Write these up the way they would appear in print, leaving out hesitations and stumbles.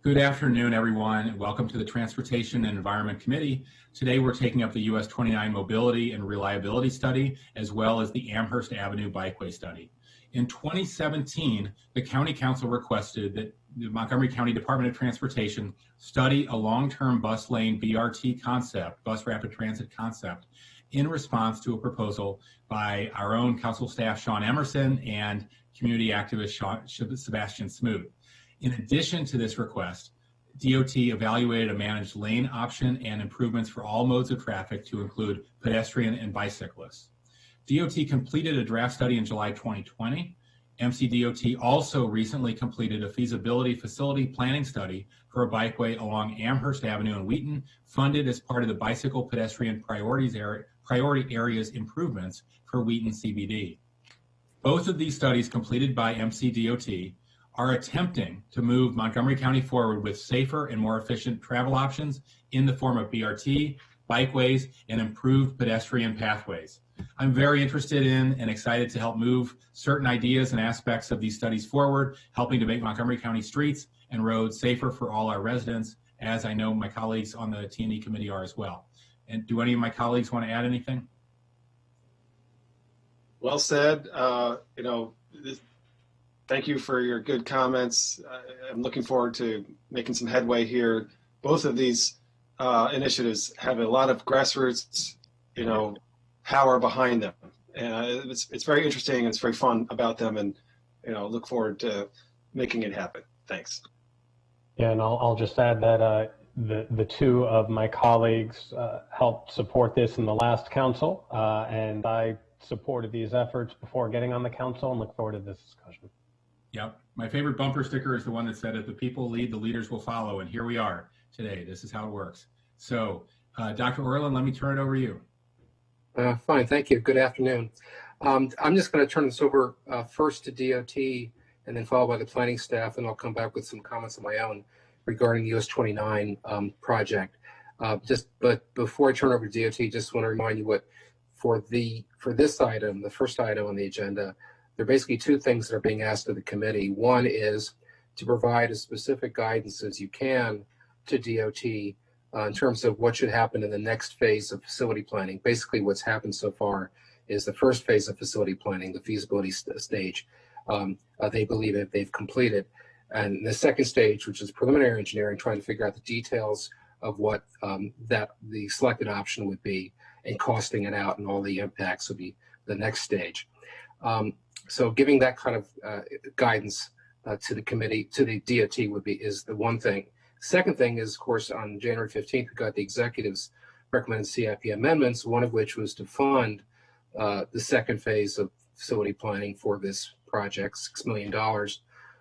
Good afternoon, everyone, and welcome to the Transportation and Environment Committee. Today, we're taking up the US 29 Mobility and Reliability Study, as well as the Amherst Avenue Bikeway Study. In 2017, the County Council requested that the Montgomery County Department of Transportation study a long-term bus lane BRT concept, bus rapid transit concept, in response to a proposal by our own council staff, Sean Emerson, and community activist Sebastian Smoot. In addition to this request, DOT evaluated a managed lane option and improvements for all modes of traffic to include pedestrian and bicyclists. DOT completed a draft study in July 2020. MCDOT also recently completed a feasibility facility planning study for a bikeway along Amherst Avenue in Wheaton, funded as part of the Bicycle Pedestrian Priority Areas Improvements for Wheaton CBD. Both of these studies completed by MCDOT are attempting to move Montgomery County forward with safer and more efficient travel options in the form of BRT, bikeways, and improved pedestrian pathways. I'm very interested in and excited to help move certain ideas and aspects of these studies forward, helping to make Montgomery County streets and roads safer for all our residents, as I know my colleagues on the T&E committee are as well. And do any of my colleagues want to add anything? Well said. Thank you for your good comments. I'm looking forward to making some headway here. Both of these initiatives have a lot of grassroots, power behind them. And it's very interesting and it's very fun about them, and look forward to making it happen. Thanks. Yeah, and I'll just add that the two of my colleagues helped support this in the last council, and I supported these efforts before getting on the council and look forward to this discussion. Yep. My favorite bumper sticker is the one that said, if the people lead, the leaders will follow. And here we are today. This is how it works. So, Dr. Orland, let me turn it over to you. Fine. Thank you. Good afternoon. I'm just going to turn this over first to DOT and then followed by the planning staff, and I'll come back with some comments of my own regarding the US 29 project. But before I turn over to DOT, just want to remind you what for this item, the first item on the agenda, there are basically two things that are being asked of the committee. One is to provide as specific guidance as you can to DOT in terms of what should happen in the next phase of facility planning. Basically, what's happened so far is the first phase of facility planning, the feasibility stage, they believe that they've completed. And the second stage, which is preliminary engineering, trying to figure out the details of what the selected option would be and costing it out, and all the impacts would be the next stage. So giving that kind of guidance to the committee, to the DOT is the one thing. Second thing is, of course, on January 15th, we got the executive's recommended CIP amendments, one of which was to fund the second phase of facility planning for this project, $6 million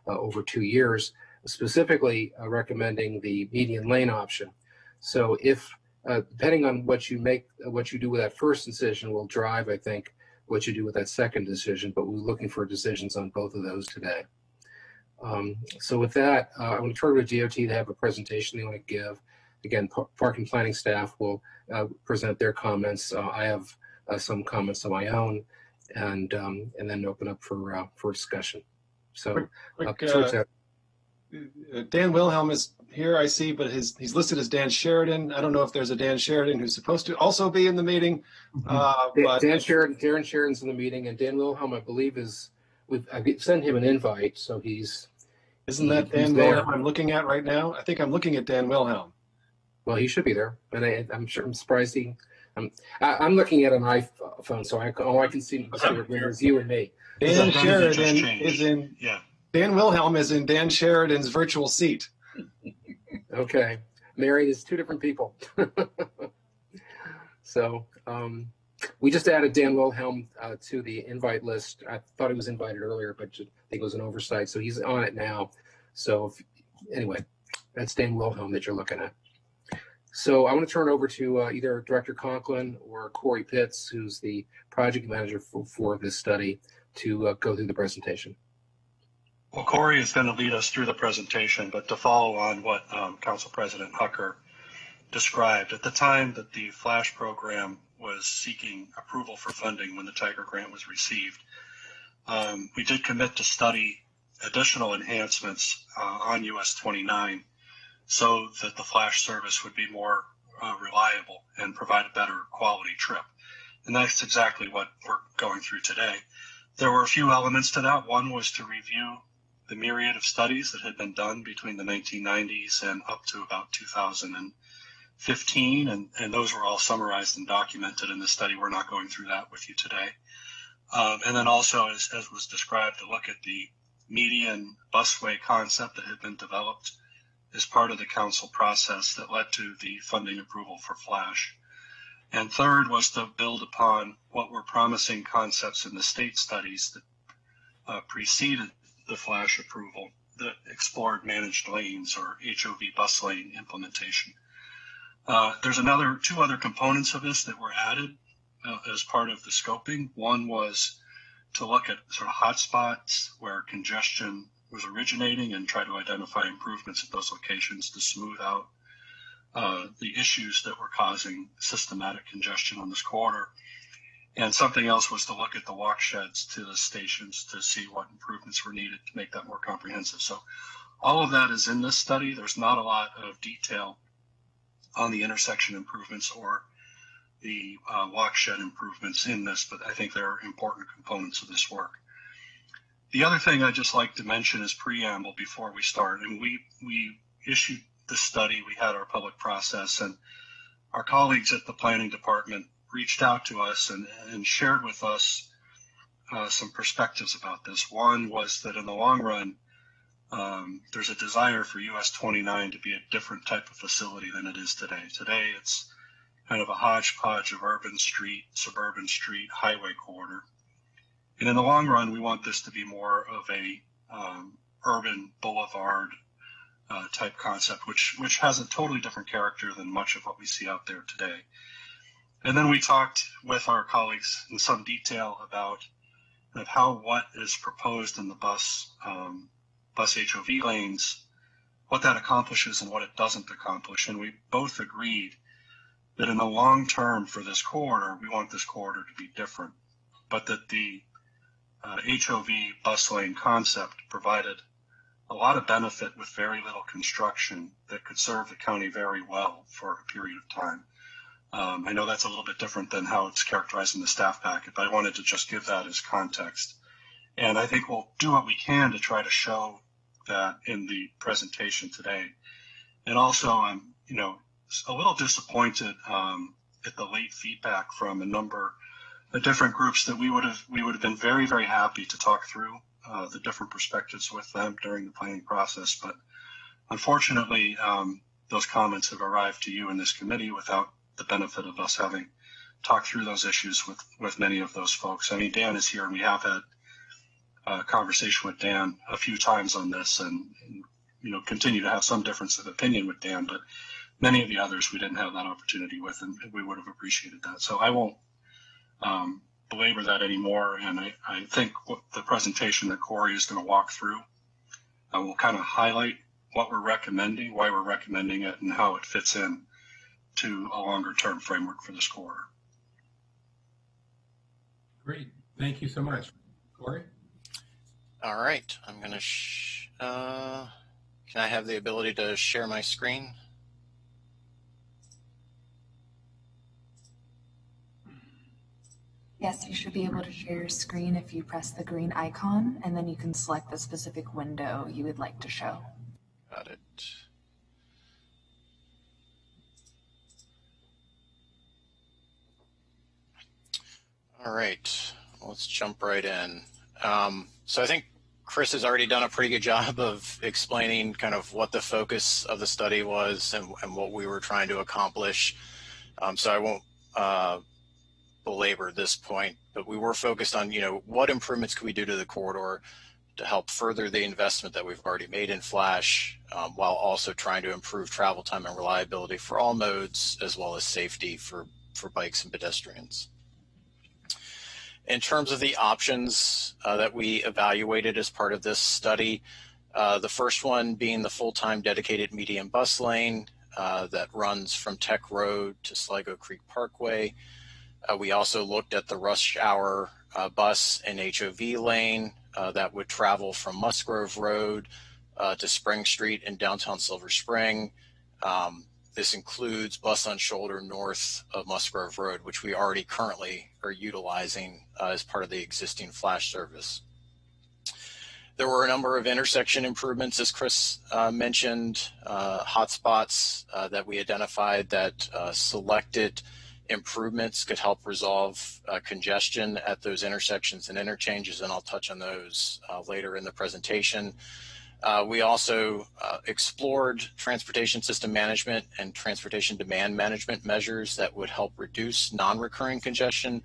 over 2 years, specifically recommending the median lane option. So if, depending on what you do with that first decision will drive, I think, what you do with that second decision, but we're looking for decisions on both of those today. So with that, I'm going to turn to DOT to have a presentation they want to give. Again, parking planning staff will present their comments. I have some comments of my own, and then open up for discussion. So, Dan Wilhelm is here, I see, but he's listed as Dan Sheridan. I don't know if there's a Dan Sheridan who's supposed to also be in the meeting. But Darren Sheridan's in the meeting, and Dan Wilhelm, I believe, I've sent him an invite, so he's. Isn't that Dan Wilhelm I'm looking at right now? I think I'm looking at Dan Wilhelm. Well, he should be there, and I'm surprised I'm looking at an iPhone, so all I can see is you and me. Dan Sheridan is in. Yeah. Dan Wilhelm is in Dan Sheridan's virtual seat. Okay. Mary, there's two different people. So we just added Dan Wilhelm to the invite list. I thought he was invited earlier, but I think it was an oversight. So he's on it now. So anyway, that's Dan Wilhelm that you're looking at. So I want to turn it over to either Director Conklin or Corey Pitts, who's the project manager for this study, to go through the presentation. Well, Corey is going to lead us through the presentation, but to follow on what Council President Hucker described, at the time that the FLASH program was seeking approval for funding when the Tiger Grant was received, we did commit to study additional enhancements on US 29 so that the flash service would be more reliable and provide a better quality trip. And that's exactly what we're going through today. There were a few elements to that. One was to review the myriad of studies that had been done between the 1990s and up to about 2015, and those were all summarized and documented in the study. We're not going through that with you today. And then also, as was described, to look at the median busway concept that had been developed as part of the council process that led to the funding approval for Flash. And third was to build upon what were promising concepts in the state studies that preceded the Flash approval that explored managed lanes or HOV bus lane implementation. There's two other components of this that were added as part of the scoping. One was to look at sort of hotspots where congestion was originating and try to identify improvements at those locations to smooth out the issues that were causing systematic congestion on this corridor. And something else was to look at the walk sheds to the stations to see what improvements were needed to make that more comprehensive. So all of that is in this study. There's not a lot of detail on the intersection improvements or the walk shed improvements in this, but I think they're important components of this work. The other thing I'd just like to mention is preamble before we start. And we issued the study, we had our public process, and our colleagues at the planning department reached out to us and shared with us some perspectives about this. One was that in the long run, there's a desire for US 29 to be a different type of facility than it is today. Today, it's kind of a hodgepodge of urban street, suburban street, highway corridor. And in the long run, we want this to be more of a urban boulevard type concept, which has a totally different character than much of what we see out there today. And then we talked with our colleagues in some detail about how what is proposed in the bus HOV lanes, what that accomplishes and what it doesn't accomplish. And we both agreed that in the long term for this corridor, we want this corridor to be different, but that the HOV bus lane concept provided a lot of benefit with very little construction that could serve the county very well for a period of time. I know that's a little bit different than how it's characterized in the staff packet, but I wanted to just give that as context. And I think we'll do what we can to try to show that in the presentation today. And also, I'm a little disappointed at the late feedback from a number of different groups that we would have been very, very happy to talk through the different perspectives with them during the planning process. But unfortunately, those comments have arrived to you in this committee without the benefit of us having talked through those issues with many of those folks. I mean, Dan is here, and we have had a conversation with Dan a few times on this, and continue to have some difference of opinion with Dan, but many of the others we didn't have that opportunity with, and we would have appreciated that. So I won't belabor that anymore, and I think what the presentation that Corey is going to walk through will kind of highlight what we're recommending, why we're recommending it, and how it fits in to a longer term framework for this corridor. Great. Thank you so much. Corey? All right. I'm going to, can I have the ability to share my screen? Yes, you should be able to share your screen if you press the green icon, and then you can select the specific window you would like to show. Got it. All right, let's jump right in. So I think Chris has already done a pretty good job of explaining kind of what the focus of the study was and what we were trying to accomplish. So I won't belabor this point, but we were focused on, what improvements could we do to the corridor to help further the investment that we've already made in Flash, while also trying to improve travel time and reliability for all modes, as well as safety for bikes and pedestrians. In terms of the options that we evaluated as part of this study, the first one being the full-time dedicated median bus lane that runs from Tech Road to Sligo Creek Parkway. We also looked at the rush hour bus and HOV lane that would travel from Musgrove Road to Spring Street in downtown Silver Spring. This includes bus on shoulder north of Musgrove Road, which we already currently are utilizing as part of the existing flash service. There were a number of intersection improvements, as Chris mentioned, hotspots that we identified that selected improvements could help resolve congestion at those intersections and interchanges, and I'll touch on those later in the presentation. We also explored transportation system management and transportation demand management measures that would help reduce non-recurring congestion,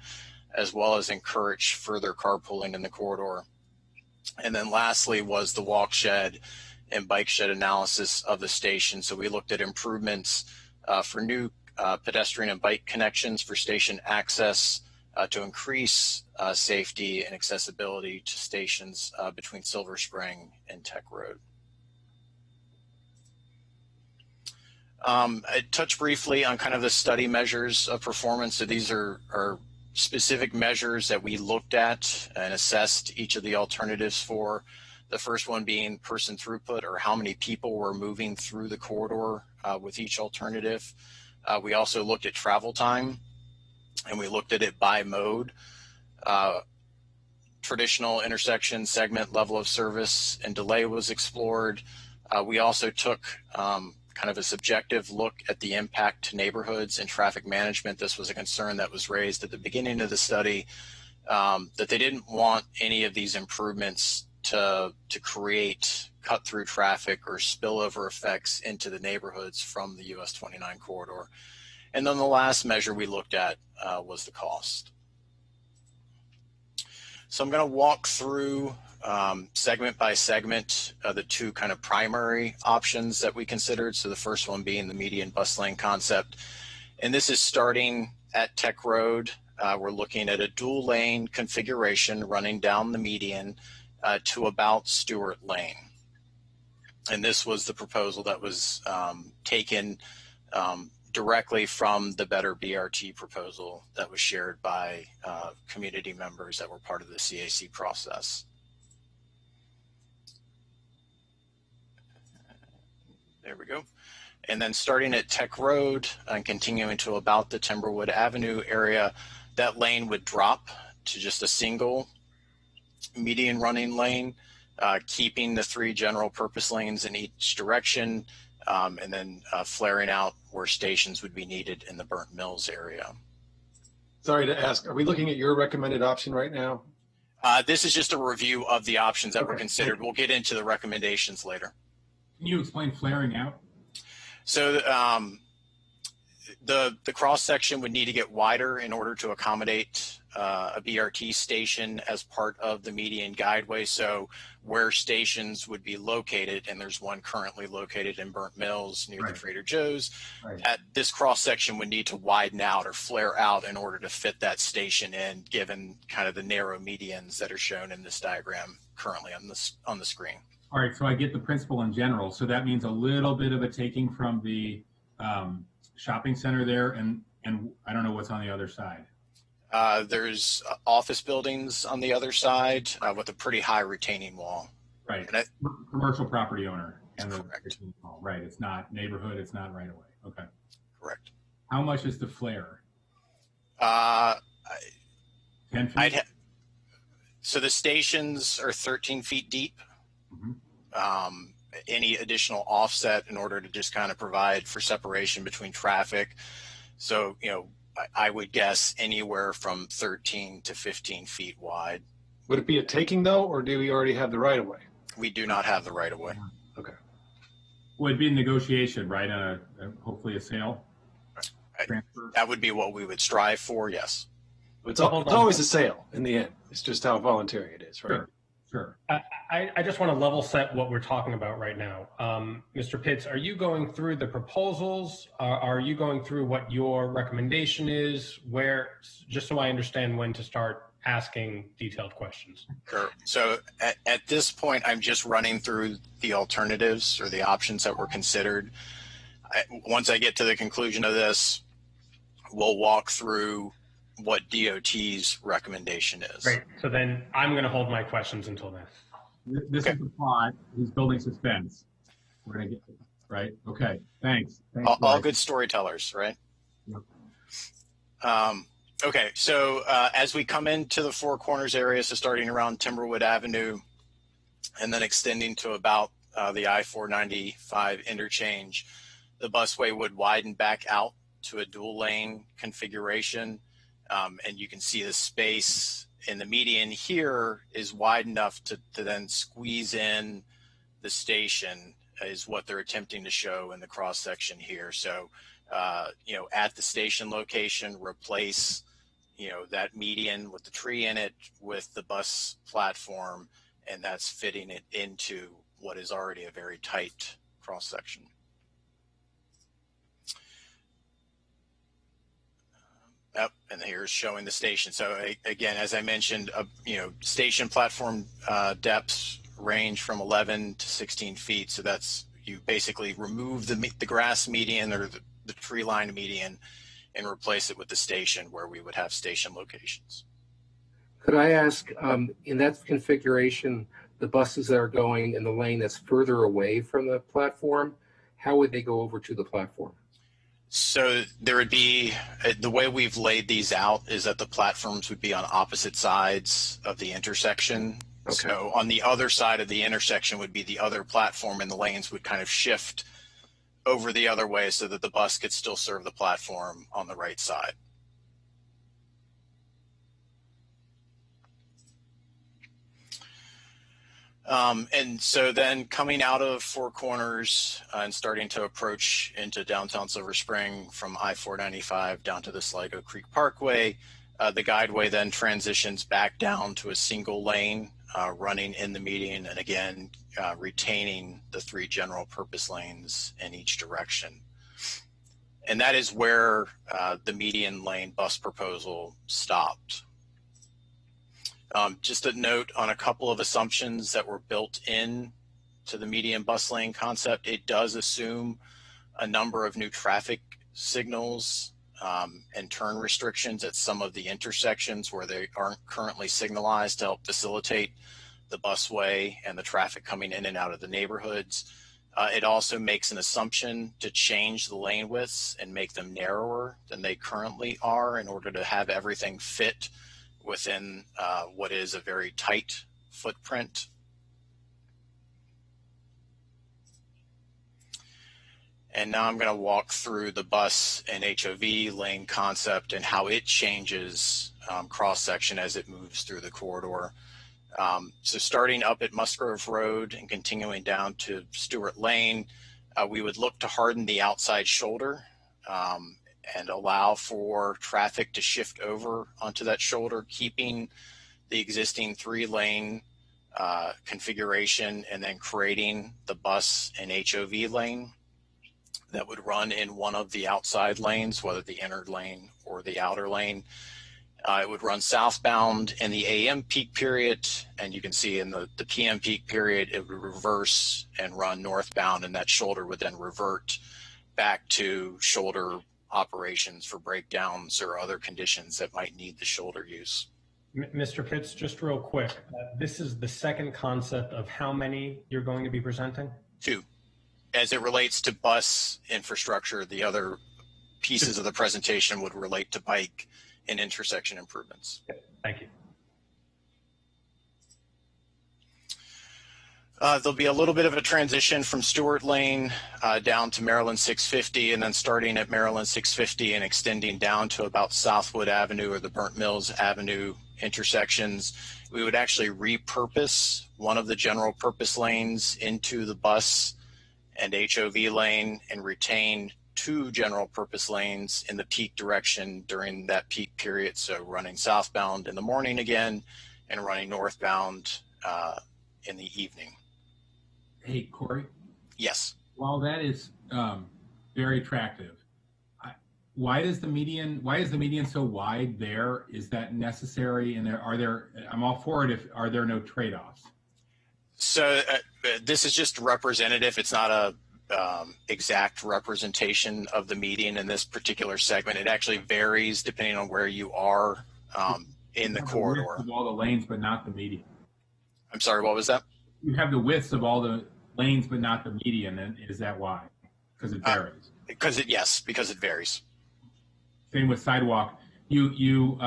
as well as encourage further carpooling in the corridor. And then lastly was the walk shed and bike shed analysis of the station. So we looked at improvements for new pedestrian and bike connections for station access to increase safety and accessibility to stations between Silver Spring and Tech Road. I touched briefly on kind of the study measures of performance. So these are specific measures that we looked at and assessed each of the alternatives for. The first one being person throughput, or how many people were moving through the corridor with each alternative. We also looked at travel time, and we looked at it by mode. Traditional intersection segment level of service and delay was explored. We also took kind of a subjective look at the impact to neighborhoods and traffic management. This was a concern that was raised at the beginning of the study, that they didn't want any of these improvements to create cut-through traffic or spillover effects into the neighborhoods from the US 29 corridor. And then the last measure we looked at was the cost. So I'm going to walk through segment by segment the two kind of primary options that we considered. So the first one being the median bus lane concept. And this is starting at Tech Road. We're looking at a dual lane configuration running down the median to about Stewart Lane. And this was the proposal that was taken directly from the Better BRT proposal that was shared by community members that were part of the CAC process. There we go. And then starting at Tech Road and continuing to about the Timberwood Avenue area, that lane would drop to just a single median running lane, keeping the 3 general purpose lanes in each direction, and then flaring out where stations would be needed in the Burnt Mills area. Sorry to ask, are we looking at your recommended option right now? This is just a review of the options that were considered. We'll get into the recommendations later. Can you explain flaring out? So the cross section would need to get wider in order to accommodate a BRT station as part of the median guideway. So where stations would be located, and there's one currently located in Burnt Mills near the Trader Joe's, this cross section would need to widen out or flare out in order to fit that station in, given kind of the narrow medians that are shown in this diagram currently on the screen. All right, so I get the principle in general. So that means a little bit of a taking from the shopping center there, and I don't know what's on the other side. There's office buildings on the other side with a pretty high retaining wall. Right, commercial property owner. And correct. retaining wall. Right, it's not neighborhood, it's not right away. Okay. Correct. How much is the flare? 10 feet? So the stations are 13 feet deep. Mm-hmm. Any additional offset in order to just kind of provide for separation between traffic. So, you know, I would guess anywhere from 13 to 15 feet wide. Would it be a taking though, or do we already have the right of way? We do not have the right of way. Okay. Would be a negotiation, right? Hopefully a sale. Transfer. That would be what we would strive for. Yes. It's always a sale in the end. It's just how voluntary it is, right? Sure. I just want to level set what we're talking about right now. Mr. Pitts, are you going through the proposals? Are you going through what your recommendation is? Just so I understand when to start asking detailed questions. Sure. So at this point, I'm just running through the alternatives or the options that were considered. Once I get to the conclusion of this, we'll walk through what DOT's recommendation is. Great. So then I'm going to hold my questions until then. This Okay. is the plot. He's building suspense. We're gonna get right. Okay. Thanks. Thanks. All good storytellers, right? Yep. Okay, so as we come into the Four Corners area, so starting around Timberwood Avenue and then extending to about the I-495 interchange, the busway would widen back out to a dual lane configuration. And you can see the space in the median here is wide enough to then squeeze in the station, is what they're attempting to show in the cross section here. So, you know, at the station location, replace, you know, that median with the tree in it with the bus platform, and that's fitting it into what is already a very tight cross section. Yep, and here's showing the station. So again, as I mentioned, you know, station platform depths range from 11 to 16 feet. So that's, you basically remove the grass median or the tree line median and replace it with the station where we would have station locations. Could I ask, in that configuration, the buses that are going in the lane that's further away from the platform, how would they go over to the platform? So there would be, the way we've laid these out is that the platforms would be on opposite sides of the intersection. Okay. So on the other side of the intersection would be the other platform, and the lanes would kind of shift over the other way so that the bus could still serve the platform on the right side. And so then coming out of Four Corners and starting to approach into downtown Silver Spring from I-495 down to the Sligo Creek Parkway, the guideway then transitions back down to a single lane running in the median, and again, retaining the 3 general purpose lanes in each direction. And that is where the median lane bus proposal stopped. Just a note on a couple of assumptions that were built in to the median bus lane concept. It does assume a number of new traffic signals and turn restrictions at some of the intersections where they aren't currently signalized to help facilitate the busway and the traffic coming in and out of the neighborhoods. It also makes an assumption to change the lane widths and make them narrower than they currently are in order to have everything fit within what is a very tight footprint. And now I'm going to walk through the bus and HOV lane concept and how it changes cross-section as it moves through the corridor. So starting up at Musgrove Road and continuing down to Stewart Lane, we would look to harden the outside shoulder and allow for traffic to shift over onto that shoulder, keeping the existing 3-lane configuration, and then creating the bus and HOV lane that would run in one of the outside lanes, whether the inner lane or the outer lane. It would run southbound in the AM peak period, and you can see in the PM peak period, it would reverse and run northbound, and that shoulder would then revert back to shoulder operations for breakdowns or other conditions that might need the shoulder use. Mr. Pitts, just real quick, this is the second concept of how many you're going to be presenting? 2. As it relates to bus infrastructure, the other pieces of the presentation would relate to bike and intersection improvements. Thank you. There'll be a little bit of a transition from Stewart Lane down to Maryland 650, and then starting at Maryland 650 and extending down to about Southwood Avenue or the Burnt Mills Avenue intersections. We would actually repurpose one of the general purpose lanes into the bus and HOV lane and retain 2 general purpose lanes in the peak direction during that peak period. So running southbound in the morning again and running northbound in the evening. Hey, Corey. Yes. While that is very attractive, why is the median so wide there? Is that necessary? And I'm all for it are there no trade-offs? So this is just representative. It's not a exact representation of the median in this particular segment. It actually varies depending on where you are in the corridor. Of all the lanes, but not the median. I'm sorry, what was that? You have the widths of all the lanes, but not the median. And is that why? Because it varies. Yes, because it varies. Same with sidewalk. You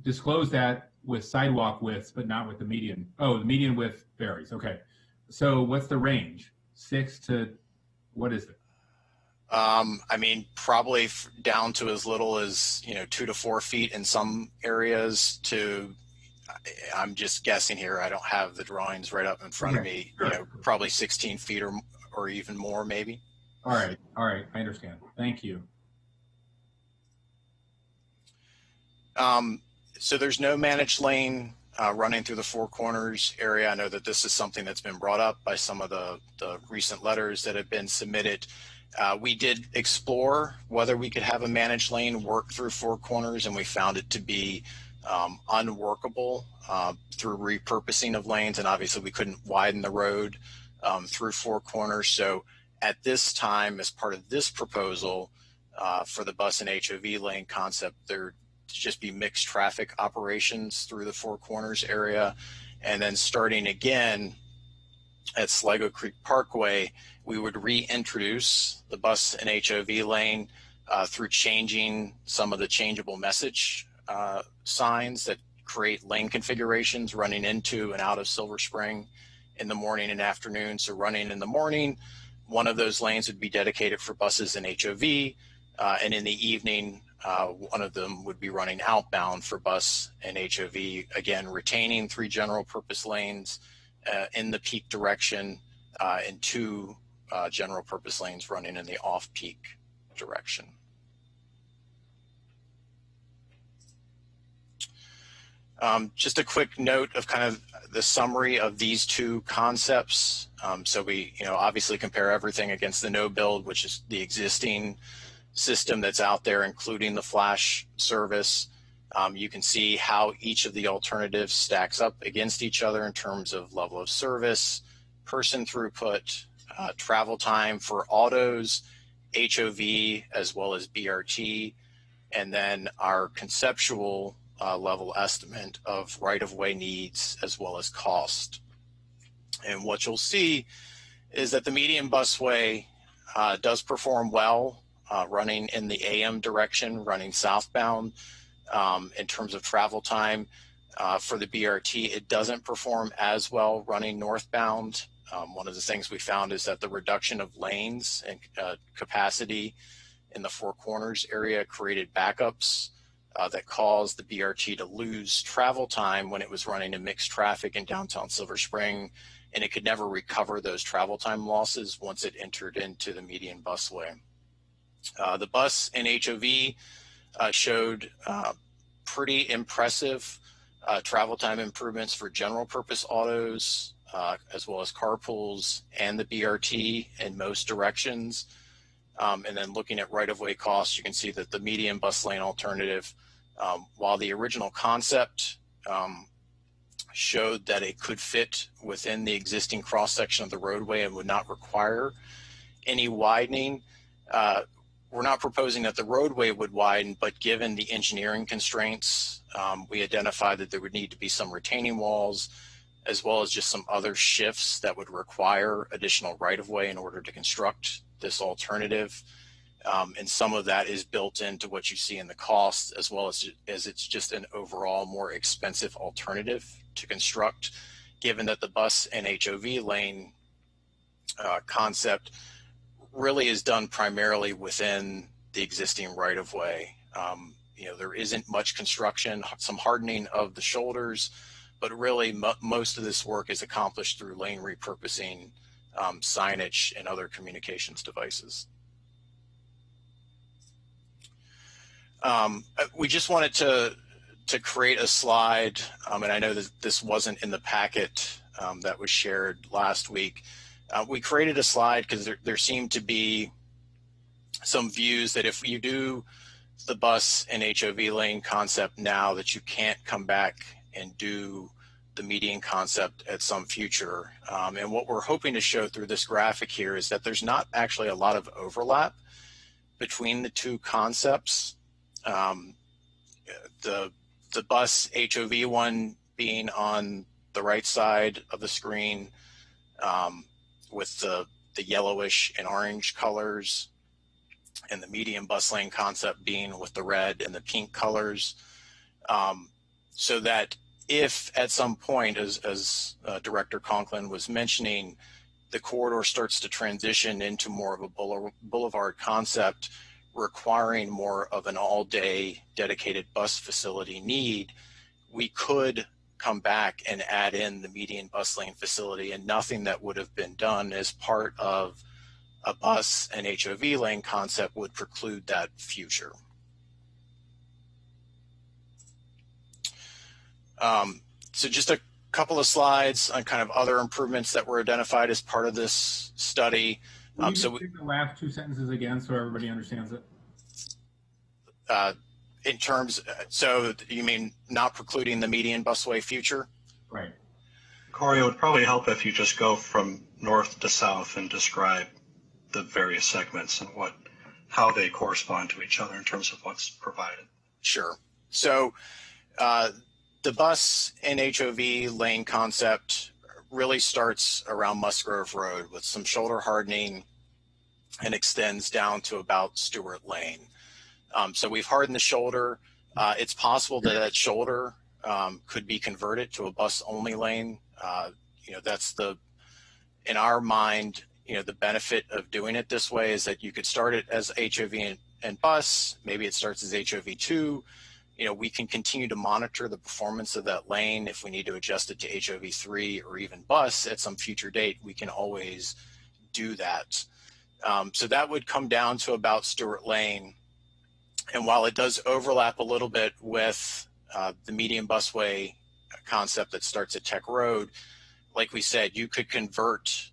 disclose that with sidewalk widths, but not with the median. Oh, the median width varies. Okay. So what's the range? 6 to what is it? I mean, probably down to as little as 2 to 4 feet in some areas. To, I'm just guessing here. I don't have the drawings right up in front of me. Sure. Probably 16 feet or even more, maybe. All right. I understand. Thank you. So there's no managed lane running through the Four Corners area. I know that this is something that's been brought up by some of the recent letters that have been submitted. We did explore whether we could have a managed lane work through Four Corners, and we found it to be unworkable through repurposing of lanes, and obviously we couldn't widen the road through Four Corners. So at this time, as part of this proposal for the bus and HOV lane concept, there to just be mixed traffic operations through the Four Corners area. And then starting again at Sligo Creek Parkway, we would reintroduce the bus and HOV lane through changing some of the changeable message signs that create lane configurations running into and out of Silver Spring in the morning and afternoon. So running in the morning, one of those lanes would be dedicated for buses and HOV, and in the evening, one of them would be running outbound for bus and HOV, again, retaining 3 general purpose lanes in the peak direction and 2 general purpose lanes running in the off-peak direction. Just a quick note of kind of the summary of these 2 concepts. So we, obviously compare everything against the no build, which is the existing system that's out there, including the flash service. You can see how each of the alternatives stacks up against each other in terms of level of service, person throughput, travel time for autos, HOV, as well as BRT, and then our conceptual level estimate of right-of-way needs as well as cost. And what you'll see is that the median busway does perform well running in the AM direction, running southbound. In terms of travel time for the BRT, it doesn't perform as well running northbound. One of the things we found is that the reduction of lanes and capacity in the Four Corners area created backups that caused the BRT to lose travel time when it was running in mixed traffic in downtown Silver Spring, and it could never recover those travel time losses once it entered into the median busway. The bus and HOV showed pretty impressive travel time improvements for general purpose autos, as well as carpools and the BRT in most directions. And then looking at right-of-way costs, you can see that the median bus lane alternative, while the original concept showed that it could fit within the existing cross-section of the roadway and would not require any widening, we're not proposing that the roadway would widen, but given the engineering constraints, we identified that there would need to be some retaining walls, as well as just some other shifts that would require additional right-of-way in order to construct this alternative. And some of that is built into what you see in the cost, as well as it's just an overall more expensive alternative to construct, given that the bus and HOV lane concept really is done primarily within the existing right-of-way. There isn't much construction, some hardening of the shoulders, but really most of this work is accomplished through lane repurposing, signage, and other communications devices. We just wanted to create a slide, and I know that this wasn't in the packet that was shared last week. We created a slide because there seemed to be some views that if you do the bus and HOV lane concept now, that you can't come back and do the median concept at some future. And what we're hoping to show through this graphic here is that there's not actually a lot of overlap between the 2 concepts. The bus HOV one being on the right side of the screen, with the yellowish and orange colors, and the median bus lane concept being with the red and the pink colors, so that if at some point, as Director Conklin was mentioning, the corridor starts to transition into more of a boulevard concept, requiring more of an all-day dedicated bus facility need, we could come back and add in the median bus lane facility, and nothing that would have been done as part of a bus and HOV lane concept would preclude that future. So just a couple of slides on kind of other improvements that were identified as part of this study. Will you just read the last two sentences again so everybody understands it? In terms, so you mean not precluding the median busway future? Right. Corey, it would probably help if you just go from north to south and describe the various segments and how they correspond to each other in terms of what's provided. Sure. So the bus and HOV lane concept really starts around Musgrove Road with some shoulder hardening and extends down to about Stewart Lane. So we've hardened the shoulder. It's possible that that shoulder could be converted to a bus-only lane. That's in our mind, the benefit of doing it this way is that you could start it as HOV and bus. Maybe it starts as HOV2. We can continue to monitor the performance of that lane. If we need to adjust it to HOV3 or even bus at some future date, we can always do that. So that would come down to about Stewart Lane. And while it does overlap a little bit with the median busway concept that starts at Tech Road, like we said, you could convert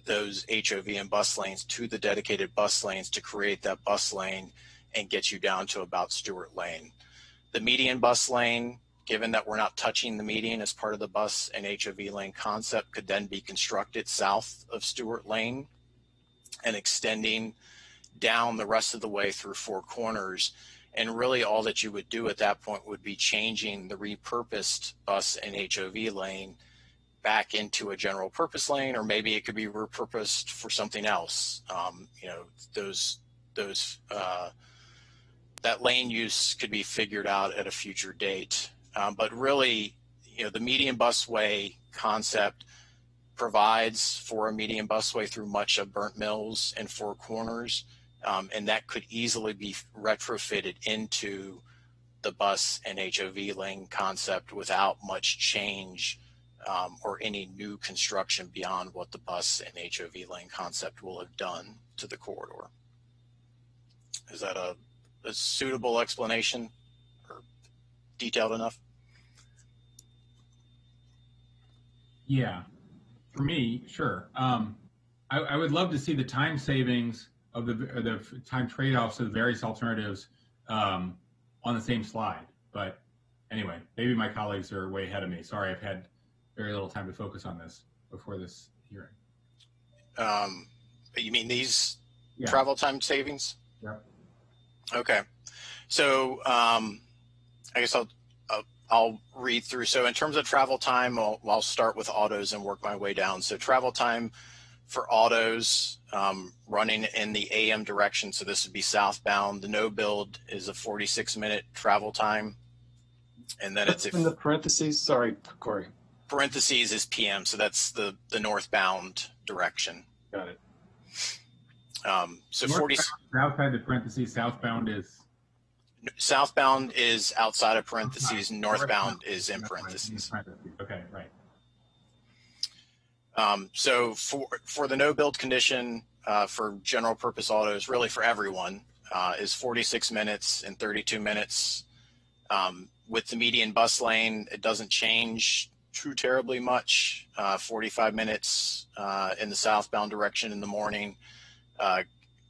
those HOV and bus lanes to the dedicated bus lanes to create that bus lane and get you down to about Stewart Lane. The median bus lane, given that we're not touching the median as part of the bus and HOV lane concept, could then be constructed south of Stewart Lane and extending down the rest of the way through Four Corners. And really all that you would do at that point would be changing the repurposed bus and HOV lane back into a general purpose lane, or maybe it could be repurposed for something else. That lane use could be figured out at a future date. But really, the median busway concept provides for a median busway through much of Burnt Mills and Four Corners. And that could easily be retrofitted into the bus and HOV lane concept without much change or any new construction beyond what the bus and HOV lane concept will have done to the corridor. Is that a suitable explanation or detailed enough? Yeah, for me, sure. I would love to see the time savings of the time trade-offs of the various alternatives on the same slide. But anyway, maybe my colleagues are way ahead of me. Sorry, I've had very little time to focus on this before this hearing. You mean these travel time savings? Yep. Okay. So I guess I'll read through. So in terms of travel time, I'll start with autos and work my way down. So travel time for autos running in the AM direction, so this would be southbound. The no build is a 46-minute travel time. And then it's in the parentheses, sorry, Corey. Parentheses is PM, so that's the northbound direction. Got it. So 40 outside the parentheses, southbound is outside of parentheses, northbound is in parentheses. Okay, right. So for the no build condition for general purpose autos, really for everyone, is 46 minutes and 32 minutes. With the median bus lane, it doesn't change too terribly much. 45 minutes in the southbound direction in the morning,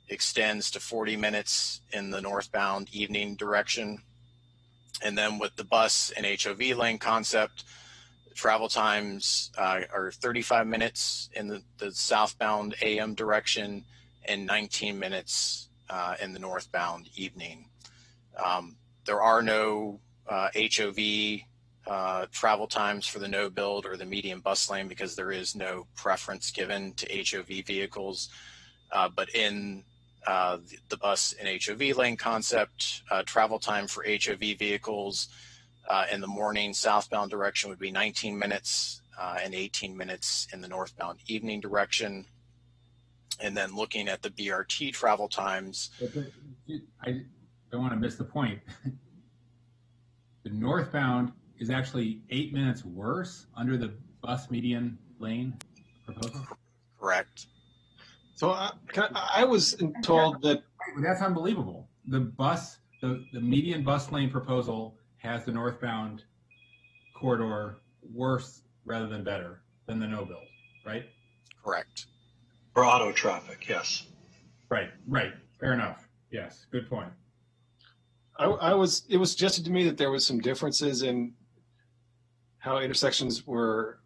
extends to 40 minutes in the northbound evening direction. And then with the bus and HOV lane concept, travel times are 35 minutes in the southbound AM direction and 19 minutes in the northbound evening. There are no HOV travel times for the no build or the medium bus lane because there is no preference given to HOV vehicles. But in the bus and HOV lane concept, travel time for HOV vehicles in the morning southbound direction would be 19 minutes and 18 minutes in the northbound evening direction. And then looking at the BRT travel times. I don't want to miss the point. The northbound is actually 8 minutes worse under the bus median lane proposal? Correct. So I was told that that's unbelievable. The median bus lane proposal has the northbound corridor worse rather than better than the no build, right? Correct. For auto traffic, yes. Right. Fair enough. Yes, good point. it was suggested to me that there was some differences in how intersections were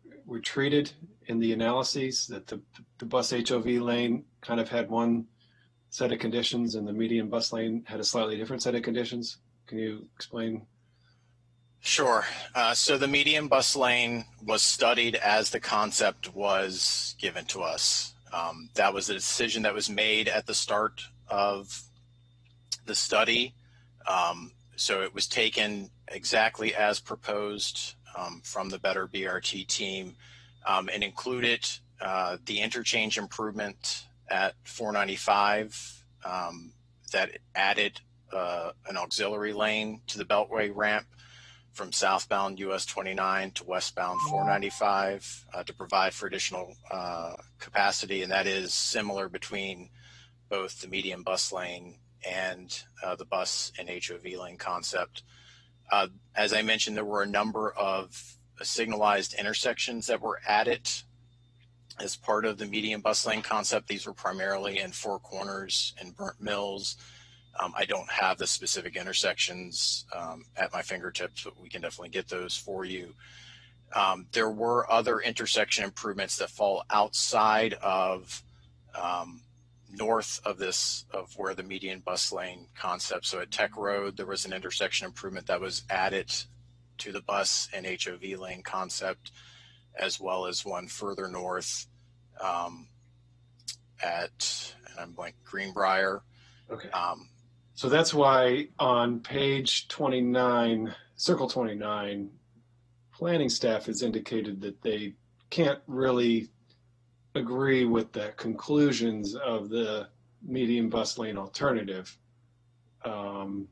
treated in the analyses, that the bus HOV lane kind of had one set of conditions and the median bus lane had a slightly different set of conditions. Can you explain? Sure. So the median bus lane was studied as the concept was given to us. That was a decision that was made at the start of the study. So it was taken exactly as proposed from the Better BRT team and included the interchange improvement at 495 that added an auxiliary lane to the Beltway ramp from southbound US 29 to westbound 495 to provide for additional capacity. And that is similar between both the median bus lane and the bus and HOV lane concept. As I mentioned, there were a number of signalized intersections that were added as part of the median bus lane concept. These were primarily in Four Corners and Burnt Mills. I don't have the specific intersections at my fingertips, but we can definitely get those for you. There were other intersection improvements that fall outside of north of where the median bus lane concept. So at Tech Road, there was an intersection improvement that was added to the bus and HOV lane concept, as well as one further north at, and I'm blank, Greenbrier. Okay. So that's why on page 29, circle 29, planning staff has indicated that they can't really agree with the conclusions of the median bus lane alternative. That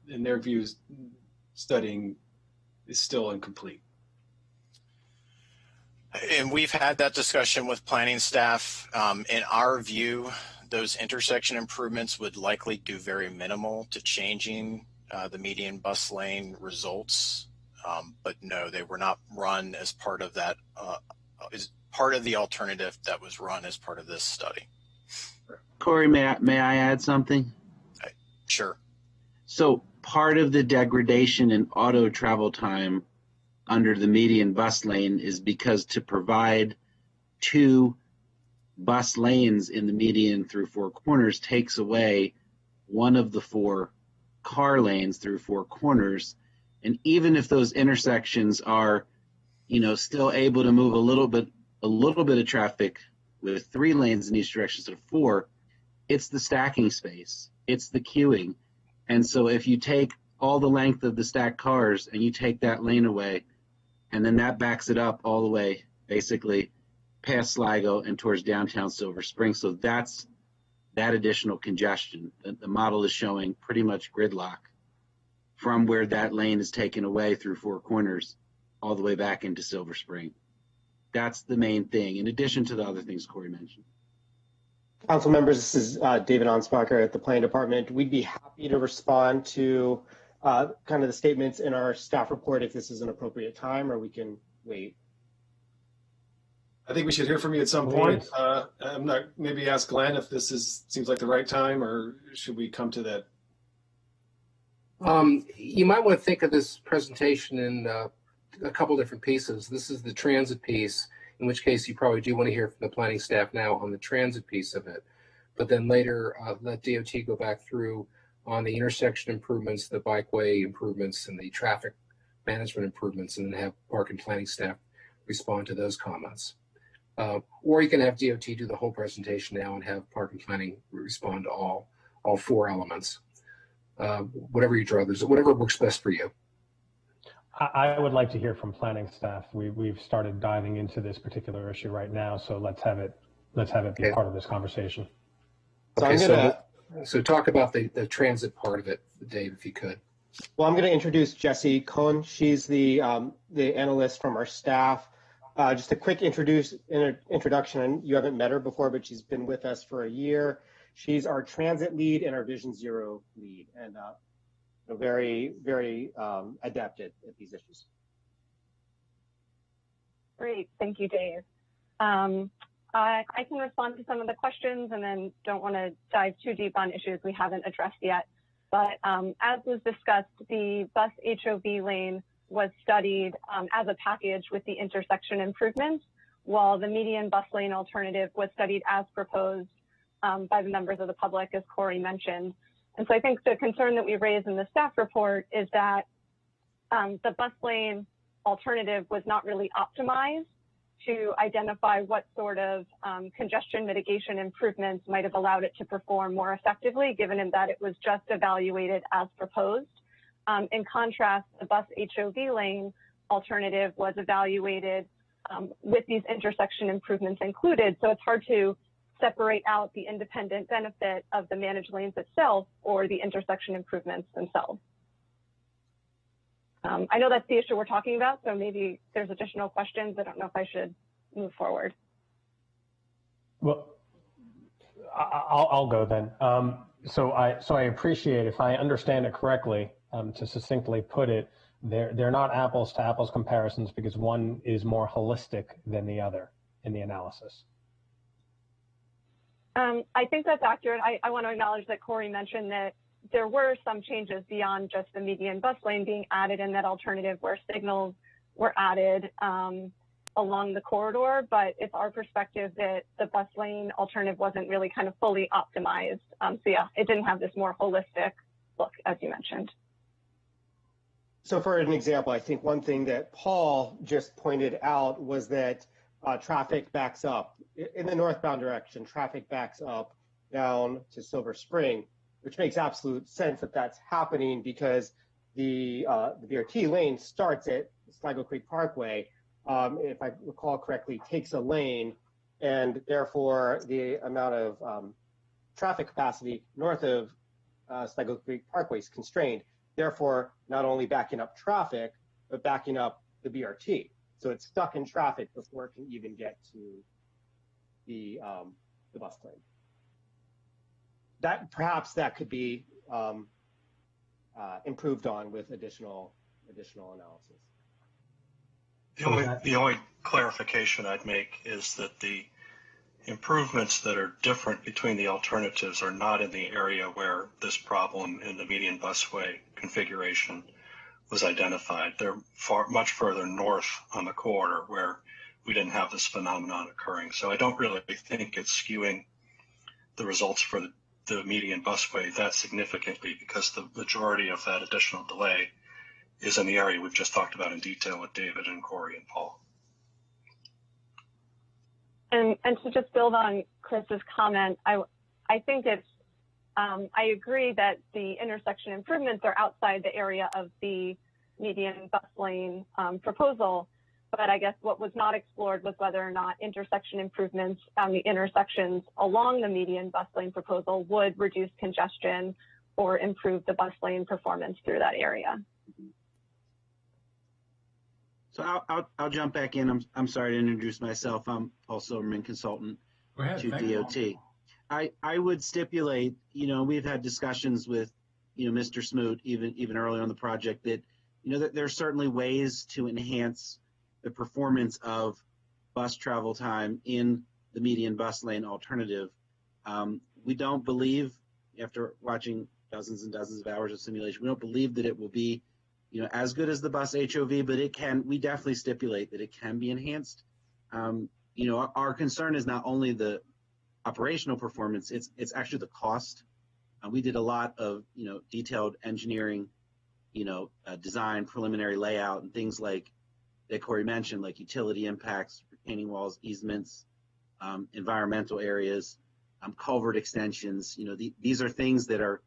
in their views, studying is still incomplete. And we've had that discussion with planning staff. In our view, those intersection improvements would likely do very minimal to changing the median bus lane results. But no, they were not run as part of that, as part of the alternative that was run as part of this study. Corey, may I add something? Sure. So part of the degradation in auto travel time under the median bus lane is because to provide 2 bus lanes in the median through Four Corners takes away one of the 4 car lanes through Four Corners. And even if those intersections are, still able to move a little bit of traffic with 3 lanes in each direction instead of 4, it's the stacking space, it's the queuing. And so if you take all the length of the stacked cars and you take that lane away, and then that backs it up all the way, basically past Sligo and towards downtown Silver Spring. So that's that additional congestion. The model is showing pretty much gridlock from where that lane is taken away through Four Corners all the way back into Silver Spring. That's the main thing, in addition to the other things Corey mentioned. Council members, this is David Anspacher at the Planning Department. We'd be happy to respond to kind of the statements in our staff report if this is an appropriate time, or we can wait. I think we should hear from you at some point. Maybe ask Glenn if this seems like the right time, or should we come to that? You might want to think of this presentation in a couple different pieces. This is the transit piece, in which case you probably do want to hear from the planning staff now on the transit piece of it. But then later, let DOT go back through on the intersection improvements, the bikeway improvements, and the traffic management improvements, and then have park and planning staff respond to those comments. Or you can have DOT do the whole presentation now and have park and planning respond to all four elements. Whatever you draw, whatever works best for you. I would like to hear from planning staff. We've started diving into this particular issue right now, so let's have it be part of this conversation. So Okay, so talk about the transit part of it, Dave, if you could. Well, I'm going to introduce Jessie Cohn. She's the analyst from our staff. Just a quick introduction, and you haven't met her before, but she's been with us for a year. She's our transit lead and our Vision Zero lead, and very, very adept at these issues. Great, thank you, Dave. I can respond to some of the questions and then don't want to dive too deep on issues we haven't addressed yet. But as was discussed, the bus HOV lane was studied as a package with the intersection improvements, while the median bus lane alternative was studied as proposed by the members of the public, as Corey mentioned. And so I think the concern that we raised in the staff report is that the bus lane alternative was not really optimized to identify what sort of congestion mitigation improvements might have allowed it to perform more effectively, given that it was just evaluated as proposed. In contrast, the bus HOV lane alternative was evaluated with these intersection improvements included, so it's hard to separate out the independent benefit of the managed lanes itself or the intersection improvements themselves. I know that's the issue we're talking about, so maybe there's additional questions. I don't know if I should move forward. Well, I'll go then. So I appreciate, if I understand it correctly, to succinctly put it, they're not apples to apples comparisons because one is more holistic than the other in the analysis. I think that's accurate. I want to acknowledge that Corey mentioned that there were some changes beyond just the median bus lane being added in that alternative, where signals were added along the corridor, but it's our perspective that the bus lane alternative wasn't really kind of fully optimized. So yeah, it didn't have this more holistic look, as you mentioned. So for an example, I think one thing that Paul just pointed out was that traffic backs up. In the northbound direction, traffic backs up down to Silver Spring, which makes absolute sense that that's happening because the BRT lane starts at Sligo Creek Parkway, if I recall correctly, takes a lane, and therefore the amount of traffic capacity north of Sligo Creek Parkway is constrained, therefore not only backing up traffic, but backing up the BRT. So it's stuck in traffic before it can even get to the bus lane. That perhaps that could be improved on with additional analysis. The only clarification I'd make is that the improvements that are different between the alternatives are not in the area where this problem in the median busway configuration was identified. They're much further north on the corridor where we didn't have this phenomenon occurring. So I don't really think it's skewing the results for the median busway that significantly, because the majority of that additional delay is in the area we've just talked about in detail with David and Corey and Paul. And to just build on Chris's comment, I think it's, I agree that the intersection improvements are outside the area of the median bus lane proposal, but I guess what was not explored was whether or not intersection improvements on the intersections along the median bus lane proposal would reduce congestion or improve the bus lane performance through that area. So I'll jump back in. I'm sorry to introduce myself. I'm Paul Silverman, consultant to DOT. I would stipulate, we've had discussions with, Mr. Smoot even earlier on the project that, that there's certainly ways to enhance the performance of bus travel time in the median bus lane alternative. We don't believe, after watching dozens and dozens of hours of simulation, we don't believe that it will be as good as the bus HOV, but we definitely stipulate that it can be enhanced. Our concern is not only the operational performance, it's actually the cost We did a lot of, detailed engineering, design, preliminary layout, and things like that Corey mentioned, like utility impacts, retaining walls, easements, environmental areas, culvert extensions. These are things that are,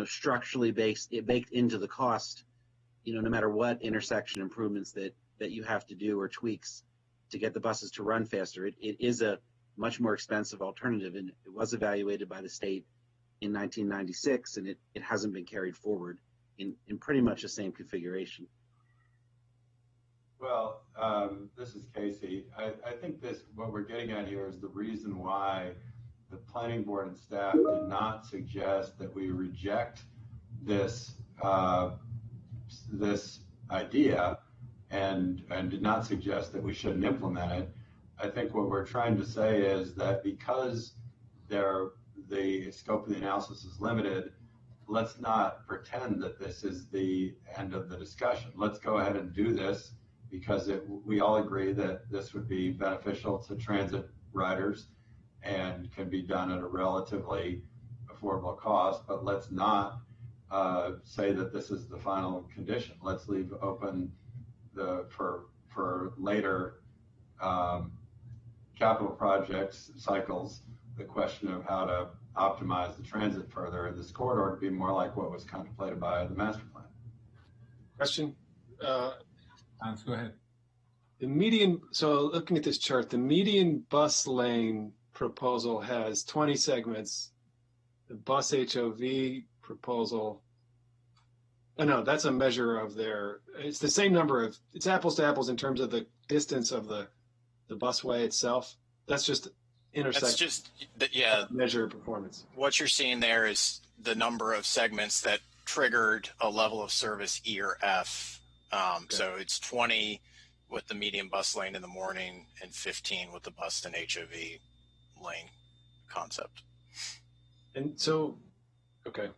structurally baked into the cost, no matter what intersection improvements that you have to do or tweaks to get the buses to run faster. It is a much more expensive alternative, and it was evaluated by the state in 1996, and it hasn't been carried forward in pretty much the same configuration. Well, this is Casey. I think what we're getting at here is the reason why the planning board and staff did not suggest that we reject this this idea and did not suggest that we shouldn't implement it. I think what we're trying to say is that because the scope of the analysis is limited, let's not pretend that this is the end of the discussion. Let's go ahead and do this because we all agree that this would be beneficial to transit riders and can be done at a relatively affordable cost, but let's not say that this is the final condition. Let's leave open for later capital projects cycles the question of how to optimize the transit further in this corridor to be more like what was contemplated by the master plan. Question? Hans, go ahead. The median, so looking at this chart, the median bus lane proposal has 20 segments. The bus HOV proposal, oh no, that's a measure of it's the same number of, it's apples to apples in terms of the distance of the busway itself. That's just intersection. That's just, yeah. Measure of performance. What you're seeing there is the number of segments that triggered a level of service E or F. Okay. So it's 20 with the median bus lane in the morning and 15 with the bus and HOV lane concept. And so, okay,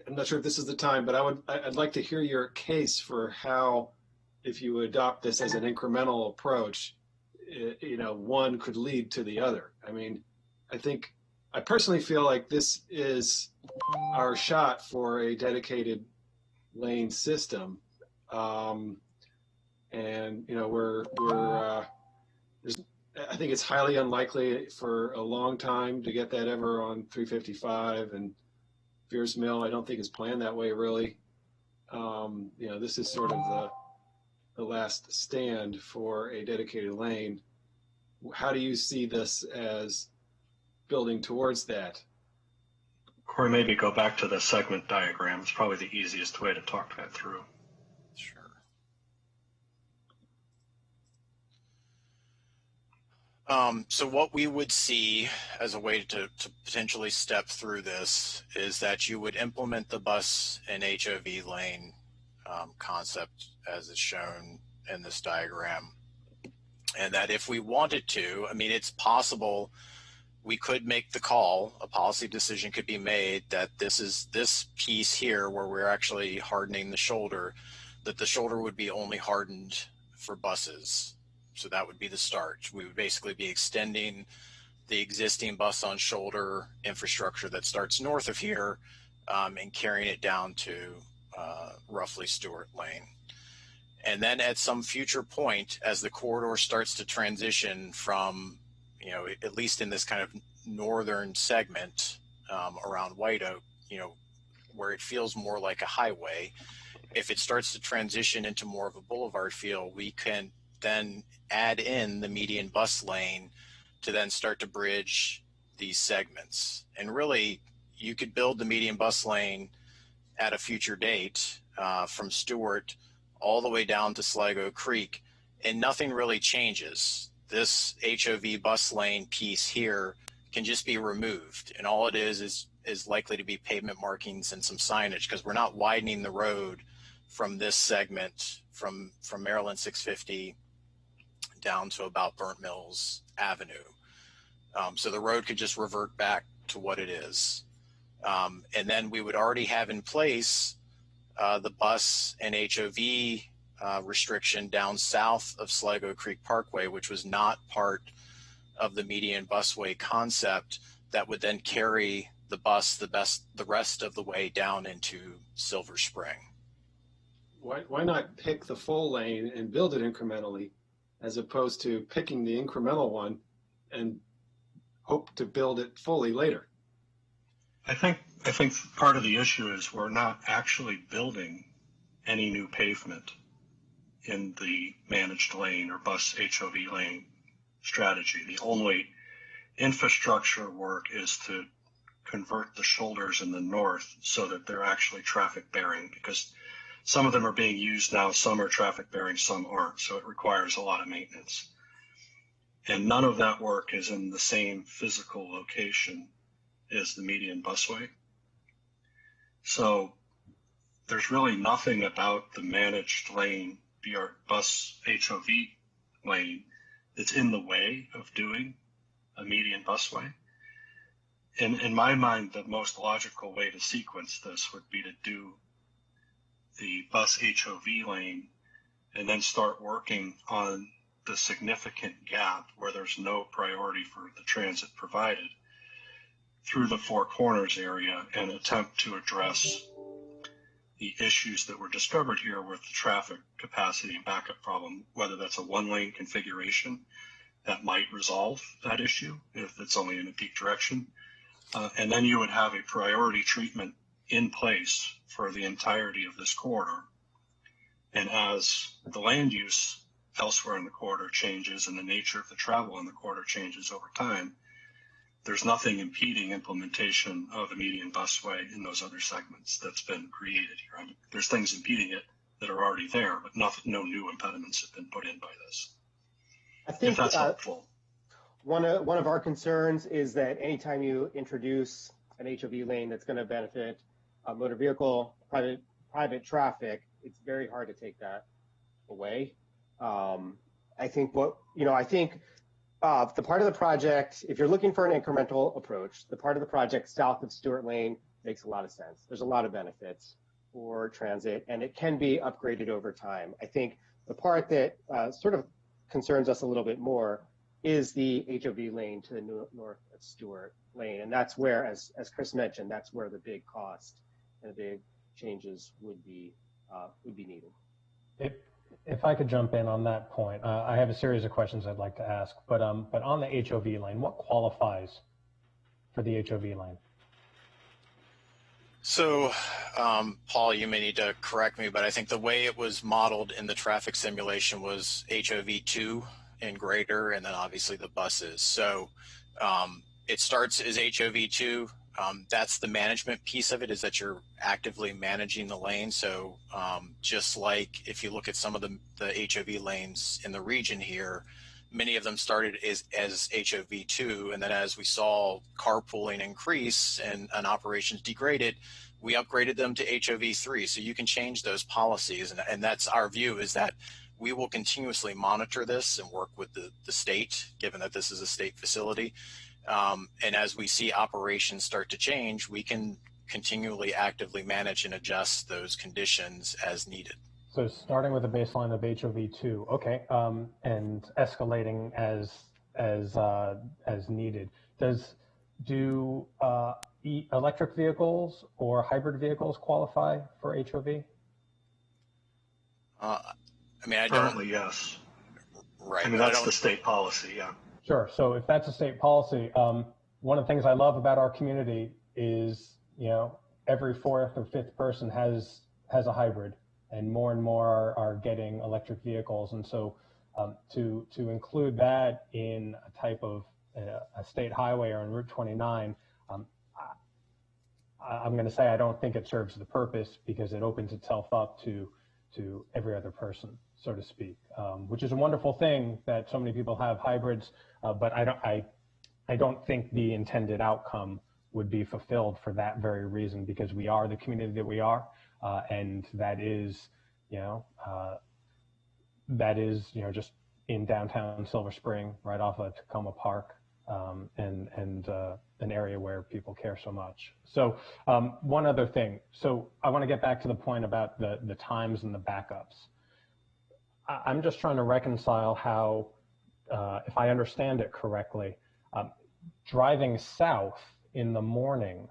I'm not sure if this is the time, but I'd like to hear your case for how, if you adopt this as an incremental approach, one could lead to the other. I mean, I personally feel like this is our shot for a dedicated lane system. I think it's highly unlikely for a long time to get that ever on 355, and Veers Mill, I don't think is planned that way really. This is sort of the last stand for a dedicated lane. How do you see this as building towards that? Corey, maybe go back to the segment diagram. It's probably the easiest way to talk that through. Sure. So what we would see as a way to potentially step through this is that you would implement the bus and HOV lane concept as is shown in this diagram. And that if we wanted to, I mean, it's possible we could make the call, a policy decision could be made that this piece here where we're actually hardening the shoulder, that the shoulder would be only hardened for buses. So that would be the start. We would basically be extending the existing bus on shoulder infrastructure that starts north of here and carrying it down to roughly Stewart Lane. And then at some future point, as the corridor starts to transition from, at least in this kind of northern segment around White Oak, where it feels more like a highway, if it starts to transition into more of a boulevard feel, we can then add in the median bus lane to then start to bridge these segments. And really, you could build the median bus lane at a future date from Stewart all the way down to Sligo Creek, and nothing really changes. This HOV bus lane piece here can just be removed, and all it is likely to be pavement markings and some signage, because we're not widening the road from this segment from Maryland 650 down to about Burnt Mills Avenue. So the road could just revert back to what it is. And then we would already have in place the bus and HOV restriction down south of Sligo Creek Parkway, which was not part of the median busway concept, that would then carry the bus the rest of the way down into Silver Spring. Why not pick the full lane and build it incrementally, as opposed to picking the incremental one and hope to build it fully later? I think part of the issue is we're not actually building any new pavement in the managed lane or bus HOV lane strategy. The only infrastructure work is to convert the shoulders in the north so that they're actually traffic bearing, because some of them are being used now, some are traffic bearing, some aren't. So it requires a lot of maintenance. And none of that work is in the same physical location as the median busway. So there's really nothing about the managed lane, bus HOV lane, that's in the way of doing a median busway. In my mind, the most logical way to sequence this would be to do the bus HOV lane and then start working on the significant gap where there's no priority for the transit provided through the Four Corners area and attempt to address the issues that were discovered here with the traffic capacity and backup problem, whether that's a one-lane configuration that might resolve that issue if it's only in a peak direction. And then you would have a priority treatment in place for the entirety of this corridor. And as the land use elsewhere in the corridor changes and the nature of the travel in the corridor changes over time, there's nothing impeding implementation of a median busway in those other segments that's been created here. I mean, there's things impeding it that are already there, but no new impediments have been put in by this. I think if that's helpful. One of our concerns is that anytime you introduce an HOV lane that's going to benefit motor vehicle, private traffic, it's very hard to take that away. I think the part of the project, if you're looking for an incremental approach, the part of the project south of Stewart Lane makes a lot of sense. There's a lot of benefits for transit, and it can be upgraded over time. I think the part that sort of concerns us a little bit more is the HOV lane to the north of Stewart Lane. And that's where, as Chris mentioned, that's where the big cost and the big changes would be needed. If I could jump in on that point, I have a series of questions I'd like to ask, but on the HOV lane, what qualifies for the HOV lane? So, Paul, you may need to correct me, but I think the way it was modeled in the traffic simulation was HOV2 and greater, and then obviously the buses. So it starts as HOV2. That's the management piece of it, is that you're actively managing the lane. So just like if you look at some of the HOV lanes in the region here, many of them started as HOV2, and then as we saw carpooling increase and operations degraded, we upgraded them to HOV3. So you can change those policies, and that's our view, is that we will continuously monitor this and work with the state, given that this is a state facility. And as we see operations start to change, we can continually actively manage and adjust those conditions as needed. So starting with a baseline of HOV2, okay, and escalating as needed. Do electric vehicles or hybrid vehicles qualify for HOV? I mean, I don't. Currently, yes. Right. I mean, that's the state policy, yeah. Sure. So if that's a state policy, one of the things I love about our community is, every fourth or fifth person has a hybrid, and more are getting electric vehicles. And so to include that in a type of a state highway or on Route 29, I'm going to say I don't think it serves the purpose, because it opens itself up to every other person, so to speak, which is a wonderful thing that so many people have hybrids, but I don't think the intended outcome would be fulfilled for that very reason, because we are the community that we are, and that is just in downtown Silver Spring, right off of Tacoma Park, and an area where people care so much. So one other thing. So I want to get back to the point about the times and the backups. I'm just trying to reconcile how, if I understand it correctly, driving south in the morning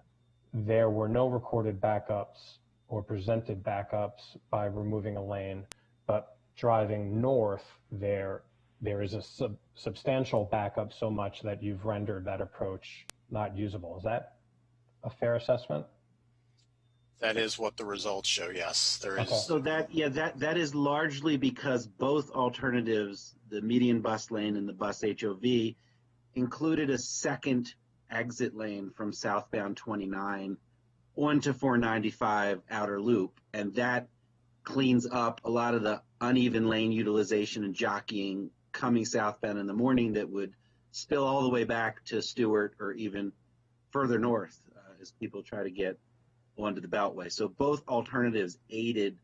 there were no recorded backups or presented backups by removing a lane, but driving north there is a substantial backup, so much that you've rendered that approach not usable. Is that a fair assessment? That is what the results show, yes. There is. Okay. So that is largely because both alternatives, the median bus lane and the bus HOV, included a second exit lane from southbound 29 onto 495 outer loop, and that cleans up a lot of the uneven lane utilization and jockeying coming southbound in the morning that would spill all the way back to Stewart or even further north as people try to get onto the Beltway. So both alternatives aided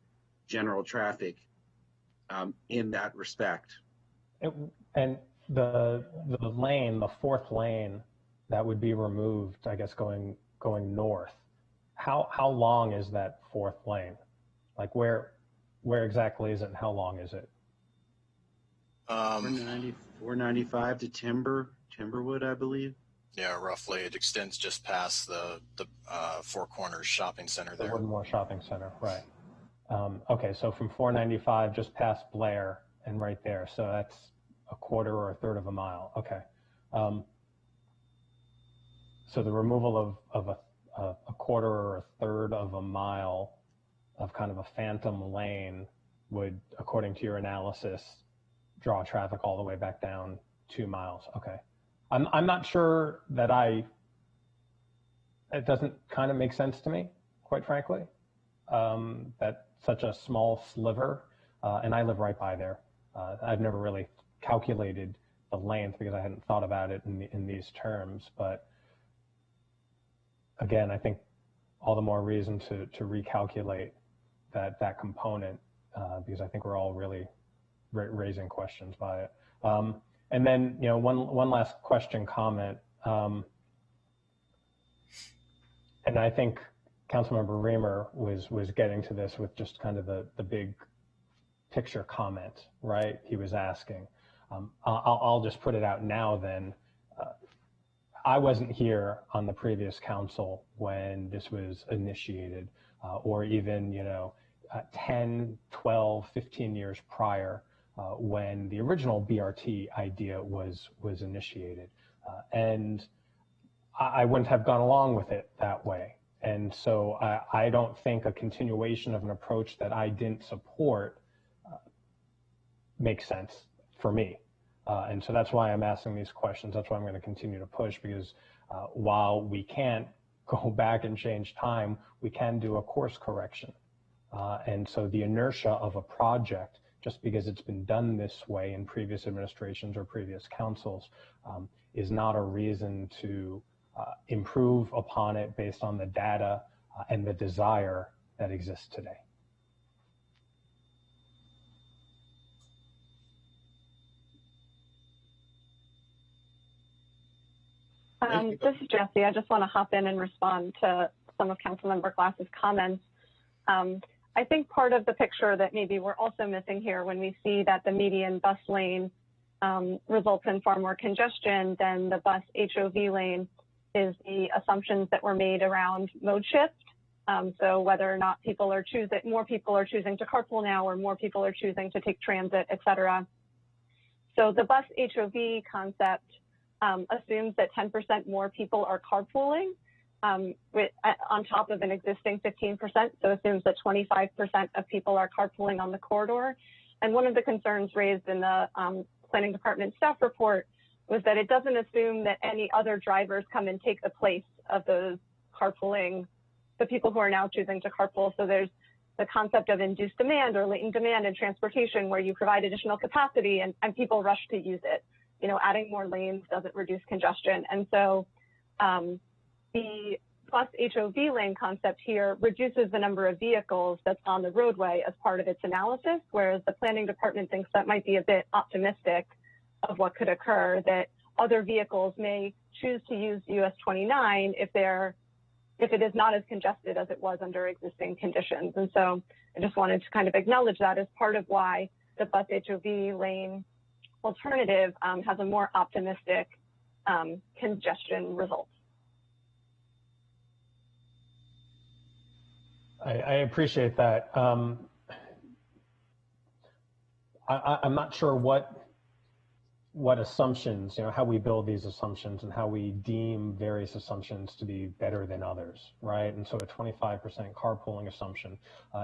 general traffic in that respect. And the lane, the fourth lane that would be removed, I guess going north, how long is that fourth lane? Like where exactly is it and how long is it? 495 to Timberwood, I believe. Yeah, roughly. It extends just past the Four Corners Shopping Center there. The Woodmore Shopping Center, right. Okay, so from 495 just past Blair and right there. So that's a quarter or a third of a mile. Okay. So the removal of a quarter or a third of a mile of kind of a phantom lane would, according to your analysis, draw traffic all the way back down 2 miles. Okay. I'm not sure that it doesn't kind of make sense to me, quite frankly, that such a small sliver, and I live right by there. I've never really calculated the length because I hadn't thought about it in these terms, but again, I think all the more reason to recalculate that component because I think we're all really raising questions by it. And then, one last question, comment, and I think Councilmember Reamer was getting to this with just kind of the big picture comment, right? He was asking. I'll just put it out now then. I wasn't here on the previous council when this was initiated, or even 10, 12, 15 years prior. When the original BRT idea was initiated. And I wouldn't have gone along with it that way. And so I don't think a continuation of an approach that I didn't support makes sense for me. And so that's why I'm asking these questions. That's why I'm going to continue to push, because while we can't go back and change time, we can do a course correction. And so the inertia of a project, just because it's been done this way in previous administrations or previous councils, is not a reason to improve upon it based on the data and the desire that exists today. This is Jessie. I just want to hop in and respond to some of Councilmember Glass's comments. I think part of the picture that maybe we're also missing here when we see that the median bus lane results in far more congestion than the bus HOV lane is the assumptions that were made around mode shift. So whether or not more people are choosing to carpool now, or more people are choosing to take transit, et cetera. So the bus HOV concept assumes that 10% more people are carpooling on top of an existing 15%, so assumes that 25% of people are carpooling on the corridor. And one of the concerns raised in the Planning Department staff report was that it doesn't assume that any other drivers come and take the place of those carpooling, the people who are now choosing to carpool. So there's the concept of induced demand or latent demand in transportation, where you provide additional capacity and people rush to use it. Adding more lanes doesn't reduce congestion. And so the bus HOV lane concept here reduces the number of vehicles that's on the roadway as part of its analysis, whereas the Planning Department thinks that might be a bit optimistic of what could occur, that other vehicles may choose to use US 29 if it is not as congested as it was under existing conditions. And so I just wanted to kind of acknowledge that as part of why the bus HOV lane alternative has a more optimistic congestion result. I appreciate that. I'm not sure what assumptions, how we build these assumptions and how we deem various assumptions to be better than others, right? And so a 25% carpooling assumption,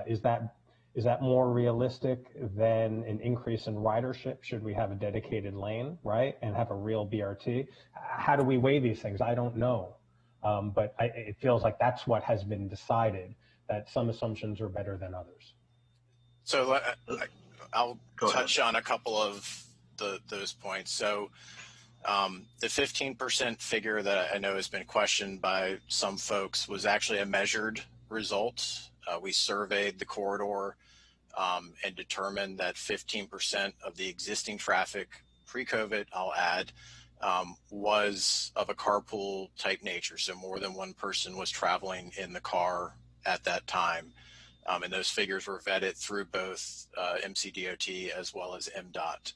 is that more realistic than an increase in ridership? Should we have a dedicated lane, right, and have a real BRT? How do we weigh these things? I don't know, but it feels like that's what has been decided, that some assumptions are better than others. So I'll touch on a couple of those points. So the 15% figure that I know has been questioned by some folks was actually a measured result. We surveyed the corridor and determined that 15% of the existing traffic pre-COVID, I'll add, was of a carpool type nature. So more than one person was traveling in the car at that time. And those figures were vetted through both MCDOT as well as MDOT.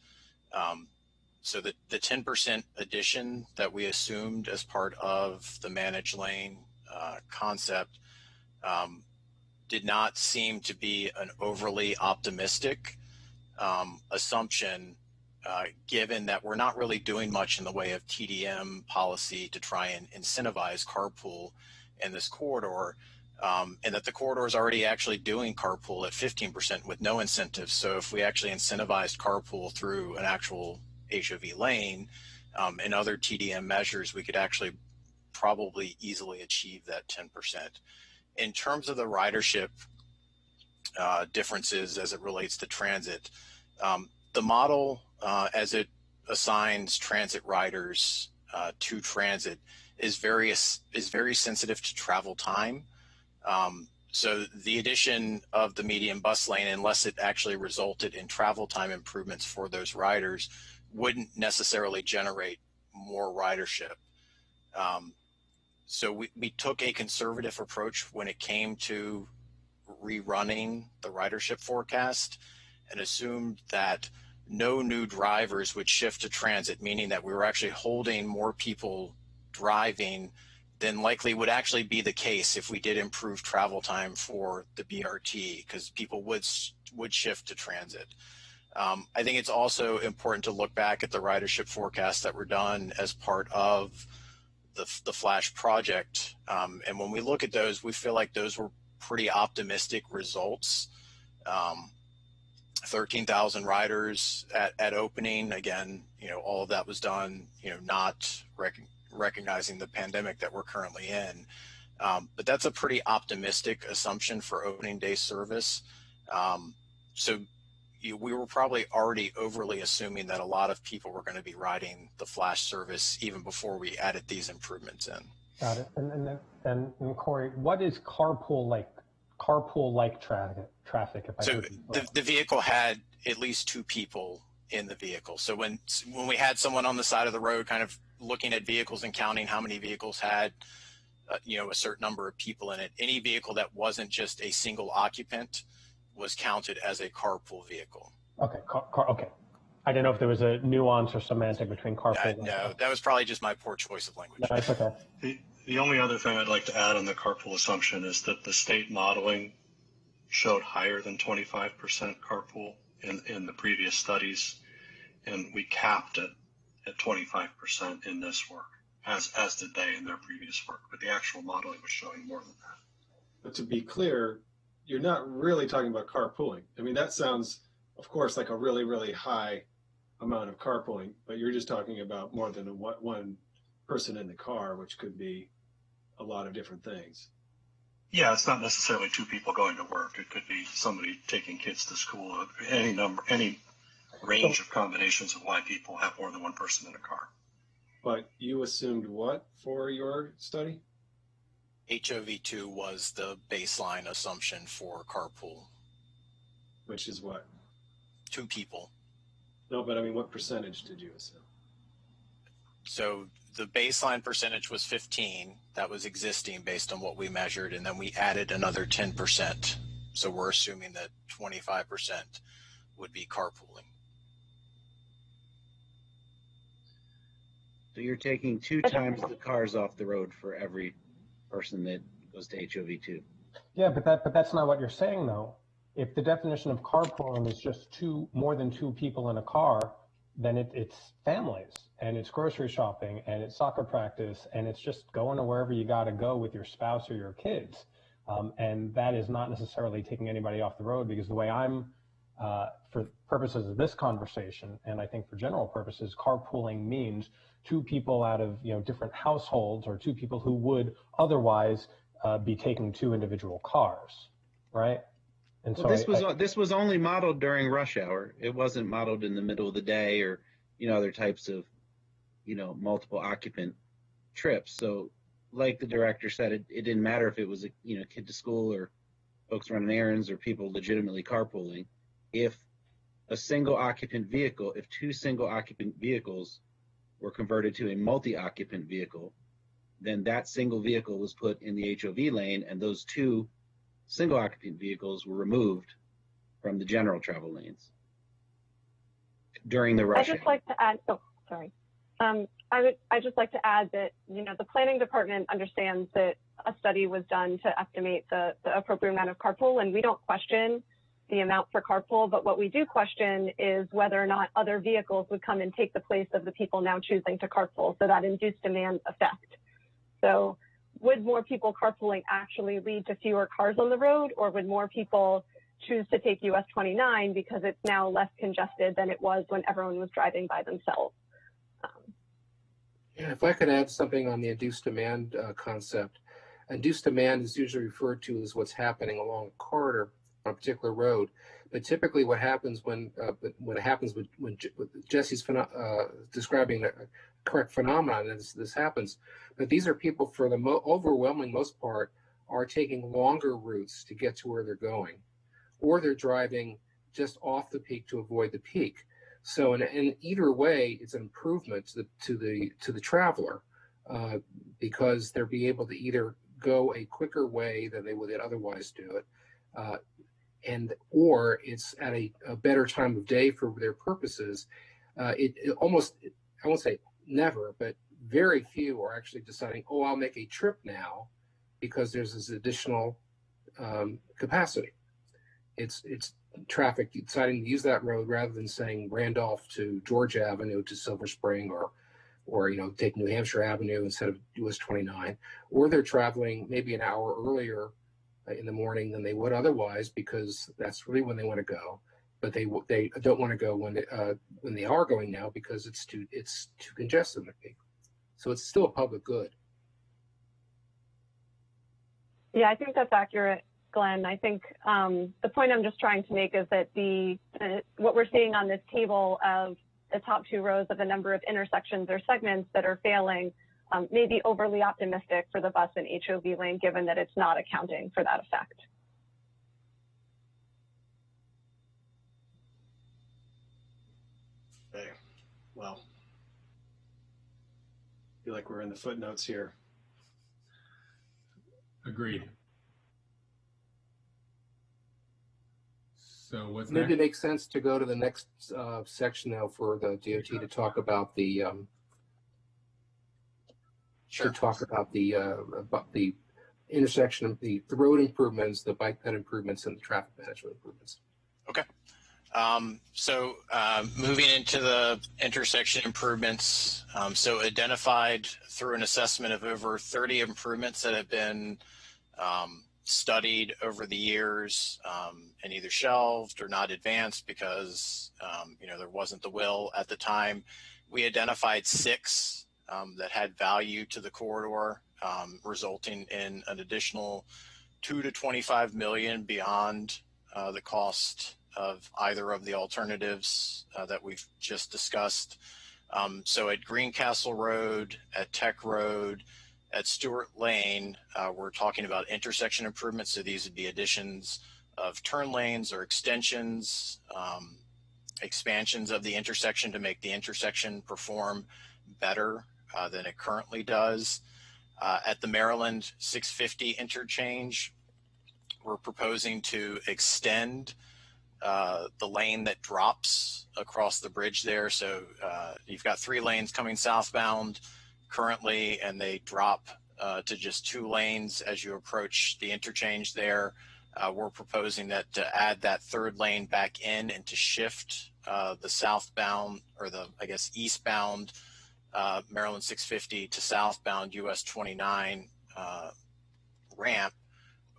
So the 10% addition that we assumed as part of the managed lane concept did not seem to be an overly optimistic assumption, given that we're not really doing much in the way of TDM policy to try and incentivize carpool in this corridor. And that the corridor is already actually doing carpool at 15% with no incentives. So if we actually incentivized carpool through an actual HOV lane and other TDM measures, we could actually probably easily achieve that 10%. In terms of the ridership differences as it relates to transit, the model as it assigns transit riders to transit is very sensitive to travel time. So the addition of the median bus lane, unless it actually resulted in travel time improvements for those riders, wouldn't necessarily generate more ridership. So we took a conservative approach when it came to rerunning the ridership forecast and assumed that no new drivers would shift to transit, meaning that we were actually holding more people driving than likely would actually be the case if we did improve travel time for the BRT, because people would shift to transit. I think it's also important to look back at the ridership forecasts that were done as part of the Flash project. And when we look at those, we feel like those were pretty optimistic results. 13,000 riders at opening. Again, all of that was done, not recognizing the pandemic that we're currently in. But that's a pretty optimistic assumption for opening day service. So we were probably already overly assuming that a lot of people were going to be riding the Flash service even before we added these improvements in. Got it. And Corey, what is carpool like traffic? If So the vehicle had at least two people in the vehicle. So when we had someone on the side of the road kind of looking at vehicles and counting how many vehicles had a certain number of people in it, any vehicle that wasn't just a single occupant was counted as a carpool vehicle. Okay, okay. I didn't know if there was a nuance or semantic between carpool. No, that was probably just my poor choice of language. No, that's okay. The only other thing I'd like to add on the carpool assumption is that the state modeling showed higher than 25% carpool in the previous studies, and we capped it at 25% in this work, as did they in their previous work, but the actual modeling was showing more than that. But to be clear, you're not really talking about carpooling. I mean, that sounds, of course, like a really, really high amount of carpooling, but you're just talking about more than one person in the car, which could be a lot of different things. Yeah, it's not necessarily two people going to work. It could be somebody taking kids to school, any range of combinations of why people have more than one person in a car. But you assumed what for your study? HOV2 was the baseline assumption for carpool. Which is what? 2 people. No, but I mean, what percentage did you assume? So the baseline percentage was 15. That was existing based on what we measured, and then we added another 10%. So we're assuming that 25% would be carpooling. So you're taking 2 times the cars off the road for every person that goes to HOV2. Yeah, but that's not what you're saying though. If the definition of carpooling is just more than two people in a car, then it's families and it's grocery shopping and it's soccer practice and it's just going to wherever you got to go with your spouse or your kids. And that is not necessarily taking anybody off the road, because the way I'm, for purposes of this conversation, and I think for general purposes, carpooling means two people out of different households, or two people who would otherwise be taking two individual cars, right? And well, this was only modeled during rush hour. It wasn't modeled in the middle of the day or other types of multiple occupant trips. So like the director said, it didn't matter if it was a kid to school or folks running errands or people legitimately carpooling. If two single occupant vehicles were converted to a multi-occupant vehicle, then that single vehicle was put in the HOV lane, and those two single occupant vehicles were removed from the general travel lanes during the rush hour. I'd just like to add, I'd just like to add that, the planning department understands that a study was done to estimate the appropriate amount of carpool, and we don't question the amount for carpool, but what we do question is whether or not other vehicles would come and take the place of the people now choosing to carpool, so that induced demand effect. So would more people carpooling actually lead to fewer cars on the road, or would more people choose to take US 29 because it's now less congested than it was when everyone was driving by themselves? Yeah, if I could add something on the induced demand concept. Induced demand is usually referred to as what's happening along a corridor on a particular road, but typically what happens when Jesse's describing a correct phenomenon, this happens, but these are people, for the overwhelming most part, are taking longer routes to get to where they're going, or they're driving just off the peak to avoid the peak. So in either way, it's an improvement to the traveler, because they'll be able to either go a quicker way than they would otherwise do it, or it's at a better time of day for their purposes. It almost, I won't say never, but very few are actually deciding, oh, I'll make a trip now because there's this additional capacity. It's traffic deciding to use that road rather than saying Randolph to George Avenue to Silver Spring, or take New Hampshire Avenue instead of US 29, or they're traveling maybe an hour earlier in the morning than they would otherwise, because that's really when they want to go, but they don't want to go when they are going now because it's too congested in the peak. So it's still a public good. Yeah, I think that's accurate, Glenn. I think the point I'm just trying to make is that what we're seeing on this table of the top two rows of the number of intersections or segments that are failing may be overly optimistic for the bus and HOV lane, given that it's not accounting for that effect. Okay, well, I feel like we're in the footnotes here. Agreed. So what's Maybe next? it makes sense to go to the next section now for the DOT to talk about the the intersection of the road improvements, the bike ped improvements, and the traffic management improvements. Okay. So moving into the intersection improvements, so identified through an assessment of over 30 improvements that have been studied over the years, and either shelved or not advanced because there wasn't the will at the time. We identified 6 that had value to the corridor, resulting in an additional $2 to $25 million beyond the cost of either of the alternatives that we've just discussed. So at Greencastle Road, at Tech Road, at Stewart Lane, we're talking about intersection improvements. So these would be additions of turn lanes or extensions, expansions of the intersection to make the intersection perform better than it currently does. At the Maryland 650 interchange, we're proposing to extend the lane that drops across the bridge there. So you've got 3 lanes coming southbound currently, and they drop to just 2 lanes as you approach the interchange there. We're proposing that to add that 3rd lane back in and to shift the southbound, or the, I guess, eastbound Maryland 650 to southbound US 29 ramp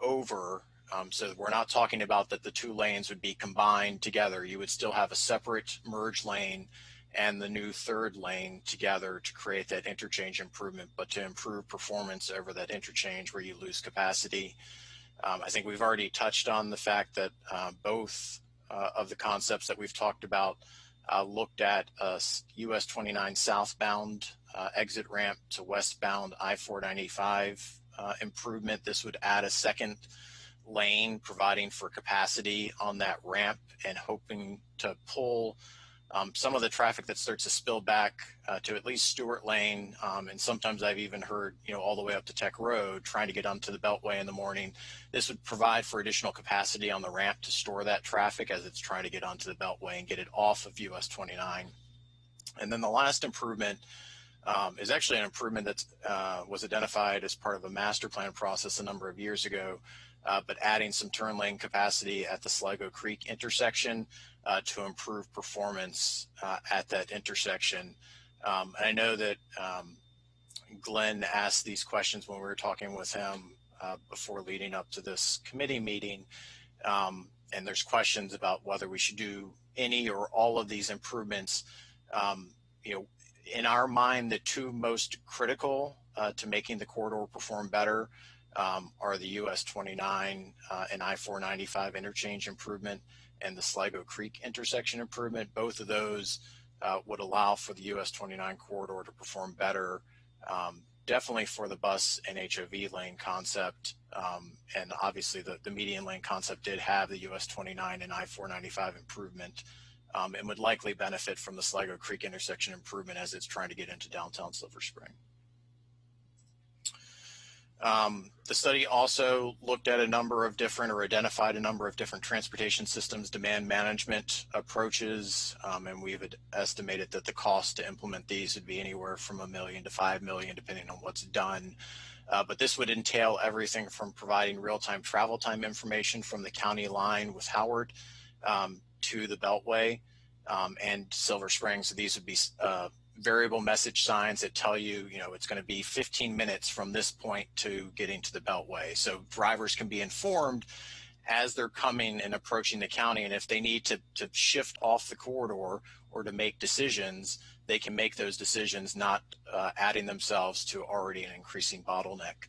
over. So we're not talking about that the 2 lanes would be combined together. You would still have a separate merge lane and the new 3rd lane together to create that interchange improvement, but to improve performance over that interchange where you lose capacity. I think we've already touched on the fact that both of the concepts that we've talked about looked at a US 29 southbound exit ramp to westbound I-495 improvement. This would add a 2nd lane, providing for capacity on that ramp and hoping to pull some of the traffic that starts to spill back to at least Stewart Lane, and sometimes I've even heard, all the way up to Tech Road, trying to get onto the Beltway in the morning. This would provide for additional capacity on the ramp to store that traffic as it's trying to get onto the Beltway and get it off of US 29. And then the last improvement is actually an improvement that was identified as part of a master plan process a number of years ago, but adding some turn lane capacity at the Sligo Creek intersection to improve performance at that intersection. And I know that Glenn asked these questions when we were talking with him before leading up to this committee meeting. And there's questions about whether we should do any or all of these improvements. In our mind, the 2 most critical to making the corridor perform better are the US 29 and I-495 interchange improvement and the Sligo Creek intersection improvement. Both of those would allow for the US 29 corridor to perform better, definitely for the bus and HOV lane concept. And obviously the median lane concept did have the US 29 and I-495 improvement, and would likely benefit from the Sligo Creek intersection improvement as it's trying to get into downtown Silver Spring. The study also looked at a number of different, or identified a number of different transportation systems demand management approaches, and we've estimated that the cost to implement these would be anywhere from $1 million to $5 million, depending on what's done. But this would entail everything from providing real-time travel time information from the county line with Howard to the Beltway and Silver Spring. So these would be variable message signs that tell you, it's going to be 15 minutes from this point to getting to the Beltway. So drivers can be informed as they're coming and approaching the county. And if they need to shift off the corridor or to make decisions, they can make those decisions, not adding themselves to already an increasing bottleneck.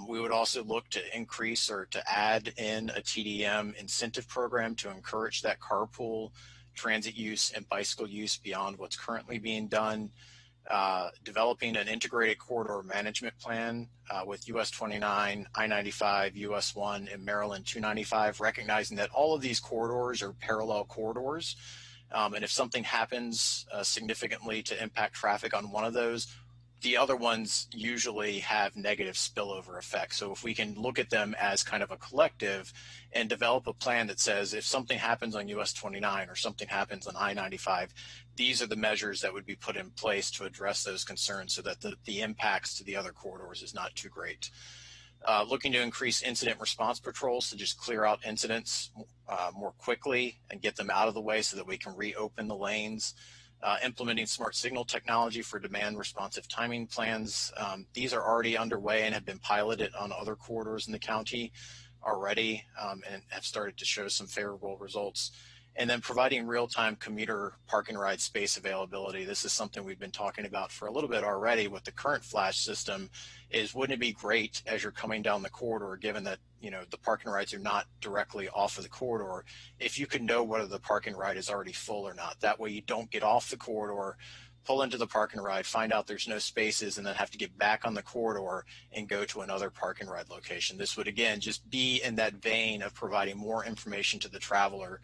We would also look to increase or to add in a TDM incentive program to encourage that carpool transit use and bicycle use beyond what's currently being done. Developing an integrated corridor management plan with US 29, I-95, US 1, and Maryland 295, recognizing that all of these corridors are parallel corridors. And if something happens significantly to impact traffic on one of those, the other ones usually have negative spillover effects. So if we can look at them as kind of a collective and develop a plan that says if something happens on US 29 or something happens on I-95, these are the measures that would be put in place to address those concerns so that the impacts to the other corridors is not too great. Looking to increase incident response patrols to just clear out incidents more quickly and get them out of the way so that we can reopen the lanes. Implementing smart signal technology for demand responsive timing plans. These are already underway and have been piloted on other corridors in the county already, and have started to show some favorable results. And then providing real-time commuter parking ride space availability. This is something we've been talking about for a little bit already with the current flash system. Is wouldn't it be great as you're coming down the corridor, given that the parking rides are not directly off of the corridor, if you could know whether the parking ride is already full or not. That way you don't get off the corridor, pull into the parking ride, find out there's no spaces, and then have to get back on the corridor and go to another parking ride location. This would, again, just be in that vein of providing more information to the traveler,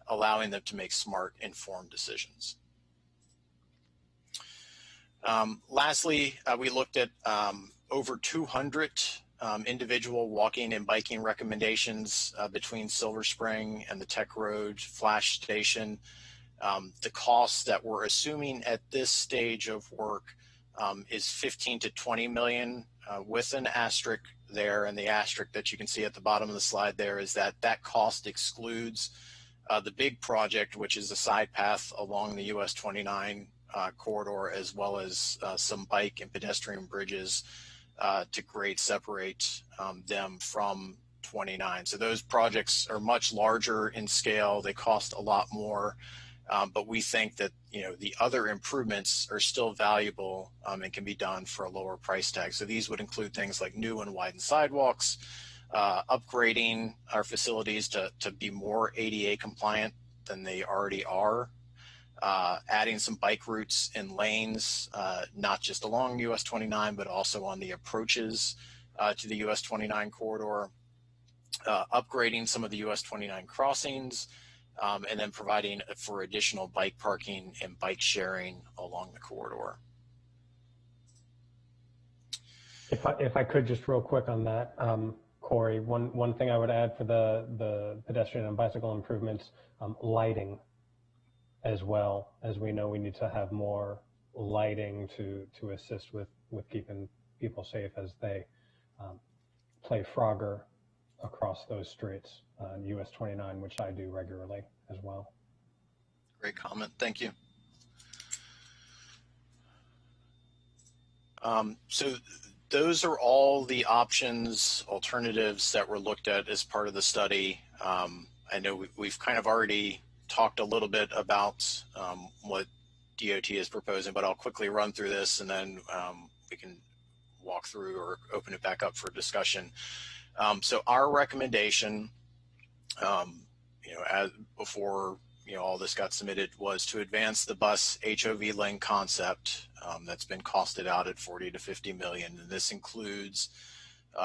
allowing them to make smart, informed decisions. Lastly, we looked at over 200 individual walking and biking recommendations between Silver Spring and the Tech Road Flash Station. The cost that we're assuming at this stage of work is 15 to 20 million with an asterisk there, and the asterisk that you can see at the bottom of the slide there is that that cost excludes the big project, which is a side path along the US 29 corridor, as well as some bike and pedestrian bridges to grade separate them from 29. So those projects are much larger in scale. They cost a lot more, but we think that the other improvements are still valuable and can be done for a lower price tag. So these would include things like new and widened sidewalks, upgrading our facilities to be more ADA compliant than they already are, adding some bike routes and lanes, not just along US 29, but also on the approaches to the US 29 corridor, upgrading some of the US 29 crossings, and then providing for additional bike parking and bike sharing along the corridor. If I could just real quick on that, Corey, one thing I would add for the pedestrian and bicycle improvements, lighting as well. As we know, we need to have more lighting to assist with keeping people safe as they play Frogger across those streets, US 29, which I do regularly as well. Great comment, thank you. So those are all the options, alternatives that were looked at as part of the study. I know we've kind of already talked a little bit about what DOT is proposing, but I'll quickly run through this and then we can walk through or open it back up for discussion. So our recommendation, as before all this got submitted, was to advance the bus HOV lane concept that's been costed out at 40 to 50 million. And this includes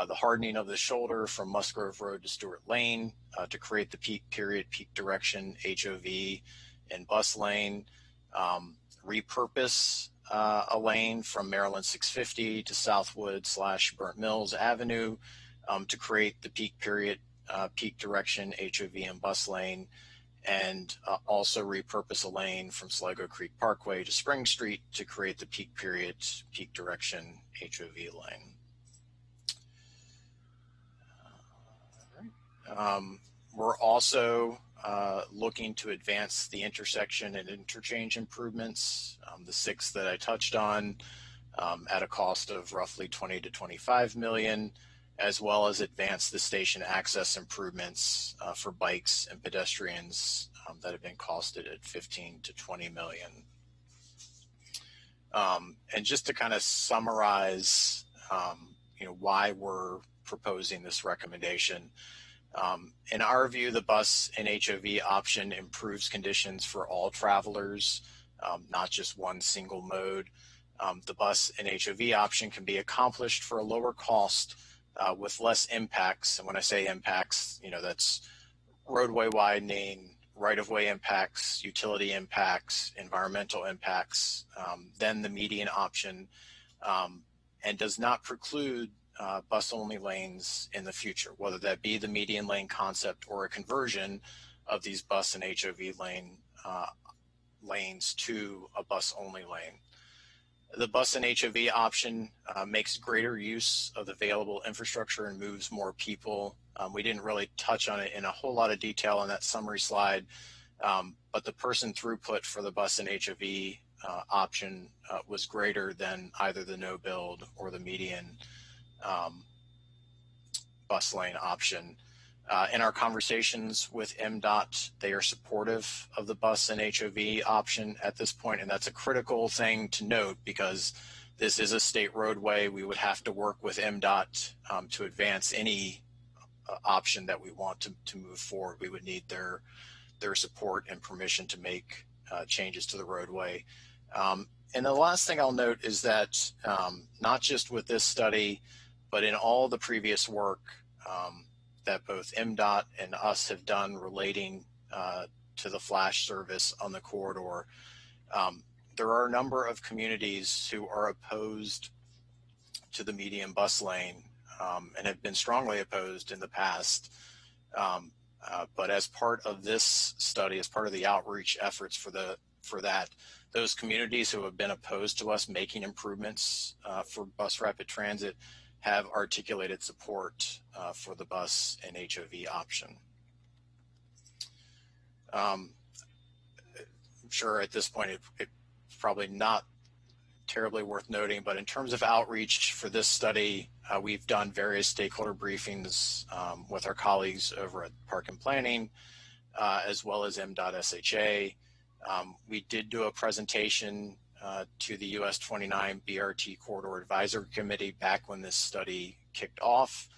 the hardening of the shoulder from Musgrove Road to Stewart Lane to create the peak period, peak direction HOV and bus lane, repurpose a lane from Maryland 650 to Southwood / Burnt Mills Avenue to create the peak period, peak direction HOV and bus lane, and also repurpose a lane from Sligo Creek Parkway to Spring Street to create the peak period, peak direction HOV lane. We're also looking to advance the intersection and interchange improvements, the 6 that I touched on, at a cost of roughly 20 to 25 million, as well as advance the station access improvements for bikes and pedestrians that have been costed at 15 to 20 million. And just to kind of summarize, why we're proposing this recommendation. In our view, the bus and HOV option improves conditions for all travelers, not just one single mode. The bus and HOV option can be accomplished for a lower cost with less impacts. And when I say impacts, that's roadway widening, right-of-way impacts, utility impacts, environmental impacts than the median option, and does not preclude bus-only lanes in the future, whether that be the median lane concept or a conversion of these bus and HOV lanes to a bus-only lane. The bus and HOV option makes greater use of the available infrastructure and moves more people. We didn't really touch on it in a whole lot of detail on that summary slide, but the person throughput for the bus and HOV option was greater than either the no build or the median bus lane option. In our conversations with MDOT, they are supportive of the bus and HOV option at this point, and that's a critical thing to note because this is a state roadway. We would have to work with MDOT to advance any option that we want to move forward. We would need their support and permission to make changes to the roadway. And the last thing I'll note is that not just with this study, but in all the previous work that both MDOT and us have done relating to the flash service on the corridor, there are a number of communities who are opposed to the median bus lane and have been strongly opposed in the past. But as part of this study, as part of the outreach efforts for that, those communities who have been opposed to us making improvements for bus rapid transit have articulated support for the bus and HOV option. I'm sure at this point it's probably not terribly worth noting, but in terms of outreach for this study, we've done various stakeholder briefings with our colleagues over at Park and Planning, as well as MDOT-SHA. We did do a presentation to the US 29 BRT Corridor Advisory Committee back when this study kicked off.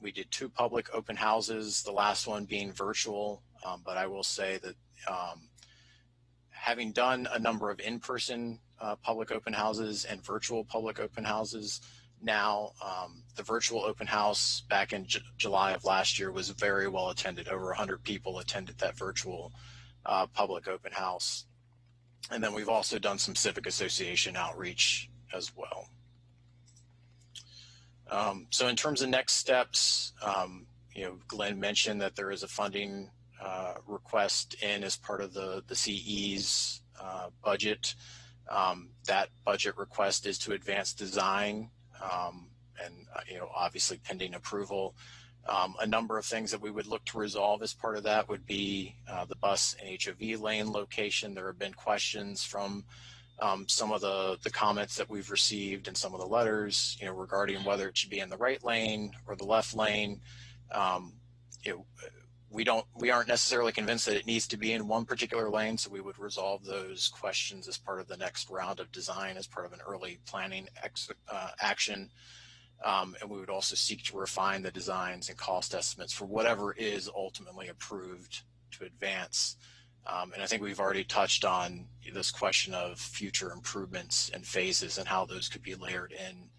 We did 2 public open houses, the last one being virtual, but I will say that having done a number of in-person public open houses and virtual public open houses, now the virtual open house back in July of last year was very well attended. Over 100 people attended that virtual public open house. And then we've also done some civic association outreach as well. So in terms of next steps, Glenn mentioned that there is a funding request in as part of the CE's budget. That budget request is to advance design and obviously pending approval. A number of things that we would look to resolve as part of that would be the bus and HOV lane location. There have been questions from some of the comments that we've received and some of the letters, regarding whether it should be in the right lane or the left lane. We aren't necessarily convinced that it needs to be in one particular lane, so we would resolve those questions as part of the next round of design, as part of an early planning action. And we would also seek to refine the designs and cost estimates for whatever is ultimately approved to advance. And I think we've already touched on this question of future improvements and phases and how those could be layered in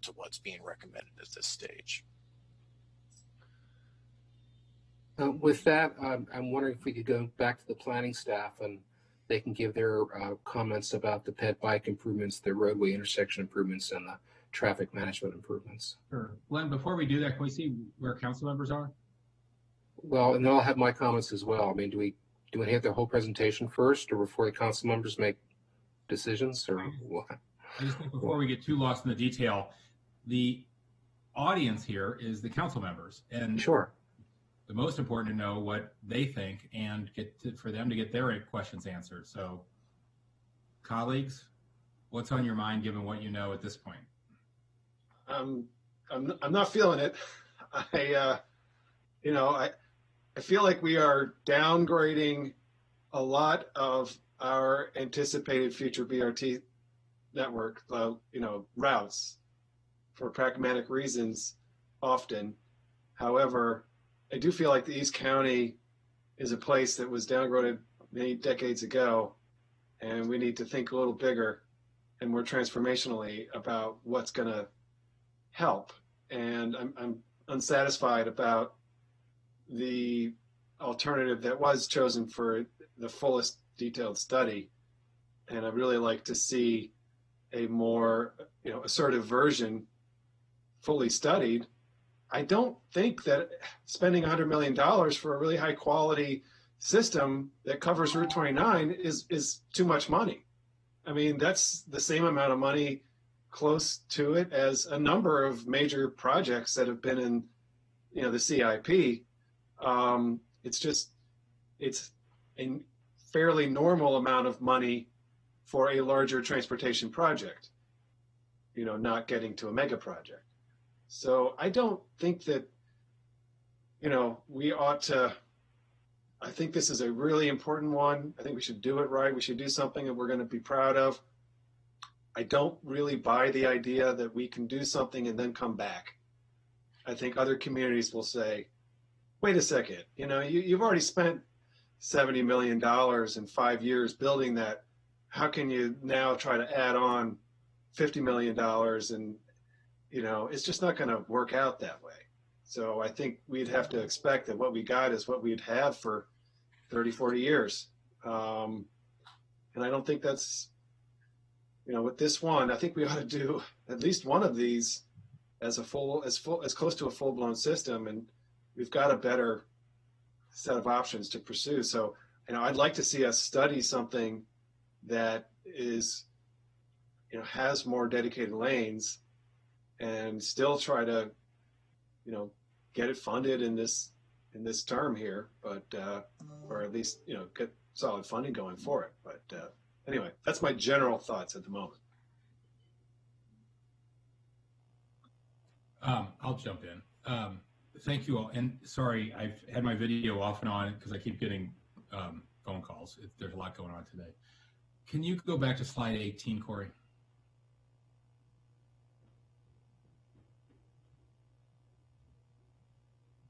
to what's being recommended at this stage. With that, I'm wondering if we could go back to the planning staff and they can give their comments about the pet bike improvements, the roadway intersection improvements, and the traffic management improvements. Sure. Glenn, before we do that, can we see where council members are? Well, and then I'll have my comments as well. I mean, do we have the whole presentation first, or before the council members make decisions, or what? I just think before we get too lost in the detail, the audience here is the council members, and sure, the most important to know what they think and for them to get their questions answered. So, colleagues, what's on your mind given what you know at this point? I'm not feeling it. I feel like we are downgrading a lot of our anticipated future BRT network, routes for pragmatic reasons often. However, I do feel like the East County is a place that was downgraded many decades ago, and we need to think a little bigger and more transformationally about what's going to help. And I'm unsatisfied about the alternative that was chosen for the fullest detailed study. And I'd really like to see a more assertive version fully studied. I don't think that spending $100 million for a really high quality system that covers Route 29 is too much money. I mean, that's the same amount of money close to it as a number of major projects that have been in, the CIP. It's a fairly normal amount of money for a larger transportation project, not getting to a mega project. So I don't think that, we ought to, I think this is a really important one. I think we should do it right. We should do something that we're going to be proud of. I don't really buy the idea that we can do something and then come back. I think other communities will say, wait a second, you've already spent $70 million in 5 years building that. How can you now try to add on $50 million? And, it's just not going to work out that way. So I think we'd have to expect that what we got is what we'd have for 30, 40 years. And I don't think that's, with this one, I think we ought to do at least one of these as close to a full-blown system. And we've got a better set of options to pursue. So, I'd like to see us study something that is, has more dedicated lanes and still try to, you know, get it funded in this term here, but or at least, you know, get solid funding going for it. But anyway, that's my general thoughts at the moment. I'll jump in. Thank you all. And sorry, I've had my video off and on because I keep getting phone calls. There's a lot going on today. Can you go back to slide 18, Corey?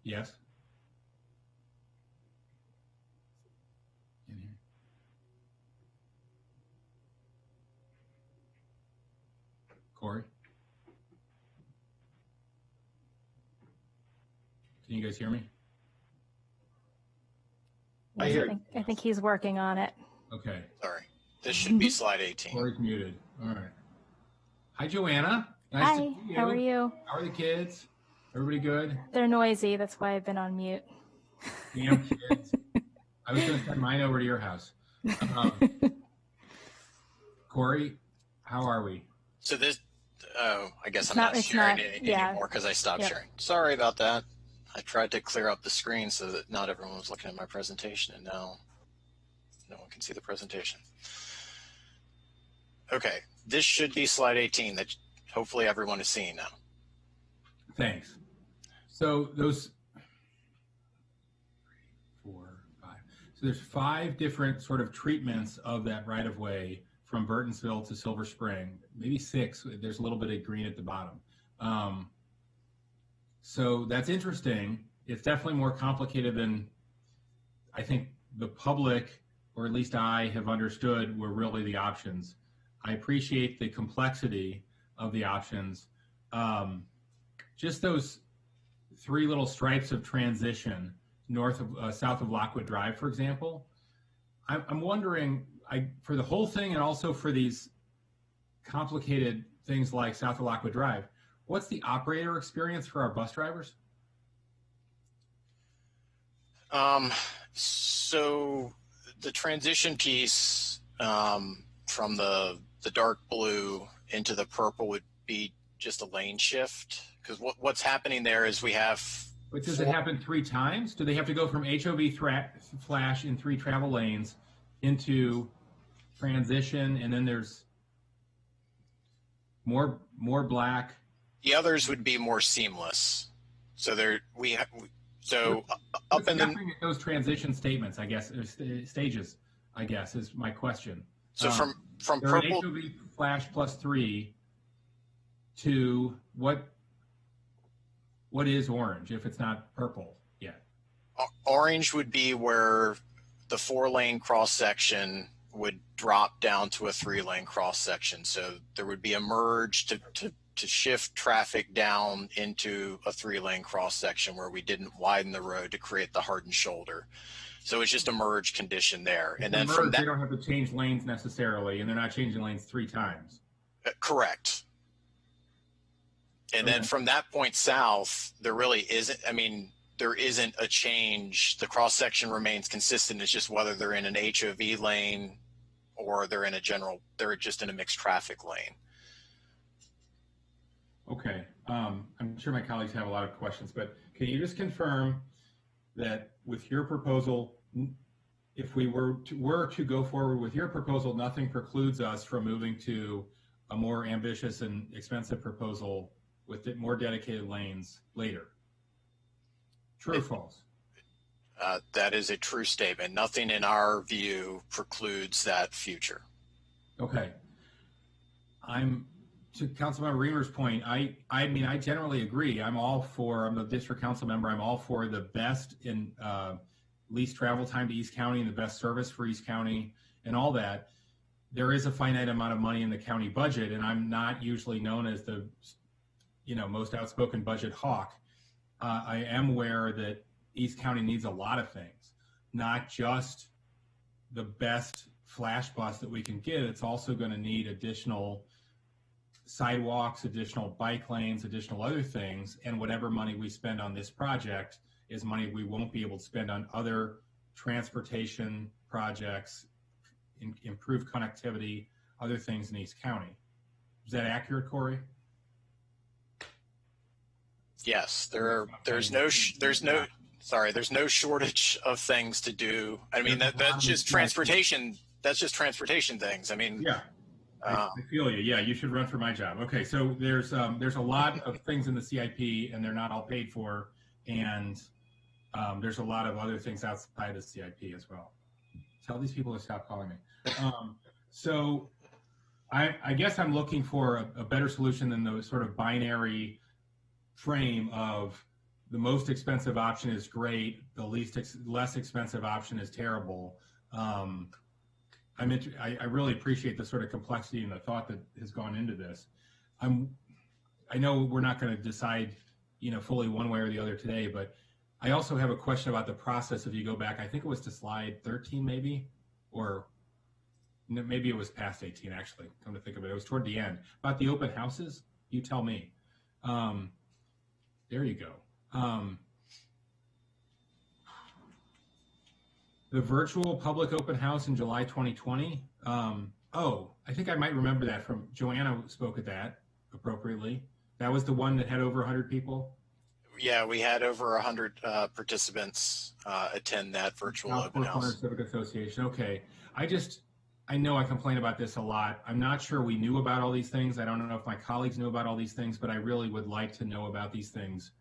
Yes? In here. Corey? Can you guys hear me? I hear you. I think he's working on it. Okay. Sorry. This should be slide 18. Corey's muted. All right. Hi, Joanna. Nice Hi, to see you. how are you? How are the kids? Everybody good? They're noisy. That's why I've been on mute. Damn kids. I was going to send mine over to your house. Corey, how are we? So this, I guess I'm not sharing it anymore because I stopped sharing. Sorry about that. I tried to clear up the screen so that not everyone was looking at my presentation, and now no one can see the presentation. Okay, this should be slide 18 that hopefully everyone is seeing now. Thanks. So those 4, 5. So there's 5 different sort of treatments of that right-of-way from Burtonsville to Silver Spring, maybe 6. There's a little bit of green at the bottom. So that's interesting. It's definitely more complicated than I think the public, or at least I, have understood were really the options. I appreciate the complexity of the options. Just those 3 little stripes of transition south of Lockwood Drive, for example. I'm wondering, for the whole thing and also for these complicated things like south of Lockwood Drive, what's the operator experience for our bus drivers? So the transition piece from the dark blue into the purple would be just a lane shift, because what's happening there is we have. But does it happen 3 times? Do they have to go from HOV flash in 3 travel lanes into transition, and then there's more black? The others would be more seamless. So up in those transition statements, I guess, stages, I guess, is my question. So from purple HOV flash +3 to what is orange if it's not purple yet? Orange would be where the 4-lane cross section would drop down to a 3-lane cross section. So there would be a merge to shift traffic down into a 3-lane cross section where we didn't widen the road to create the hardened shoulder. So it's just a merge condition there. And then from that, they don't have to change lanes necessarily, and they're not changing lanes 3 times. Correct. And then from that point south, there really isn't, there isn't a change. The cross section remains consistent. It's just whether they're in an HOV lane or they're just in a mixed traffic lane. Okay. I'm sure my colleagues have a lot of questions, but can you just confirm that with your proposal, if we were to go forward with your proposal, nothing precludes us from moving to a more ambitious and expensive proposal with more dedicated lanes later? True or false? That is a true statement. Nothing in our view precludes that future. Okay. To Councilmember Reamer's point, I generally agree. I'm the district council member. I'm all for the best in least travel time to East County and the best service for East County and all that. There is a finite amount of money in the county budget, and I'm not usually known as the most outspoken budget hawk. I am aware that East County needs a lot of things, not just the best flash bus that we can get. It's also going to need additional sidewalks, additional bike lanes, additional other things, and whatever money we spend on this project is money we won't be able to spend on other transportation projects, improve connectivity, other things in East County. Is that accurate, Corey? Yes, there's no shortage of things to do. I mean, that's just transportation. That's just transportation things. I mean, yeah, I feel you. Yeah, you should run for my job. Okay, so there's a lot of things in the CIP, and they're not all paid for, and there's a lot of other things outside the CIP as well. Tell these people to stop calling me. So I guess I'm looking for a better solution than the sort of binary frame of the most expensive option is great, the less expensive option is terrible. I really appreciate the sort of complexity and the thought that has gone into this. I know we're not going to decide, fully one way or the other today, but I also have a question about the process. If you go back, I think it was to slide 13 maybe, or maybe it was past 18 actually, come to think of it. It was toward the end. About the open houses, you tell me. There you go. The virtual public open house in July 2020. I think I might remember that from Joanna spoke at that appropriately. That was the one that had over 100 people. Yeah, we had over 100 participants attend that virtual open house. Civic Association. Okay, I know I complain about this a lot. I'm not sure we knew about all these things. I don't know if my colleagues knew about all these things, but I really would like to know about these things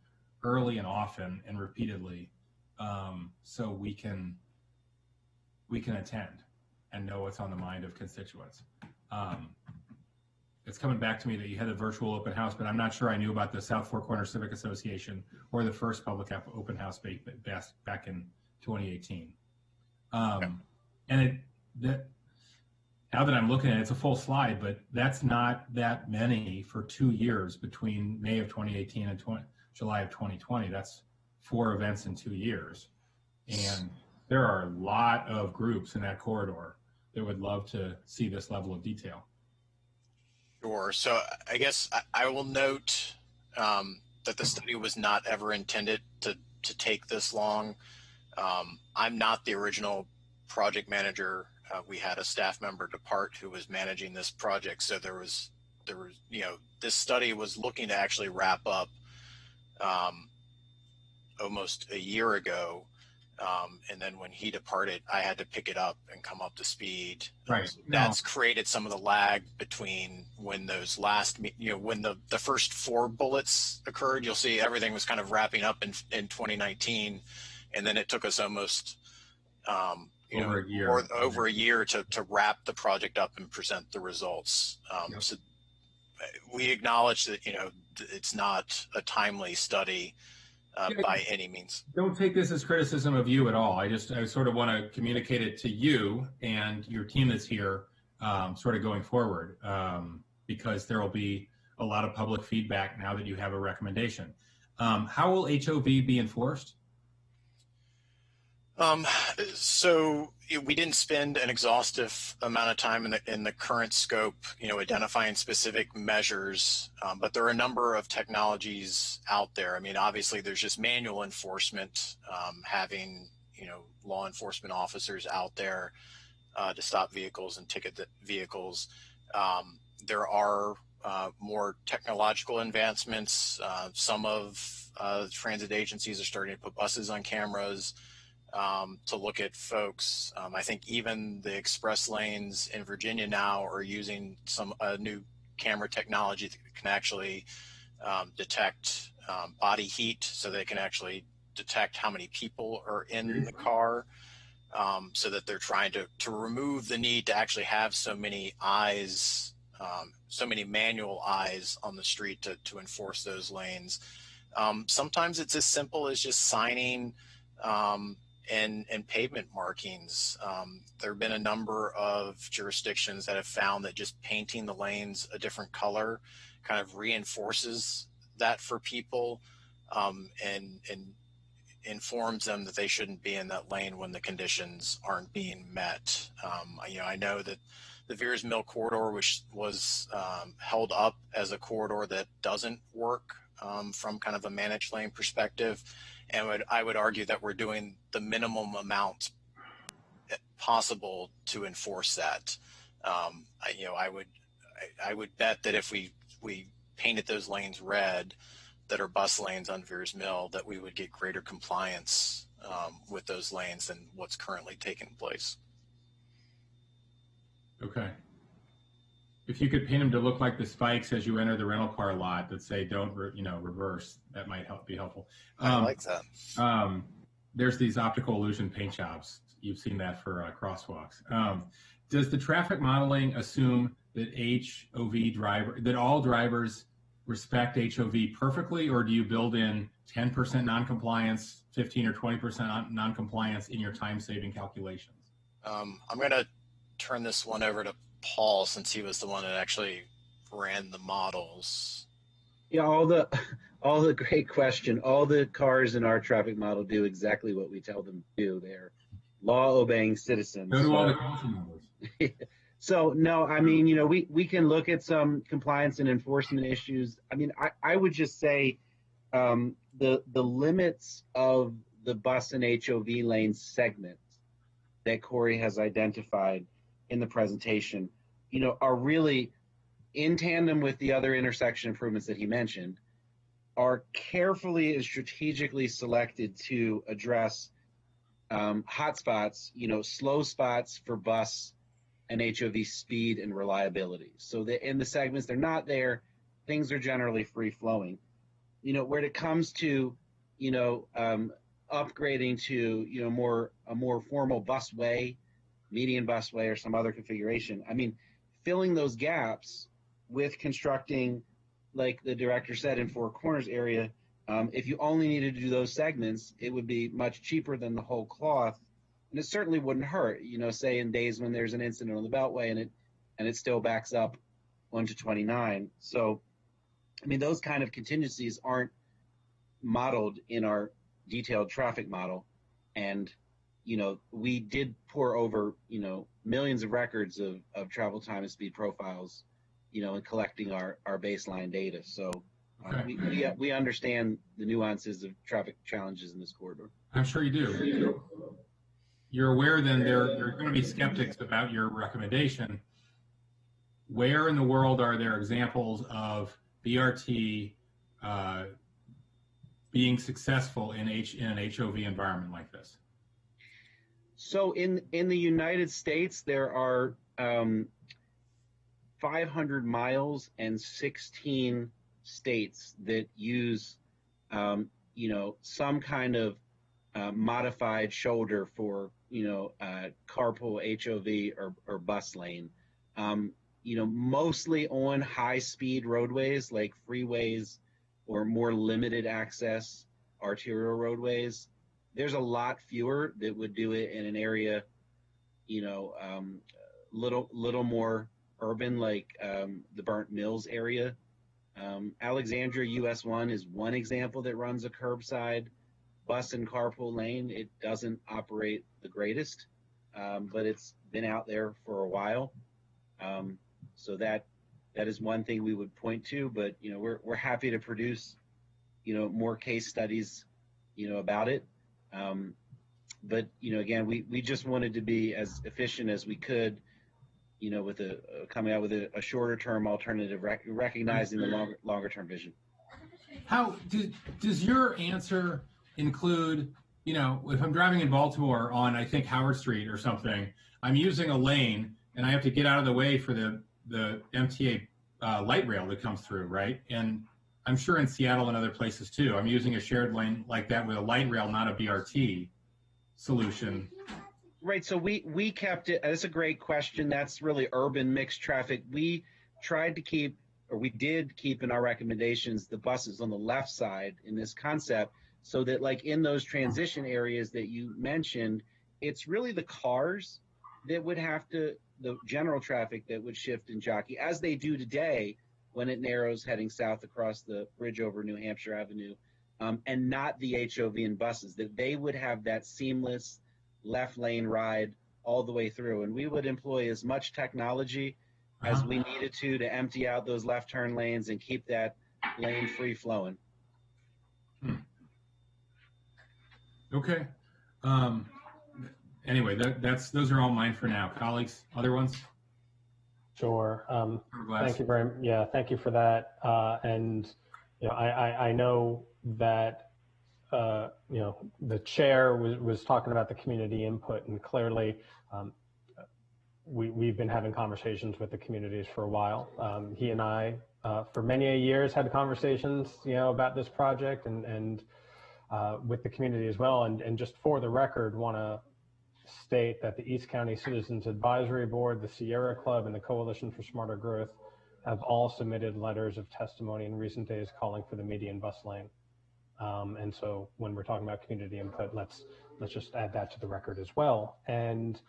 early and often and repeatedly, so we can attend and know what's on the mind of constituents. It's coming back to me that you had a virtual open house, but I'm not sure I knew about the South Four Corners Civic Association or the first public open house back in 2018. And now that I'm looking at it, it's a full slide, but that's not that many for 2 years between May of 2018 and July of 2020. That's 4 events in 2 years. And there are a lot of groups in that corridor that would love to see this level of detail. Sure. So I guess I will note that the study was not ever intended to take this long. I'm not the original project manager. We had a staff member depart who was managing this project. So there was, this study was looking to actually wrap up almost a year ago. And then when he departed, I had to pick it up and come up to speed. Right. So that's created some of the lag between when those when the first 4 bullets occurred. You'll see everything was kind of wrapping up in 2019. And then it took us almost, over a year to wrap the project up and present the results. Yep. So we acknowledge that, it's not a timely study by any means. Don't take this as criticism of you at all. I sort of want to communicate it to you and your team that's here, sort of going forward, because there will be a lot of public feedback now that you have a recommendation. How will HOV be enforced? So we didn't spend an exhaustive amount of time in the current scope, identifying specific measures, but there are a number of technologies out there. I mean, obviously there's just manual enforcement, having, law enforcement officers out there to stop vehicles and ticket the vehicles. There are more technological advancements. Some of transit agencies are starting to put buses on cameras. To look at folks. I think even the express lanes in Virginia now are using some new camera technology that can actually detect body heat, so they can actually detect how many people are in the car, so that they're trying to remove the need to actually have so many eyes, so many manual eyes on the street to enforce those lanes. Sometimes it's as simple as just signing and pavement markings. There have been a number of jurisdictions that have found that just painting the lanes a different color kind of reinforces that for people, and informs them that they shouldn't be in that lane when the conditions aren't being met. I know that the Veers Mill corridor, which was held up as a corridor that doesn't work from kind of a managed lane perspective. And I would argue that we're doing the minimum amount possible to enforce that. I would bet that if we painted those lanes red, that are bus lanes on Veers Mill, that we would get greater compliance with those lanes than what's currently taking place. Okay. If you could paint them to look like the spikes as you enter the rental car lot that say don't, reverse, that might be helpful. I like that. There's these optical illusion paint jobs. You've seen that for crosswalks. Does the traffic modeling assume that that all drivers respect HOV perfectly, or do you build in 10% noncompliance, 15 or 20% noncompliance in your time-saving calculations? I'm going to turn this one over to Paul, since he was the one that actually ran the models. Yeah, all the great question. All the cars in our traffic model do exactly what we tell them to do. They're law-obeying citizens. Go to all the council members. So no, I mean, we can look at some compliance and enforcement issues. I mean, I would just say the limits of the bus and HOV lane segments that Corey has identified in the presentation, are really in tandem with the other intersection improvements that he mentioned, are carefully and strategically selected to address hotspots, slow spots for bus and HOV speed and reliability. So that in the segments they're not there, things are generally free flowing. When it comes to, upgrading to, a more formal busway, median busway, or some other configuration, I mean, filling those gaps with constructing, like the director said, in Four Corners area, if you only needed to do those segments, it would be much cheaper than the whole cloth. And it certainly wouldn't hurt, say in days when there's an incident on the Beltway and it still backs up 1 to 29. So, I mean, those kind of contingencies aren't modeled in our detailed traffic model. And, we did pour over, millions of records of travel time and speed profiles, and collecting our baseline data. So we understand the nuances of traffic challenges in this corridor. I'm sure you do. You're aware then there are going to be skeptics about your recommendation. Where in the world are there examples of BRT being successful in an HOV environment like this? So in the United States, there are 500 miles and 16 states that use, some kind of modified shoulder for, carpool HOV or bus lane. Mostly on high-speed roadways like freeways or more limited access arterial roadways. There's a lot fewer that would do it in an area, little more urban, like the Burnt Mills area. Alexandria US 1 is one example that runs a curbside bus and carpool lane. It doesn't operate the greatest, but it's been out there for a while. So that is one thing we would point to, but we're happy to produce more case studies about it. But again, we just wanted to be as efficient as we could, with coming out with a shorter term alternative, recognizing the longer term vision. How does your answer include, if I'm driving in Baltimore on, I think, Howard Street or something, I'm using a lane and I have to get out of the way for the MTA light rail that comes through, right? And I'm sure in Seattle and other places too, I'm using a shared lane like that with a light rail, not a BRT solution. Right. So we kept it. That's a great question. That's really urban mixed traffic. We tried to keep, or we did keep in our recommendations, the buses on the left side in this concept, so that like in those transition areas that you mentioned, it's really the cars that would have to, the general traffic that would shift and jockey, as they do today when it narrows heading south across the bridge over New Hampshire Avenue, and not the HOV and buses, that they would have that seamless left lane ride all the way through. And we would employ as much technology as we needed to empty out those left turn lanes and keep that lane free flowing. Okay. Anyway, those are all mine for now. Colleagues, other ones? Sure. Thank you for that. And I know that the chair was talking about the community input, and clearly we've been having conversations with the communities for a while. He and I, for many years, had conversations, about this project and with the community as well. And just for the record, want to state that the East County Citizens Advisory Board, the Sierra Club, and the Coalition for Smarter Growth have all submitted letters of testimony in recent days calling for the median bus lane. And so when we're talking about community input, let's just add that to the record as well. And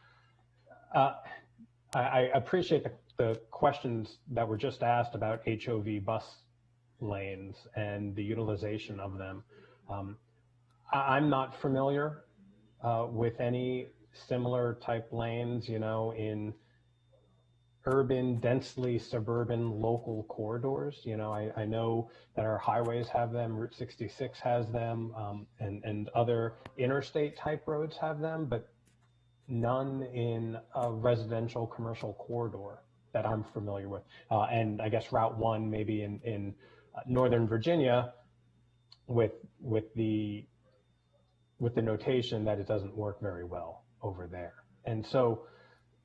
I appreciate the questions that were just asked about HOV bus lanes and the utilization of them. I'm not familiar with any similar type lanes, in urban, densely suburban local corridors. I know that our highways have them, Route 66 has them, and other interstate type roads have them, but none in a residential commercial corridor that I'm familiar with. And I guess Route 1 maybe in Northern Virginia with the notation that it doesn't work very well over there. And so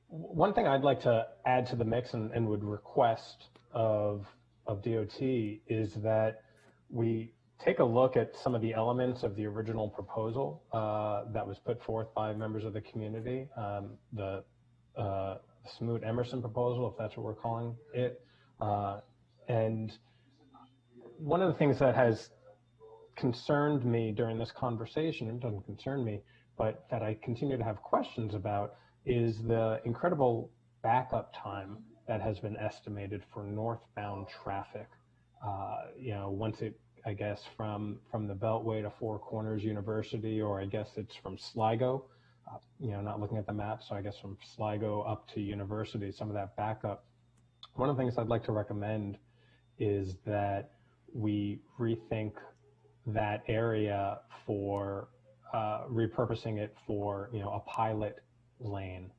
one thing I'd like to add to the mix and would request of DOT is that we take a look at some of the elements of the original proposal that was put forth by members of the community, the Smoot-Emerson proposal, if that's what we're calling it. And one of the things that has concerned me during this conversation, it doesn't concern me, but that I continue to have questions about, is the incredible backup time that has been estimated for northbound traffic. Once it, I guess, from the Beltway to Four Corners University, or I guess it's from Sligo, not looking at the map, so I guess from Sligo up to University, some of that backup. One of the things I'd like to recommend is that we rethink that area for repurposing it for a pilot lane,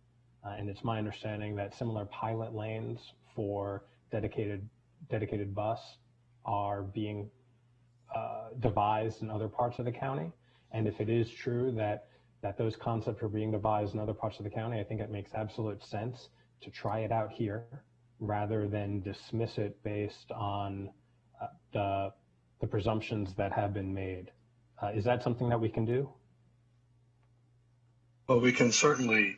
and it's my understanding that similar pilot lanes for dedicated bus are being devised in other parts of the county. And if it is true that those concepts are being devised in other parts of the county, I think it makes absolute sense to try it out here rather than dismiss it based on the presumptions that have been made. Is that something that we can do? Well, we can certainly,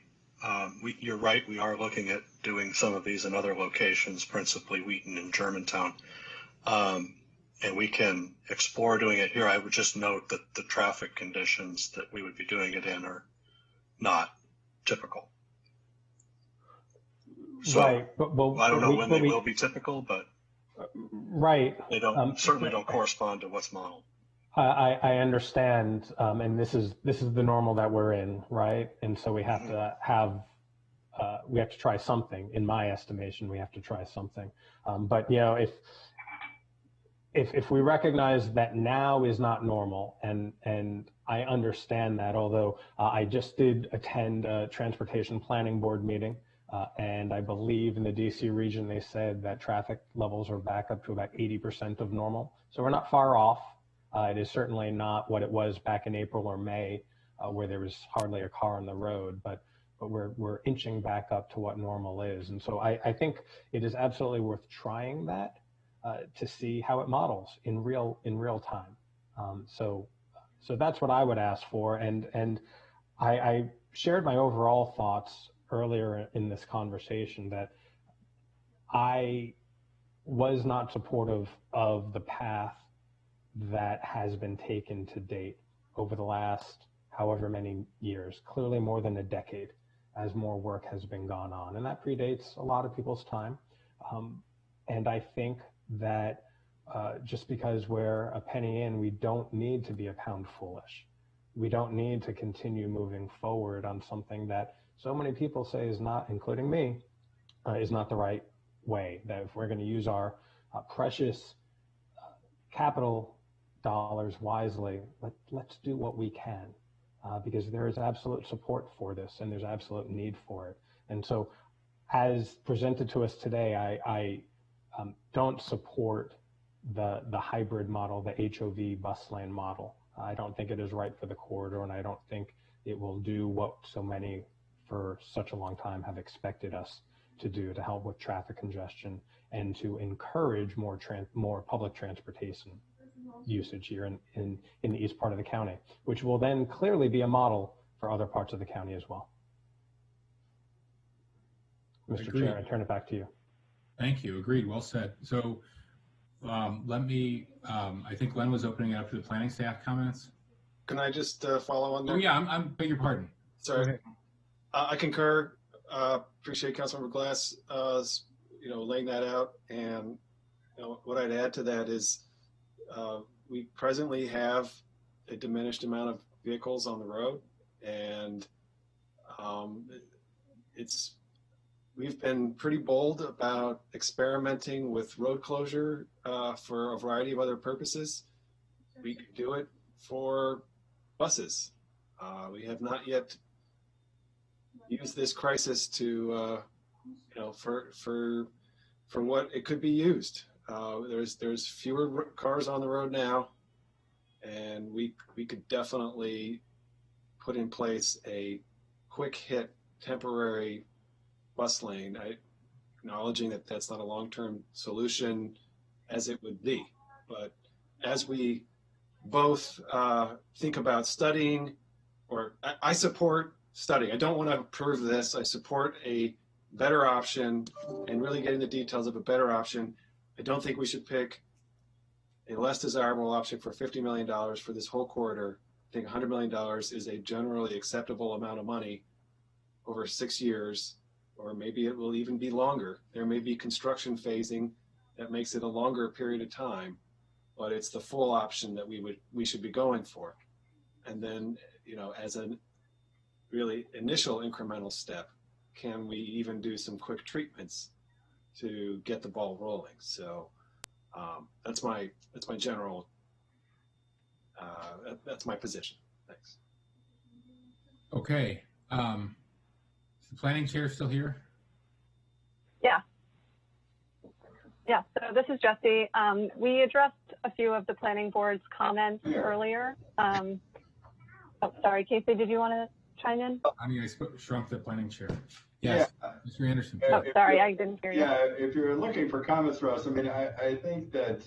you're right, we are looking at doing some of these in other locations, principally Wheaton and Germantown. And we can explore doing it here. I would just note that the traffic conditions that we would be doing it in are not typical. So right, but I don't know when they will be typical, but right, they don't certainly don't correspond to what's modeled. I understand, and this is the normal that we're in, right? And so we have to have try something. In my estimation, we have to try something. But if we recognize that now is not normal, and I understand that, although I just did attend a transportation planning board meeting, and I believe in the DC region they said that traffic levels are back up to about 80% of normal. So we're not far off. It is certainly not what it was back in April or May, where there was hardly a car on the road, but we're inching back up to what normal is. And so I think it is absolutely worth trying that to see how it models in real time. So that's what I would ask for. And I shared my overall thoughts earlier in this conversation that I was not supportive of the path that has been taken to date over the last however many years, clearly more than a decade, as more work has been gone on. And that predates a lot of people's time. And I think that just because we're a penny in, we don't need to be a pound foolish. We don't need to continue moving forward on something that so many people say is not, including me, is not the right way. That if we're going to use our precious capital dollars wisely, let's do what we can, because there is absolute support for this and there's absolute need for it. And so as presented to us today, I don't support the hybrid model, the HOV bus lane model. I don't think it is right for the corridor, and I don't think it will do what so many for such a long time have expected us to do to help with traffic congestion and to encourage more public transportation usage here in the east part of the county, which will then clearly be a model for other parts of the county as well. Mr. Agreed. Chair, I turn it back to you. Thank you. Agreed. Well said. So let me, I think Glenn was opening it up to the planning staff comments. Can I just follow on there? Oh yeah, I'm beg your pardon. Sorry. I concur. Appreciate Councilmember Glass, laying that out. And what I'd add to that is we presently have a diminished amount of vehicles on the road, and we've been pretty bold about experimenting with road closure for a variety of other purposes. We could do it for buses. We have not yet used this crisis to, for what it could be used. There's fewer cars on the road now, and we could definitely put in place a quick hit temporary bus lane, acknowledging that that's not a long-term solution as it would be. But as we both think about studying, or I support study. I don't want to approve this. I support a better option and really getting the details of a better option. I don't think we should pick a less desirable option for $50 million for this whole corridor. I think $100 million is a generally acceptable amount of money over 6 years, or maybe it will even be longer. There may be construction phasing that makes it a longer period of time, but it's the full option that we should be going for. And then, as a really initial incremental step, can we even do some quick treatments to get the ball rolling? So that's my general, that's my position. Thanks. Okay. Is the planning chair still here? Yeah. Yeah, so this is Jesse. We addressed a few of the planning board's comments earlier. Oh, sorry, Casey, did you want to chime in? I mean, I shrunk the planning chair. Yes, Mr. Anderson. Oh, sorry, I didn't hear you. Yeah, if you're looking for comments, Russ, I mean, I think that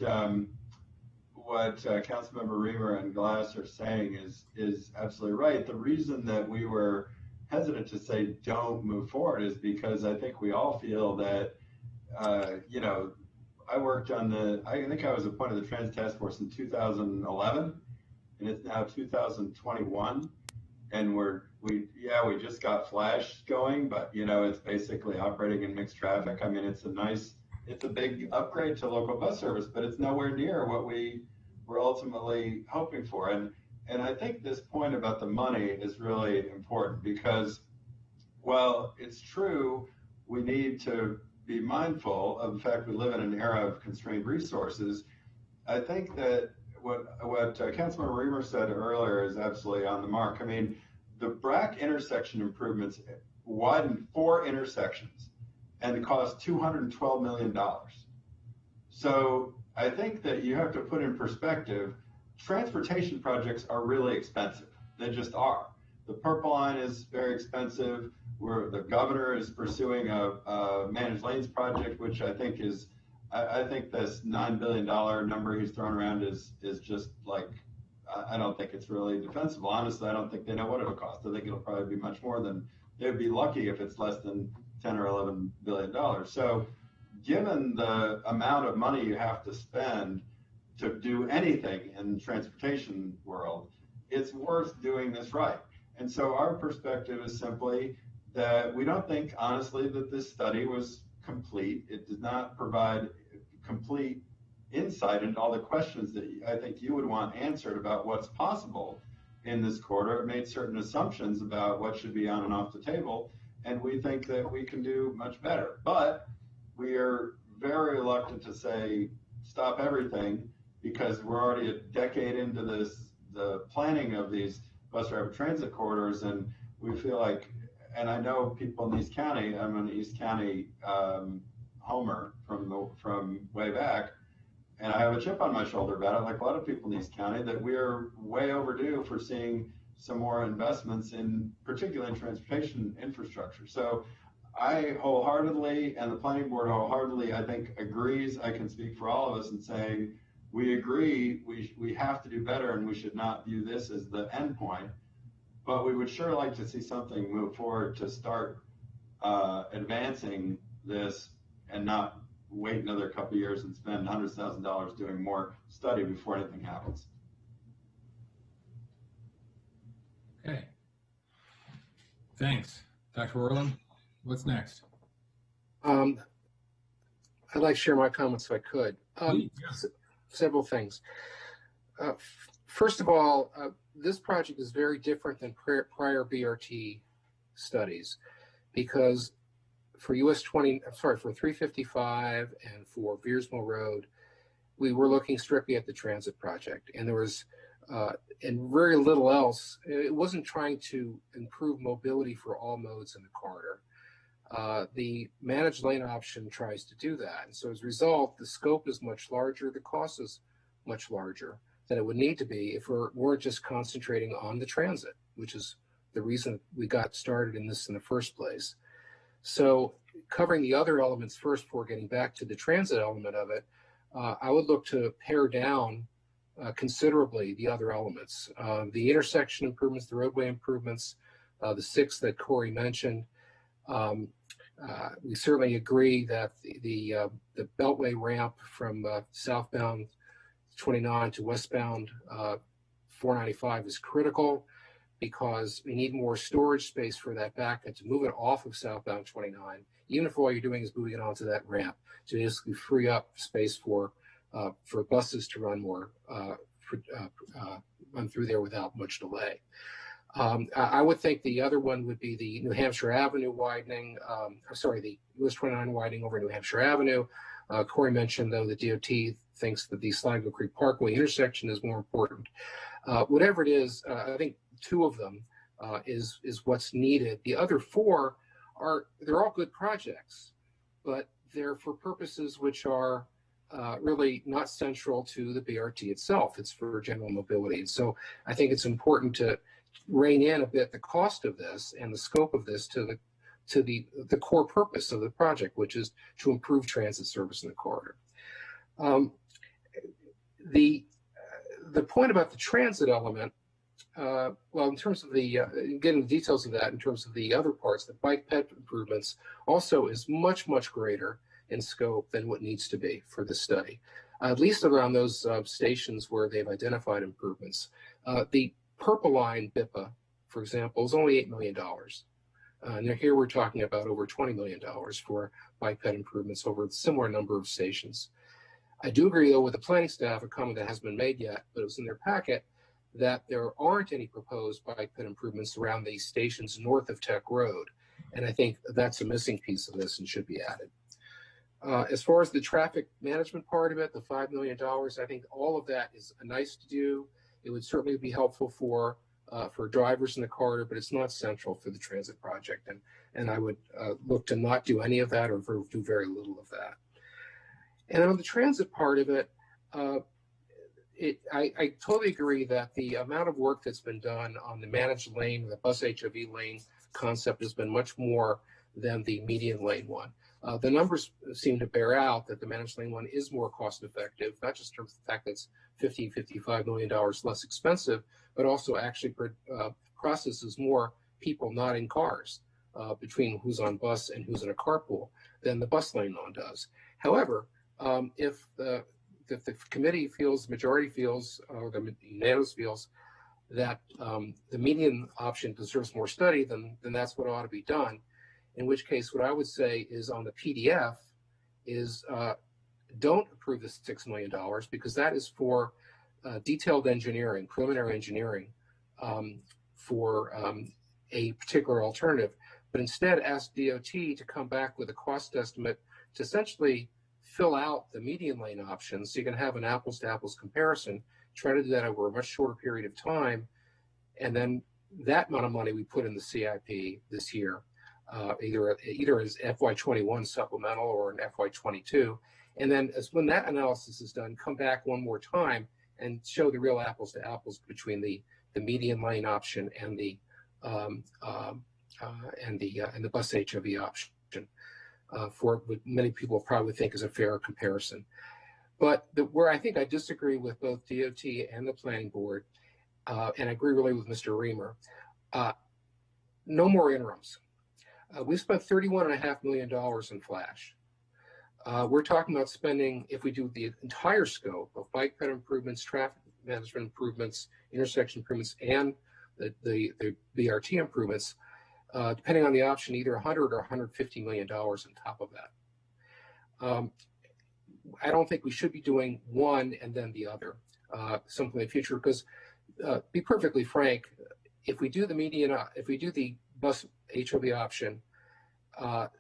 what Councilmember Reamer and Glass are saying is absolutely right. The reason that we were hesitant to say don't move forward is because I think we all feel that, I worked on I think I was appointed to the Transit Task Force in 2011, and it's now 2021. And we just got Flash going, but it's basically operating in mixed traffic. I mean, it's a big upgrade to local bus service, but it's nowhere near what we were ultimately hoping for. And I think this point about the money is really important because, while it's true, we need to be mindful of the fact we live in an era of constrained resources. I think that what Councilmember Reamer said earlier is absolutely on the mark. I mean, the BRAC intersection improvements widened 4 intersections and cost $212 million. So I think that you have to put in perspective, transportation projects are really expensive. They just are. The Purple Line is very expensive. The governor is pursuing a managed lanes project, which I think is, I think this $9 billion number he's thrown around is just like, I don't think it's really defensible. Honestly, I don't think they know what it'll cost. I think it'll probably be much more than, they'd be lucky if it's less than 10 or $11 billion. So given the amount of money you have to spend to do anything in the transportation world, it's worth doing this right. And so our perspective is simply that we don't think, honestly, that this study was complete. It did not provide complete insight into all the questions that I think you would want answered about what's possible in this corridor. It made certain assumptions about what should be on and off the table, and we think that we can do much better. But we are very reluctant to say stop everything because we're already a decade into the planning of these bus rapid transit corridors, and we feel like, and I know people in East County, I'm an East County homer from way back, and I have a chip on my shoulder about it, like a lot of people in East County, that we're way overdue for seeing some more investments in, particularly in transportation infrastructure. So I wholeheartedly, and the planning board wholeheartedly, I think agrees. I can speak for all of us in saying we agree we have to do better, and we should not view this as the end point. But we would sure like to see something move forward to start advancing this and not wait another couple of years and spend hundreds of thousands of dollars doing more study before anything happens. Okay. Thanks. Dr. Orland, what's next? I'd like to share my comments if I could. Several things. First of all, this project is very different than prior BRT studies because for for 355 and for Veersmill Road, we were looking strictly at the transit project, and there was and very little else. It wasn't trying to improve mobility for all modes in the corridor. The managed lane option tries to do that, and so as a result, the scope is much larger, the cost is much larger than it would need to be if we weren't just concentrating on the transit, which is the reason we got started in this in the first place. So covering the other elements first before getting back to the transit element of it, I would look to pare down considerably the other elements. The intersection improvements, the roadway improvements, the 6 that Corey mentioned. We certainly agree that the Beltway ramp from southbound 29 to westbound 495 is critical because we need more storage space for that back and to move it off of southbound 29, even if all you're doing is moving it onto that ramp to basically free up space for buses to run run through there without much delay. I would think the other one would be the New Hampshire Avenue widening, the US 29 widening over New Hampshire Avenue. Corey mentioned, though, the DOT thinks that the Sligo Creek Parkway intersection is more important. Whatever it is, I think 2 of them is what's needed. The other 4 they're all good projects, but they're for purposes which are really not central to the BRT itself. It's for general mobility. And so I think it's important to rein in a bit the cost of this and the scope of this to the core purpose of the project, which is to improve transit service in the corridor. The point about the transit element, well, in terms of the getting the details of that, in terms of the other parts, the bike ped improvements also is much, much greater in scope than what needs to be for the study, at least around those stations where they've identified improvements. The Purple Line BIPA, for example, is only $8 million. And here we're talking about over $20 million for bike ped improvements over a similar number of stations. I do agree, though, with the planning staff, a comment that hasn't been made yet, but it was in their packet, that there aren't any proposed bike ped improvements around these stations north of Tech Road. And I think that's a missing piece of this and should be added. As far as the traffic management part of it, the $5 million, I think all of that is nice to do. It would certainly be helpful for drivers in the corridor, but it's not central for the transit project. And I would look to not do any of that or do very little of that. And then on the transit part of it, I totally agree that the amount of work that's been done on the managed lane, the bus HOV lane concept has been much more than the median lane one. The numbers seem to bear out that the managed lane one is more cost effective, not just in terms of the fact that it's $55 million less expensive, but also actually processes more people not in cars between who's on bus and who's in a carpool than the bus lane one does. However, if the committee feels, the majority feels, or the unanimous feels that the median option deserves more study, then that's what ought to be done. In which case, what I would say is on the PDF is don't approve the $6 million because that is for detailed engineering, preliminary engineering for a particular alternative. But instead ask DOT to come back with a cost estimate to essentially fill out the median lane options so you can have an apples to apples comparison, try to do that over a much shorter period of time. And then that amount of money we put in the CIP this year, either as FY21 supplemental or an FY22, And then when that analysis is done, come back one more time and show the real apples to apples between the median lane option and the bus HOV option for what many people probably think is a fair comparison. But where I think I disagree with both DOT and the planning board, and I agree really with Mr. Reamer, no more interims. We spent $31.5 million in Flash. We're talking about spending, if we do the entire scope of bike path improvements, traffic management improvements, intersection improvements, and the BRT improvements, depending on the option, either $100 or $150 million on top of that. I don't think we should be doing one and then the other, something in the future, because be perfectly frank, if we do the median, if we do the bus HOV option,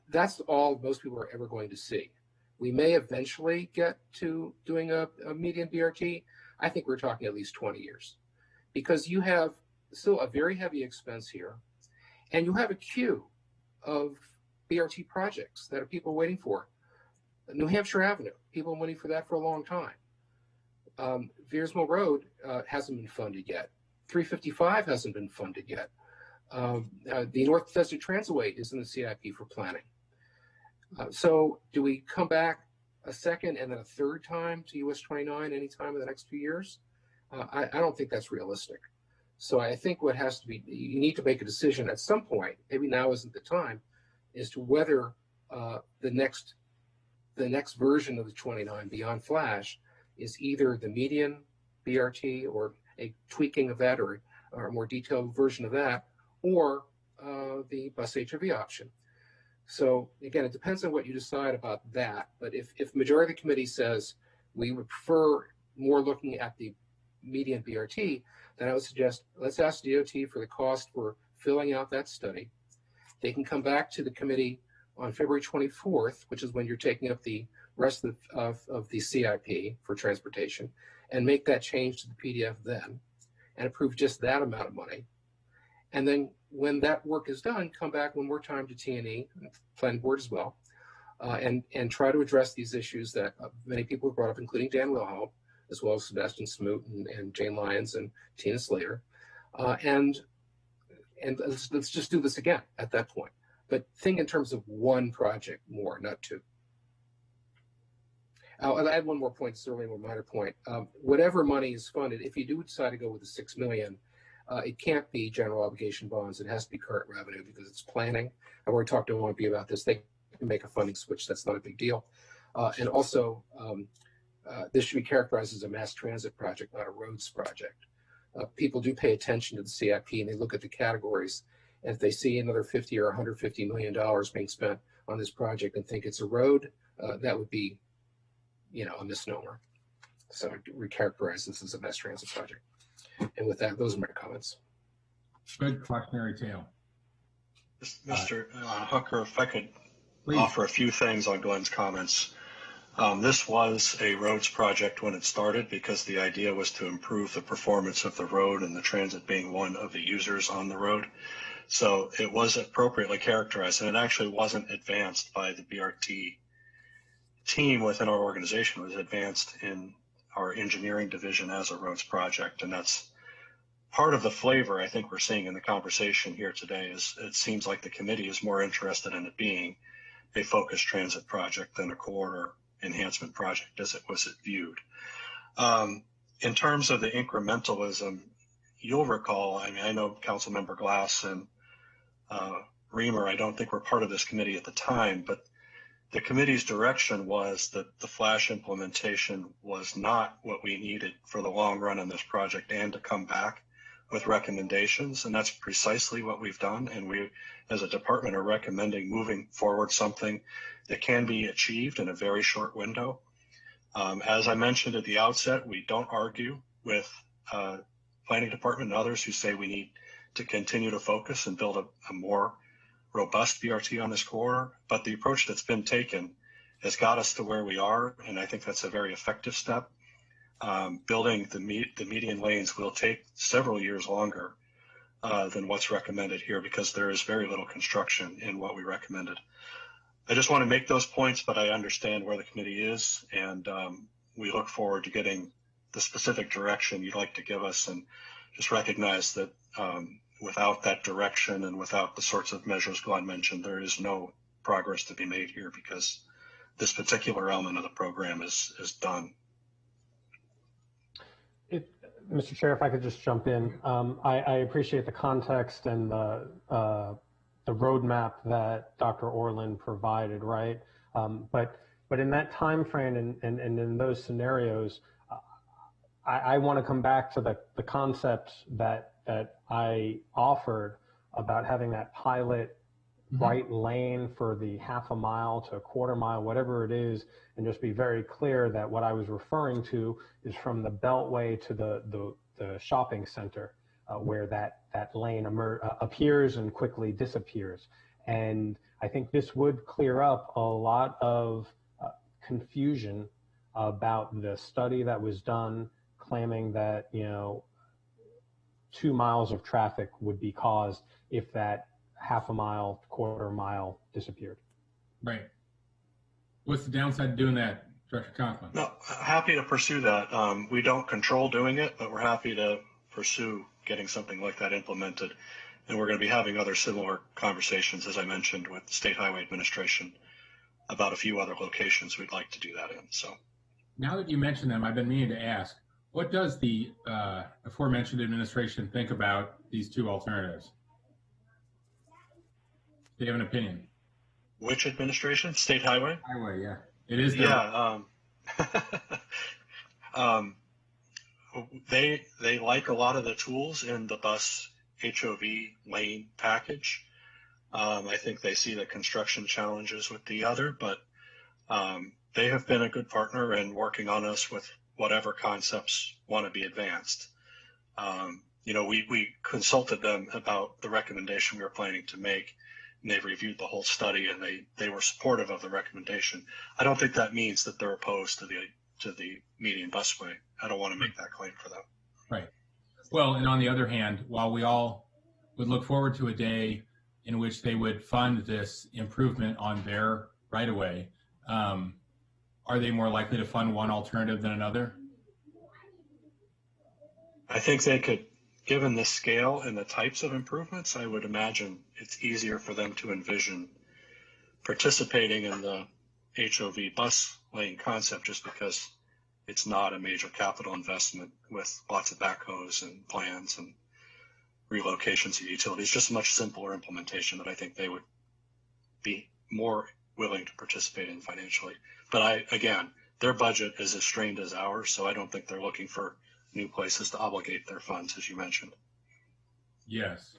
that's all most people are ever going to see. We may eventually get to doing a median BRT. I think we're talking at least 20 years, because you have still a very heavy expense here, and you have a queue of BRT projects that are people waiting for. New Hampshire Avenue, people waiting for that for a long time. Veersmill Road hasn't been funded yet. 355 hasn't been funded yet. The North Bethesda Transitway is in the CIP for planning. So do we come back a second and then a third time to US 29 anytime in the next few years? I don't think that's realistic. So I think what has to be, you need to make a decision at some point, maybe now isn't the time, as to whether the next version of the 29 beyond Flash is either the median BRT or a tweaking of that, or a more detailed version of that, or the bus HOV option. So again, it depends on what you decide about that. But if the majority of the committee says we would prefer more looking at the median BRT, then I would suggest let's ask DOT for the cost for filling out that study. They can come back to the committee on February 24th, which is when you're taking up the rest of the CIP for transportation, and make that change to the PDF then, and approve just that amount of money. And then when that work is done, come back one more time to T&E, planning board as well, and try to address these issues that many people have brought up, including Dan Wilhelm, as well as Sebastian Smoot and Jane Lyons and Tina Slater. And let's just do this again at that point. But think in terms of one project more, not two. I'll add one more point, certainly a more minor point. Whatever money is funded, if you do decide to go with the $6 million, it can't be general obligation bonds. It has to be current revenue because it's planning. I've already talked to OMB about this. They can make a funding switch. That's not a big deal. And also, this should be characterized as a mass transit project, not a roads project. People do pay attention to the CIP and they look at the categories. And if they see another $50 or $150 million being spent on this project and think it's a road, that would be, a misnomer. So I recharacterize this as a mass transit project. And with that, those are my comments. Good cautionary tale. Mr. Hooker, if I could Please. Offer a few things on Glenn's comments. This was a roads project when it started because the idea was to improve the performance of the road and the transit being one of the users on the road. So it was appropriately characterized, and it actually wasn't advanced by the BRT team within our organization. It was advanced in our engineering division as a roads project, and that's part of the flavor I think we're seeing in the conversation here today. Is it seems like the committee is more interested in it being a focused transit project than a corridor enhancement project as it was viewed. In terms of the incrementalism, you'll recall, I know Councilmember Glass and Reamer, I don't think were part of this committee at the time, but the committee's direction was that the Flash implementation was not what we needed for the long run in this project, and to come back with recommendations. And that's precisely what we've done. And we, as a department, are recommending moving forward something that can be achieved in a very short window. As I mentioned at the outset, we don't argue with planning department and others who say we need to continue to focus and build a more robust BRT on this corridor, but the approach that's been taken has got us to where we are, and I think that's a very effective step. Building the median lanes will take several years longer than what's recommended here because there is very little construction in what we recommended. I just want to make those points, but I understand where the committee is, and we look forward to getting the specific direction you'd like to give us, and just recognize that without that direction and without the sorts of measures Glenn mentioned, there is no progress to be made here because this particular element of the program is done. Mr. Chair, if I could just jump in, I appreciate the context and the roadmap that Dr. Orland provided, right? But in that time frame and in those scenarios, I want to come back to the concepts that I offered about having that pilot right lane for the half a mile to a quarter mile, whatever it is, and just be very clear that what I was referring to is from the Beltway to the shopping center, where that lane appears and quickly disappears. And I think this would clear up a lot of confusion about the study that was done claiming that, 2 miles of traffic would be caused if that half a mile, quarter mile disappeared. Right. What's the downside of doing that, Director Conklin? No, happy to pursue that. We don't control doing it, but we're happy to pursue getting something like that implemented. And we're going to be having other similar conversations, as I mentioned, with the State Highway Administration about a few other locations we'd like to do that in. So now that you mention them, I've been meaning to ask, what does the aforementioned administration think about these two alternatives? Do you have an opinion? Which administration? State Highway? Highway, yeah. It is. Yeah. They like a lot of the tools in the bus HOV lane package. I think they see the construction challenges with the other, but they have been a good partner in working on us with whatever concepts want to be advanced. We consulted them about the recommendation we were planning to make, and they reviewed the whole study, and they were supportive of the recommendation. I don't think that means that they're opposed to the median busway. I don't want to make that claim for them. Right. Well, and on the other hand, while we all would look forward to a day in which they would fund this improvement on their right-of-way, are they more likely to fund one alternative than another? I think they could, given the scale and the types of improvements, I would imagine it's easier for them to envision participating in the HOV bus lane concept just because it's not a major capital investment with lots of backhoes and plans and relocations of utilities, just a much simpler implementation that I think they would be more willing to participate in financially. But again, their budget is as strained as ours, so I don't think they're looking for new places to obligate their funds, as you mentioned. Yes,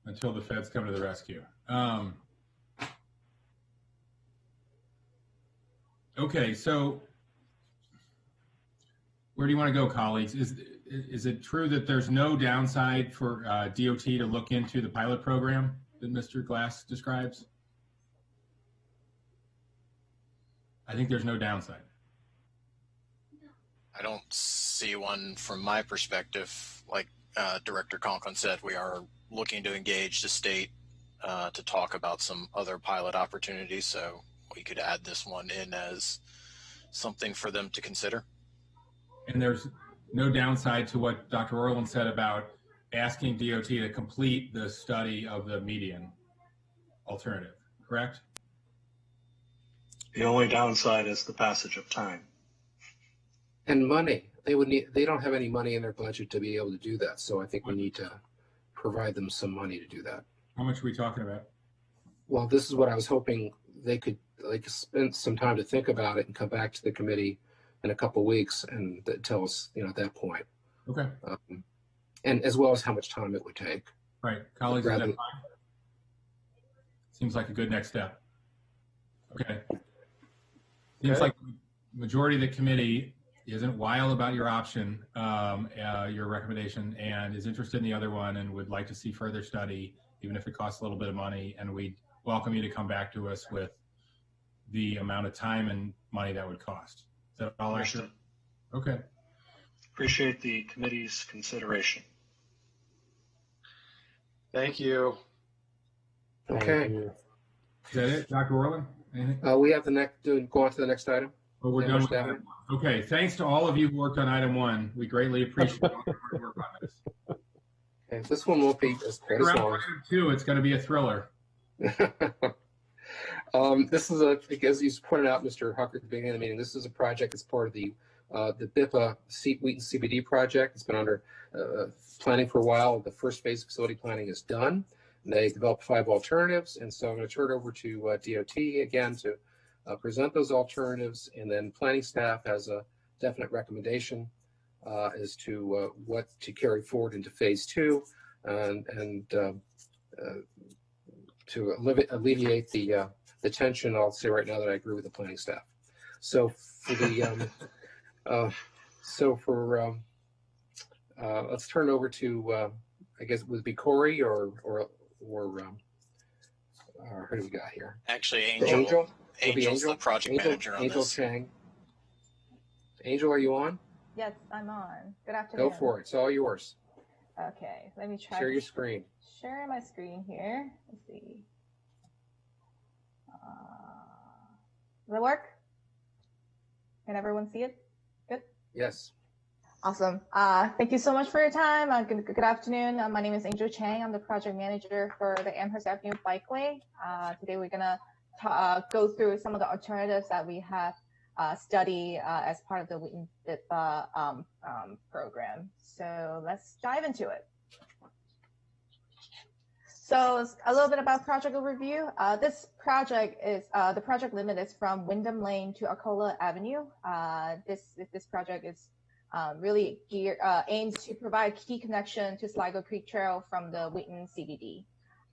until the feds come to the rescue. Okay, so where do you want to go, colleagues? Is it true that there's no downside for DOT to look into the pilot program that Mr. Glass describes? I think there's no downside. I don't see one from my perspective. Like Director Conklin said, we are looking to engage the state to talk about some other pilot opportunities, so we could add this one in as something for them to consider. And there's no downside to what Dr. Orland said about asking DOT to complete the study of the median alternative, correct? The only downside is the passage of time. And money. They don't have any money in their budget to be able to do that. So I think we need to provide them some money to do that. How much are we talking about? Well, this is what I was hoping they could spend some time to think about it and come back to the committee in a couple of weeks and tell us, at that point. Okay. And as well as how much time it would take. Right. Colleagues, is that fine? Seems like a good next step. Okay. Seems like the majority of the committee isn't wild about your option, your recommendation, and is interested in the other one and would like to see further study, even if it costs a little bit of money. And we'd welcome you to come back to us with the amount of time and money that would cost. Is that all accurate? Okay. Appreciate the committee's consideration. Thank you. Okay. Thank you. Is that it, Dr. Orland? We have the next, go on to the next item. Well, we're done with that. item one. Okay, thanks to all of you who worked on item one. We greatly appreciate all your hard work on this. Okay, this one won't be as quite as Around long. item two, it's going to be a thriller. This is as you pointed out, Mr. Hucker, at the beginning of the meeting, this is a project that's part of the BIPA Wheaton CBD project. It's been under planning for a while. The first phase of facility planning is done. They developed 5 alternatives, and so I'm going to turn it over to DOT again to present those alternatives, and then planning staff has a definite recommendation as to what to carry forward into phase 2, and to alleviate the tension. I'll say right now that I agree with the planning staff. So for the let's turn over to I guess it would be Corey or who do we got here? Actually, Angel's the project manager on Angel this. Chang. Angel, are you on? Yes, I'm on. Good afternoon. Go for it. It's all yours. Okay, let me try. Share your screen. Share my screen here. Let's see. Does it work? Can everyone see it? Good? Yes. Awesome. Thank you so much for your time. Good afternoon. My name is Angel Chang. I'm the project manager for the Amherst Avenue Bikeway. Today we're going to go through some of the alternatives that we have studied as part of the Wheaton BIPA program. So let's dive into it. So a little bit about project overview. This project is, the project limit is from Wyndham Lane to Arcola Avenue. This project is really aims to provide key connection to Sligo Creek Trail from the Wheaton CBD.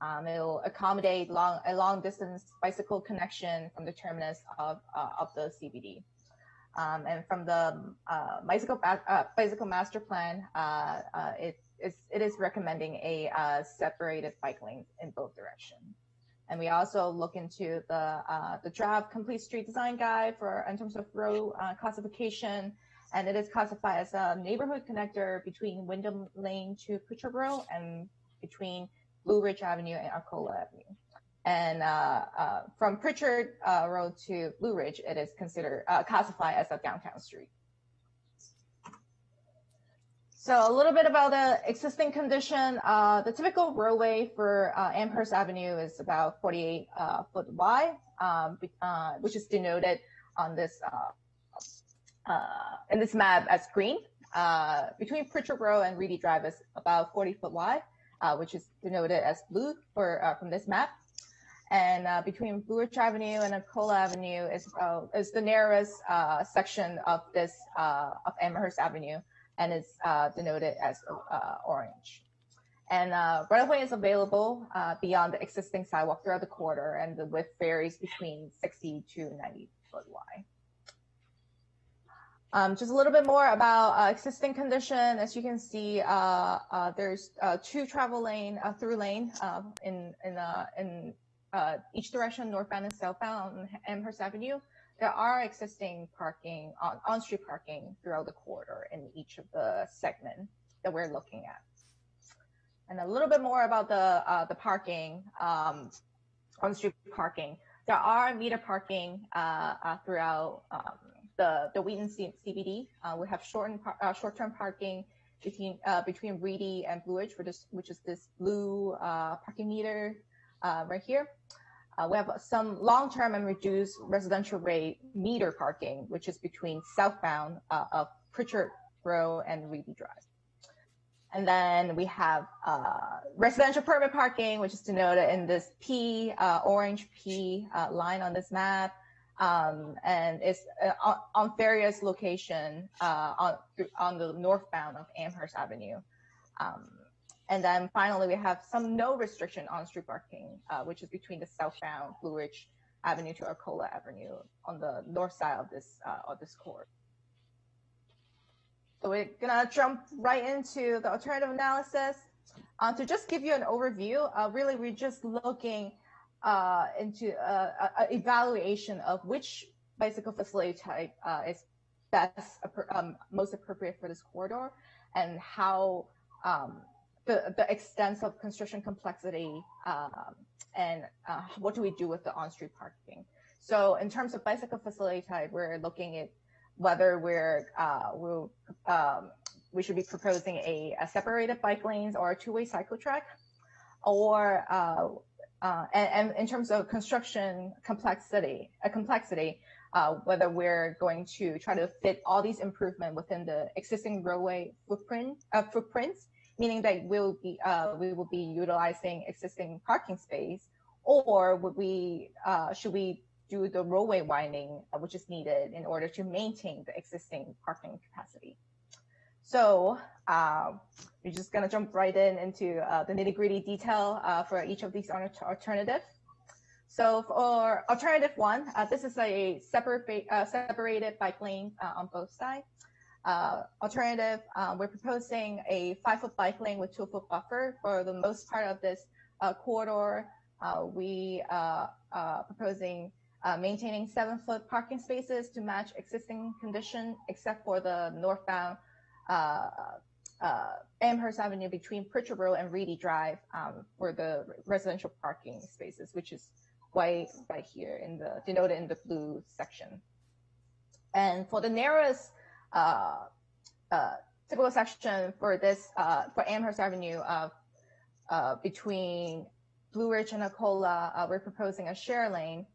It will accommodate a long distance bicycle connection from the terminus of the CBD. And from the bicycle master plan, it is recommending a separated bike lanes in both directions. And we also look into the draft complete street design guide in terms of road classification, and it is classified as a neighborhood connector between Wyndham Lane to Pritchard Road and between Blue Ridge Avenue and Arcola Avenue. And from Pritchard Road to Blue Ridge, it is considered classified as a downtown street. So a little bit about the existing condition. The typical roadway for Amherst Avenue is about 48 foot wide, which is denoted on this in this map as green. Between Pritchard Road and Reedy Drive is about 40 foot wide, which is denoted as blue from this map. And between Blue Ridge Avenue and Arcola Avenue is the narrowest section of this of Amherst Avenue, and it's denoted as orange. And right-of-way is available beyond the existing sidewalk throughout the corridor, and the width varies between 60 to 90 foot wide. Just a little bit more about existing condition. As you can see, there's 2 travel lane, through lane in each direction, northbound and southbound on Amherst Avenue. There are existing parking, on-street parking throughout the corridor in each of the segments that we're looking at. And a little bit more about the parking, on-street parking. There are meter parking throughout the Wheaton CBD. We have short-term parking between Reedy and Blue Ridge, which is this blue parking meter right here. We have some long-term and reduced residential rate meter parking, which is between southbound of Pritchard Road and Reedy Drive. And then we have residential permit parking, which is denoted in this P, orange P line on this map. And it's on various locations on the northbound of Amherst Avenue. And then finally, we have some no restriction on street parking, which is between the southbound Blue Ridge Avenue to Arcola Avenue on the north side of this corridor. So we're gonna jump right into the alternative analysis. To just give you an overview, really we're just looking into an evaluation of which bicycle facility type is best, most appropriate for this corridor, and how the extent of construction complexity and what do we do with the on-street parking. So in terms of bicycle facility type, we're looking at whether we should be proposing a separated bike lanes or a two-way cycle track, or and in terms of construction complexity, whether we're going to try to fit all these improvements within the existing roadway footprints, meaning that we will be utilizing existing parking space, or should we do the roadway widening, which is needed in order to maintain the existing parking capacity. So we're just going to jump right into the nitty-gritty detail for each of these alternatives. So for alternative one, this is a separated bike lane on both sides. Alternative, we're proposing a 5-foot bike lane with 2-foot buffer. For the most part of this corridor, we are proposing maintaining 7-foot parking spaces to match existing condition, except for the northbound Amherst Avenue between Pritchard Road and Reedy Drive for the residential parking spaces, which is right here denoted in the blue section. And for the narrowest typical section for this for Amherst Avenue between Blue Ridge and Akola, we're proposing a share lane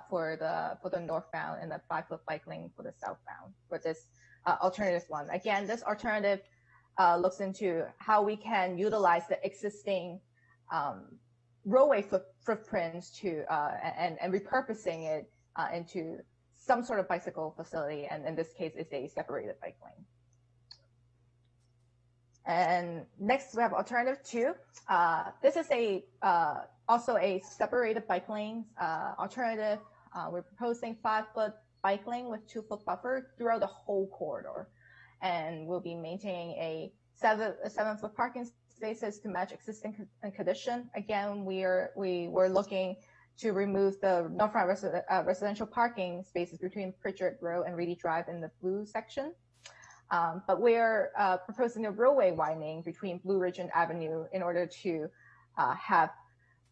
for the northbound and a 5-foot bike lane for the southbound for this alternative one. Again, this alternative looks into how we can utilize the existing roadway footprints to and repurposing it into some sort of bicycle facility, and in this case, it's a separated bike lane. And next, we have alternative 2. This is also a separated bike lanes alternative. We're proposing 5-foot bike lane with 2-foot buffer throughout the whole corridor, and we'll be maintaining a 7-foot parking spaces to match existing condition. Again, we were looking to remove the northbound residential parking spaces between Pritchard Road and Reedy Drive in the blue section. But we're proposing a roadway widening between Blue Ridge and Avenue in order to have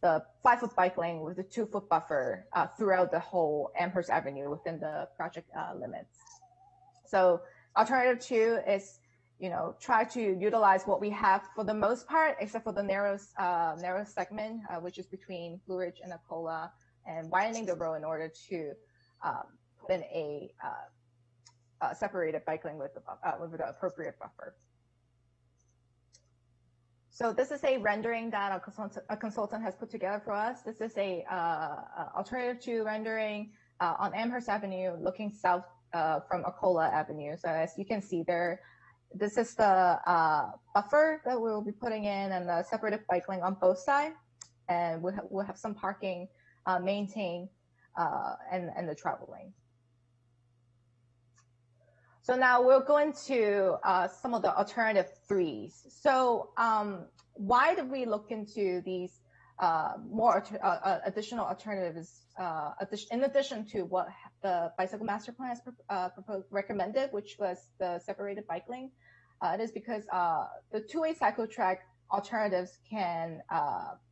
the 5-foot bike lane with the 2-foot buffer throughout the whole Amherst Avenue within the project limits. So alternative 2 is, try to utilize what we have for the most part, except for the narrow segment, which is between Blue Ridge and Akola, and widening the road in order to put in a separated bike lane with the appropriate buffer. So this is a rendering that a consultant has put together for us. This is a alternative 2 rendering on Amherst Avenue, looking south from Akola Avenue. So as you can see there, this is the buffer that we'll be putting in, and the separated bike lane on both sides, and we'll have some parking maintained and the travel lane. So now we'll go into some of the alternative 3s. So why did we look into these more additional alternatives in addition to what the bicycle master plan has recommended, which was the separated bike lane? It is because the two-way cycle track alternatives can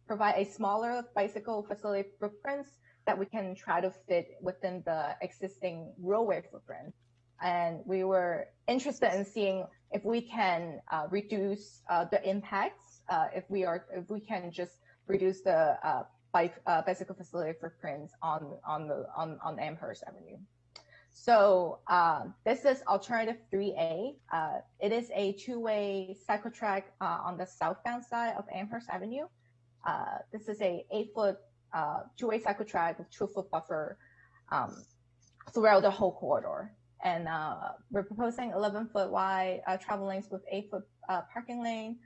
provide a smaller bicycle facility footprints that we can try to fit within the existing roadway footprint. And we were interested in seeing if we can reduce the impacts, if we can just reduce the bicycle facility footprints on Amherst Avenue. So this is alternative 3A. It is a two-way cycle track on the southbound side of Amherst Avenue. This is a 8-foot two-way cycle track with 2-foot buffer throughout the whole corridor. And we're proposing 11-foot wide travel lanes with 8-foot parking lane.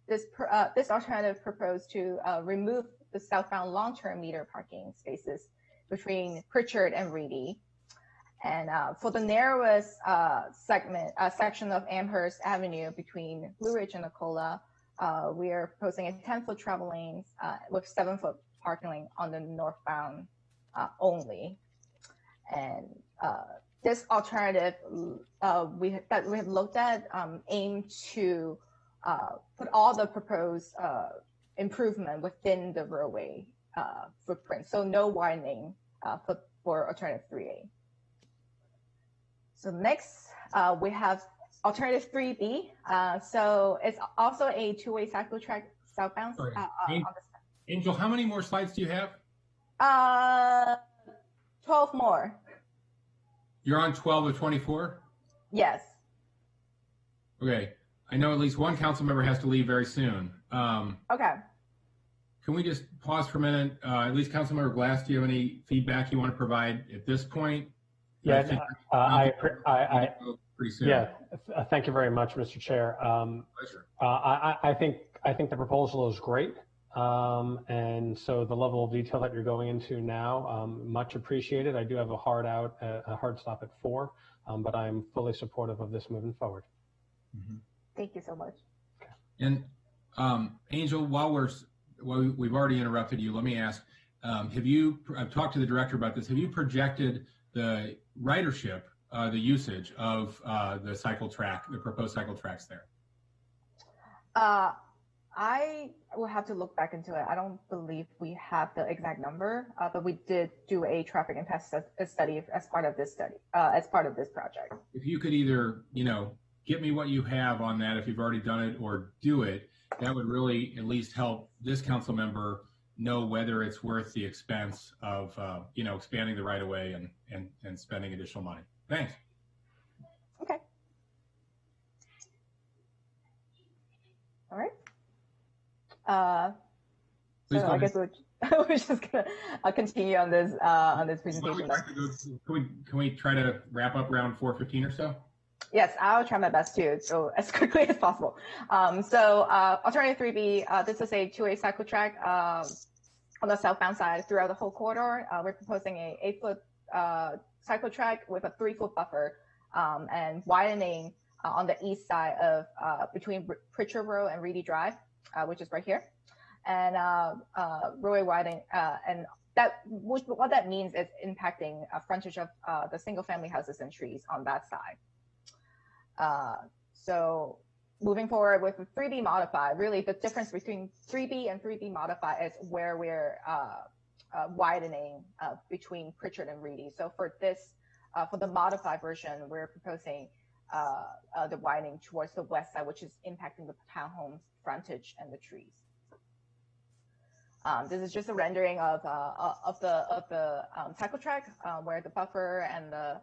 This alternative proposed to remove the southbound long-term meter parking spaces between Pritchard and Reedy. And for the narrowest section of Amherst Avenue between Blue Ridge and Akola, we are proposing a 10-foot travel lanes with 7-foot parking lane on the northbound only. And this alternative that we have looked at aim to put all the proposed improvement within the roadway footprint. So no widening for alternative 3A. So next, we have alternative 3B. So it's also a two-way cyclotrack southbound. Angel, how many more slides do you have? 12 more. You're on 12 of 24? Yes. Okay. I know at least one council member has to leave very soon. Okay. Can we just pause for a minute? At least Councilmember Glass, do you have any feedback you want to provide at this point? Yeah, pretty soon. Yeah, thank you very much, Mr. Chair. Pleasure. I think the proposal is great. And so the level of detail that you're going into now, much appreciated. I do have a hard stop at 4, but I'm fully supportive of this moving forward. Mm-hmm. Thank you so much. Okay. And Angel, while we've already interrupted you, let me ask, I've talked to the director about this, have you projected the ridership, the usage of the proposed cycle tracks there? I will have to look back into it. I don't believe we have the exact number, but we did do a traffic impact study as part of this project. If you could either, get me what you have on that, if you've already done it, or do it, that would really at least help this council member know whether it's worth the expense of, expanding the right of way and spending additional money. Thanks. Okay. All right. So I guess we're just gonna continue on this presentation. Can we try to wrap up around 4:15 or so? Yes, I'll try my best too, so as quickly as possible. So alternative 3B, this is a two-way cycle track on the southbound side throughout the whole corridor. We're proposing a 8-foot cycle track with a 3-foot buffer and widening on the east side of between Pritchard Road and Reedy Drive, which is right here, and roadway widening, and what that means is impacting frontage of the single-family houses and trees on that side. So moving forward with 3B modified, really the difference between 3B and 3B modified is where we're widening between Pritchard and Reedy. So for this, for the modified version, we're proposing the widening towards the west side, which is impacting the townhomes frontage and the trees. This is just a rendering of the cycle track where the buffer and the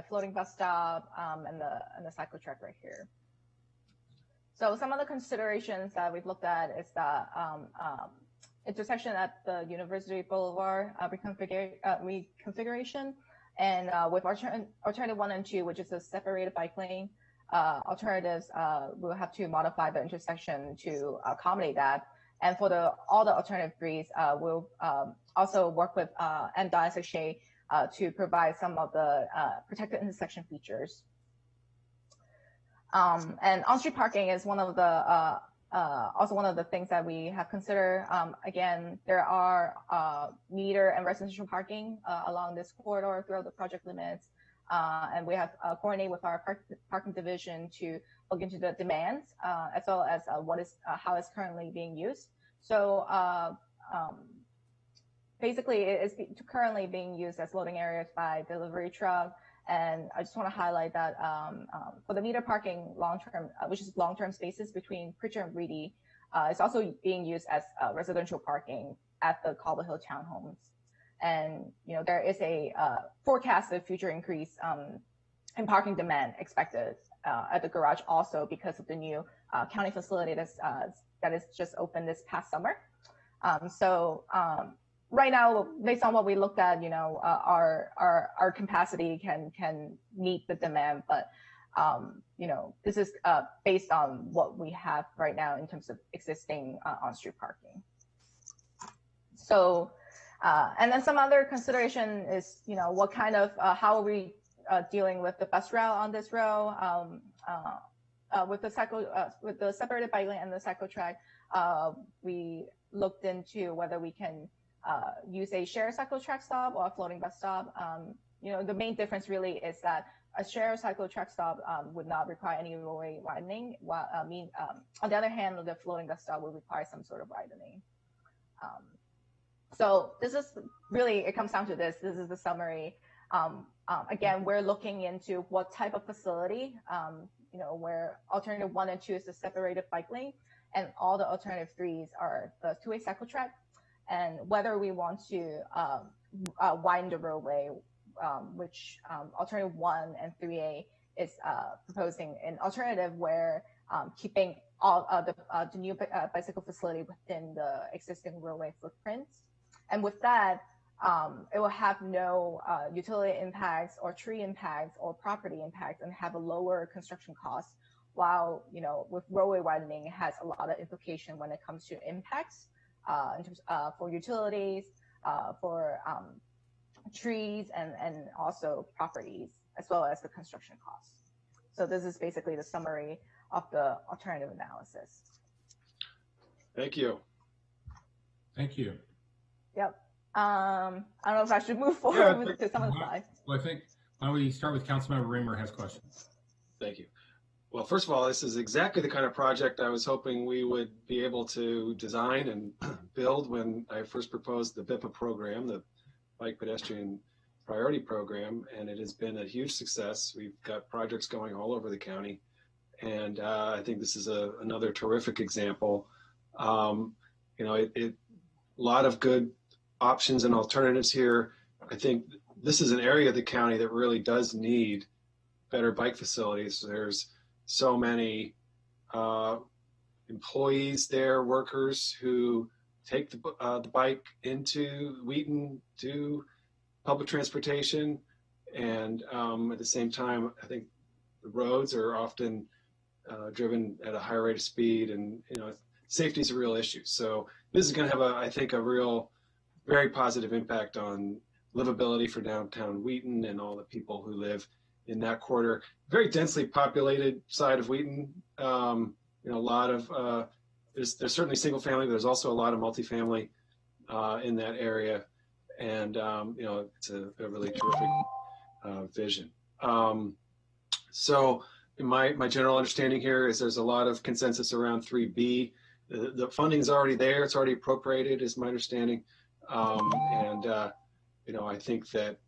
floating bus stop and the cycle track right here. So some of the considerations that we've looked at is the intersection at the University Boulevard reconfiguration, and with alternative 1 and 2, which is a separated bike lane, alternatives, we'll have to modify the intersection to accommodate that. And for all the alternative 3s, we'll also work with NDISHA to provide some of the protected intersection features. And on-street parking is one of the also one of the things that we have considered. Again, there are meter and residential parking along this corridor throughout the project limits, and we have coordinated with our parking division to look into the demands as well as how it's currently being used. So basically, it's currently being used as loading areas by delivery truck. And I just want to highlight that for the meter parking long-term, which is long-term spaces between Pritchard and Reedy, it's also being used as residential parking at the Cobble Hill townhomes. And there is a forecasted future increase in parking demand expected at the garage, also because of the new county facility that is just opened this past summer. Right now, based on what we looked at, our capacity can meet the demand, but this is based on what we have right now in terms of existing on-street parking. So, and then some other consideration is, what kind of how are we dealing with the bus route on this row, with the separated bike lane and the cycle track. We looked into whether we can use a shared cycle track stop or a floating bus stop. The main difference really is that a shared cycle track stop would not require any roadway widening. On the other hand, the floating bus stop would require some sort of widening. So this is really, it comes down to this. This is the summary. Again, we're looking into what type of facility, where alternative 1 and 2 is the separated bike lane, and all the alternative 3s are the two-way cycle track, and whether we want to widen the roadway, which alternative 1 and 3A is proposing an alternative where keeping all the new bicycle facility within the existing roadway footprints. And with that, it will have no utility impacts or tree impacts or property impacts and have a lower construction cost, while, with roadway widening, it has a lot of implication when it comes to impacts in terms for utilities, for trees, and also properties, as well as the construction costs. So this is basically the summary of the alternative analysis. Thank you. Thank you. Yep. I don't know if I should move forward to some of the slides. Well, I think, why don't we start with Councilmember Reamer has questions. Thank you. Well, first of all, this is exactly the kind of project I was hoping we would be able to design and build when I first proposed the BIPA program, the Bike Pedestrian Priority Program, and it has been a huge success. We've got projects going all over the county, and I think this is another terrific example. A lot of good options and alternatives here. I think this is an area of the county that really does need better bike facilities. There's so many employees there, workers who take the bike into Wheaton, do public transportation, and at the same time, I think the roads are often driven at a higher rate of speed, and safety is a real issue. So this is going to have, I think, a real, very positive impact on livability for downtown Wheaton and all the people who live in that quarter. Very densely populated side of Wheaton. A lot of there's certainly single family, but there's also a lot of multifamily in that area, and it's a really terrific vision. So my general understanding here is there's a lot of consensus around 3B. The funding's already there; it's already appropriated, is my understanding, I think that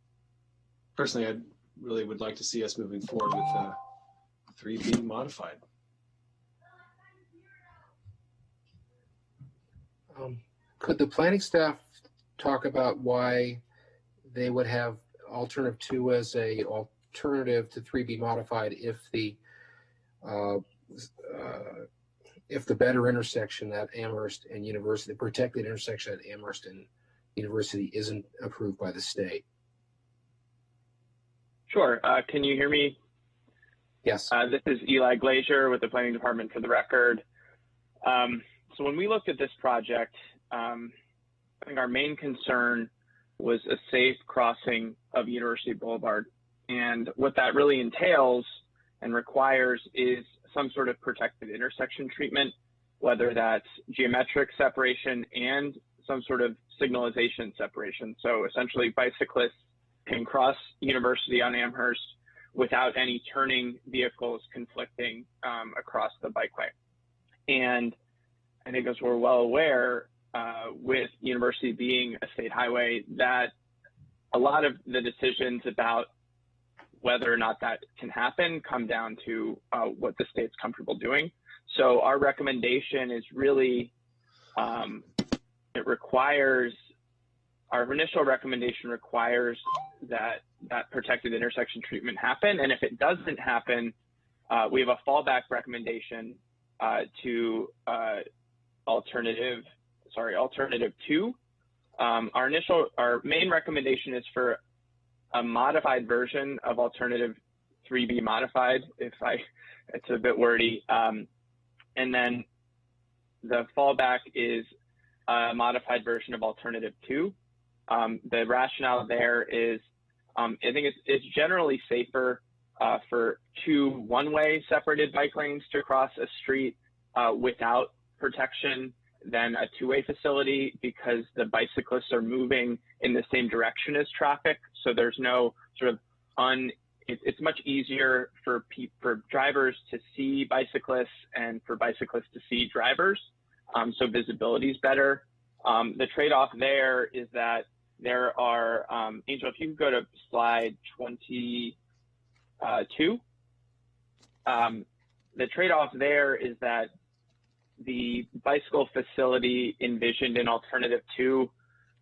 personally, I really would like to see us moving forward with 3B modified. Could the planning staff talk about why they would have alternative 2 as a alternative to 3B modified if the better intersection at Amherst and University, the protected intersection at Amherst and University, isn't approved by the state? Sure. Can you hear me? Yes. This is Eli Glazier with the Planning Department, for the record. So when we looked at this project, I think our main concern was a safe crossing of University Boulevard. And what that really entails and requires is some sort of protected intersection treatment, whether that's geometric separation and some sort of signalization separation. So essentially, bicyclists can cross University on Amherst without any turning vehicles conflicting across the bikeway. And I think, as we're well aware, with University being a state highway, that a lot of the decisions about whether or not that can happen come down to what the state's comfortable doing. So our recommendation is really, our initial recommendation requires that protected intersection treatment happen. And if it doesn't happen, we have a fallback recommendation to alternative 2. Our main recommendation is for a modified version of alternative 3B modified, it's a bit wordy. And then the fallback is a modified version of alternative 2. The rationale there is, I think it's generally safer for 2 one-way separated bike lanes to cross a street without protection than a 2-way facility, because the bicyclists are moving in the same direction as traffic. So there's no sort of it's much easier for drivers to see bicyclists and for bicyclists to see drivers. So visibility is better. The trade-off there is that there are, Angel, if you could go to slide 22. The trade-off there is that the bicycle facility envisioned in alternative 2,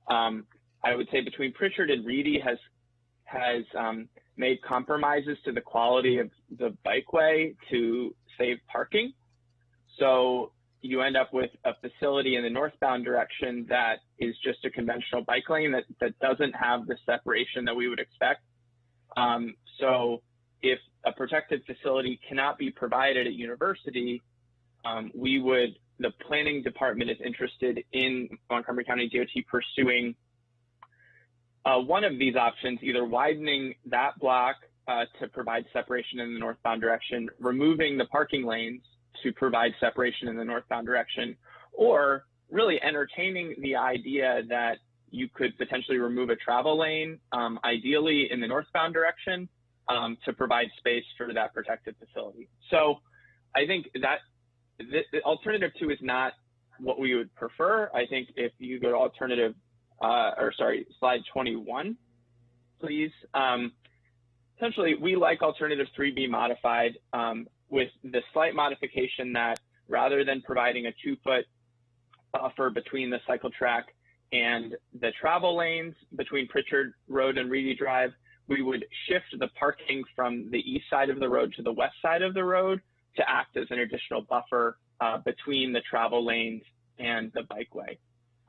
I would say between Pritchard and Reedy has made compromises to the quality of the bikeway to save parking. So you end up with a facility in the northbound direction that is just a conventional bike lane that doesn't have the separation that we would expect. So if a protected facility cannot be provided at University, the planning department is interested in Montgomery County DOT pursuing one of these options, either widening that block to provide separation in the northbound direction, removing the parking lanes to provide separation in the northbound direction, or really entertaining the idea that you could potentially remove a travel lane, ideally in the northbound direction, to provide space for that protected facility. So I think that alternative 2 is not what we would prefer. I think if you go to slide 21, please. Essentially, we like alternative 3 be modified with the slight modification that rather than providing a 2-foot buffer between the cycle track and the travel lanes between Pritchard Road and Reedy Drive, we would shift the parking from the east side of the road to the west side of the road to act as an additional buffer between the travel lanes and the bikeway.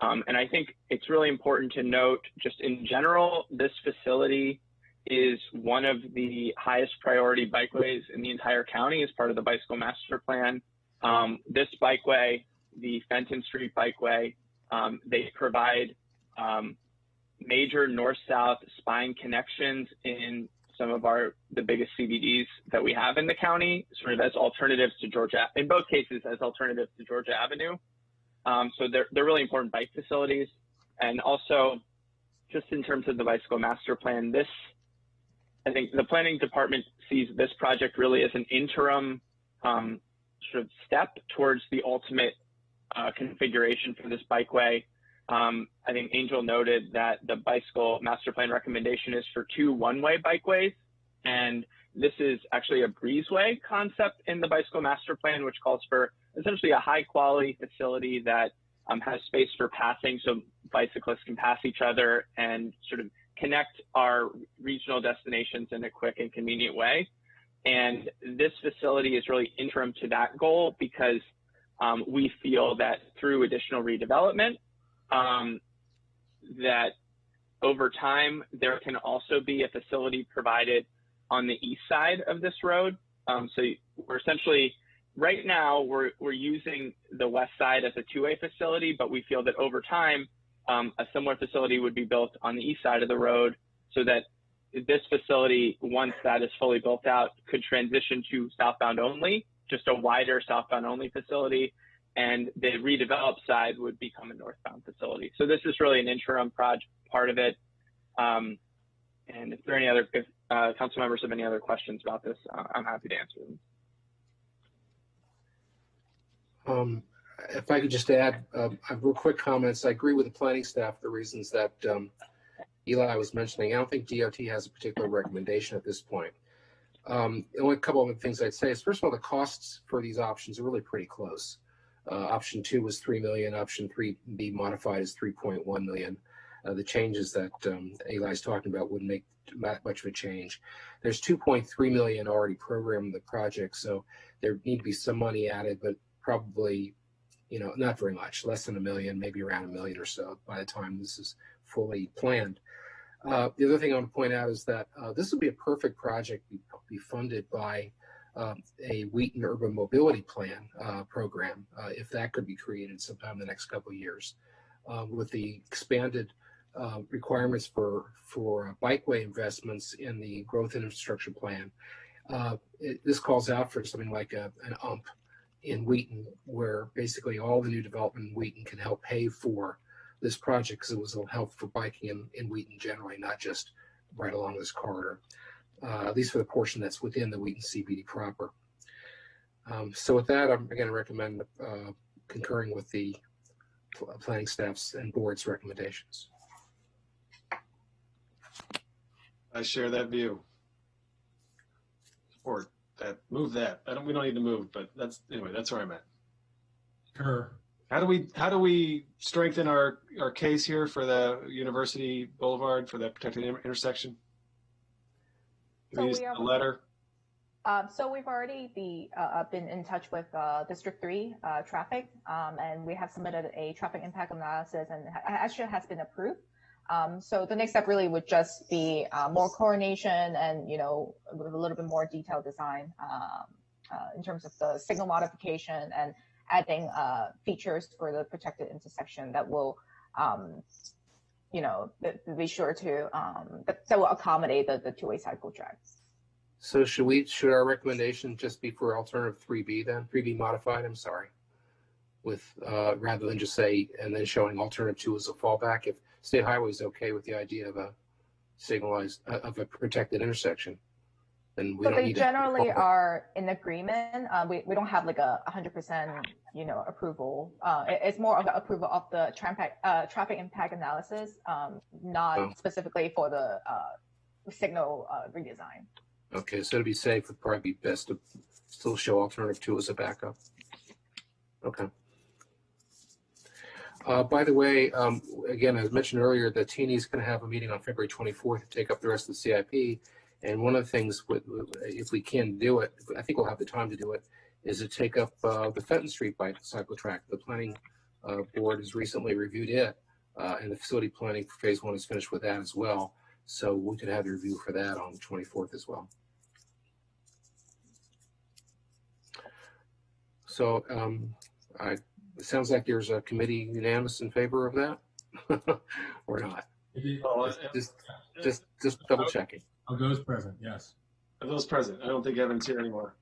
And I think it's really important to note, just in general, this facility is one of the highest priority bikeways in the entire county as part of the bicycle master plan. This bikeway, the Fenton Street bikeway, they provide major north-south spine connections in some of the biggest CBDs that we have in the county, sort of as alternatives to Georgia, in both cases as alternatives to Georgia Avenue. So they're really important bike facilities. And also, just in terms of the bicycle master plan, I think the planning department sees this project really as an interim sort of step towards the ultimate configuration for this bikeway. I think Angel noted that the bicycle master plan recommendation is for 2 one-way bikeways. And this is actually a breezeway concept in the bicycle master plan, which calls for essentially a high quality facility that has space for passing so bicyclists can pass each other and sort of connect our regional destinations in a quick and convenient way. And this facility is really interim to that goal because we feel that through additional redevelopment, that over time, there can also be a facility provided on the east side of this road. So we're essentially, right now, we're using the west side as a 2-way facility, but we feel that over time, a similar facility would be built on the east side of the road so that this facility, once that is fully built out, could transition to southbound only, just a wider southbound only facility, and the redeveloped side would become a northbound facility. So this is really an interim part of it. And if there are any other, council members have any other questions about this, I'm happy to answer them. If I could just add real quick comments. I agree with the planning staff for the reasons that Eli was mentioning. I don't think DOT has a particular recommendation at this point. The only couple of things I'd say is, first of all, the costs for these options are really pretty close. Option 2 was $3 million. Option 3B modified is $3.1 million. The changes that Eli's talking about wouldn't make much of a change. There's $2.3 million already programmed in the project, so there need to be some money added, but probably, not very much, less than $1 million, maybe around $1 million or so by the time this is fully planned. The other thing I want to point out is that this would be a perfect project to be funded by a Wheaton Urban Mobility Plan program, if that could be created sometime in the next couple of years. With the expanded requirements for bikeway investments in the growth and infrastructure plan, this calls out for something like an UMP in Wheaton, where basically all the new development in Wheaton can help pay for this project, because it was a help for biking in Wheaton generally, not just right along this corridor, at least for the portion that's within the Wheaton CBD proper. So with that, I'm going to recommend concurring with the planning staff's and board's recommendations. I share that view. Or that, move that. We don't need to move, but anyway, that's where I'm at. Sure. How do we strengthen our case here for the University Boulevard for that protected intersection? So we a letter. So we've already been in touch with District 3 traffic, and we have submitted a traffic impact analysis, and actually has been approved. So the next step really would just be more coordination and with a little bit more detailed design in terms of the signal modification and adding features for the protected intersection that will be sure to that will accommodate the two-way cycle tracks. So should our recommendation just be for alternative 3B then? 3B modified, I'm sorry, with rather than just say, and then showing alternative 2 as a fallback, if State Highway is okay with the idea of a signalized, of a protected intersection, then we don't need to. They generally are in agreement. We don't have like a 100% approval. It's more of the approval of the traffic impact analysis, not specifically for the signal redesign. Okay, so to be safe, it'd probably be best to still show alternative 2 as a backup. Okay. By the way, again, as mentioned earlier, the TNE is going to have a meeting on February 24th to take up the rest of the CIP. And one of the things, if we can do it, I think we'll have the time to do it, is to take up the Fenton Street cycle track. The planning board has recently reviewed it, and the facility planning for phase 1 is finished with that as well. So we could have the review for that on the 24th as well. So it sounds like there's a committee unanimous in favor of that, or not? Just double checking. Those present, yes. Those present. I don't think Evan's here anymore.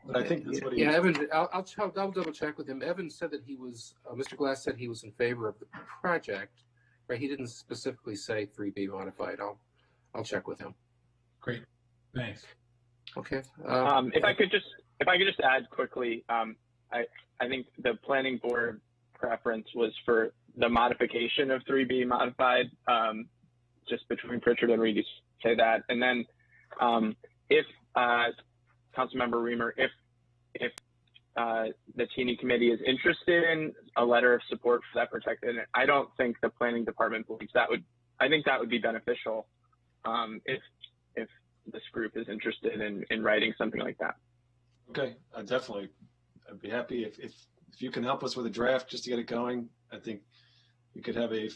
But I think that's what he. Yeah, Evan. I'll double check with him. Evan said that he was. Mr. Glass said he was in favor of the project. Right? He didn't specifically say 3B modified. I'll check with him. Great. Thanks. Okay. If I could just add quickly, I think the planning board preference was for the modification of 3B modified, just between Pritchard and Reed, you say that. And then if Councilmember Reamer, if the TNE committee is interested in a letter of support for that protected, I don't think the planning department believes that would, I think that would be beneficial if this group is interested in writing something like that. Okay, definitely. I'd be happy if you can help us with a draft just to get it going. I think we could have a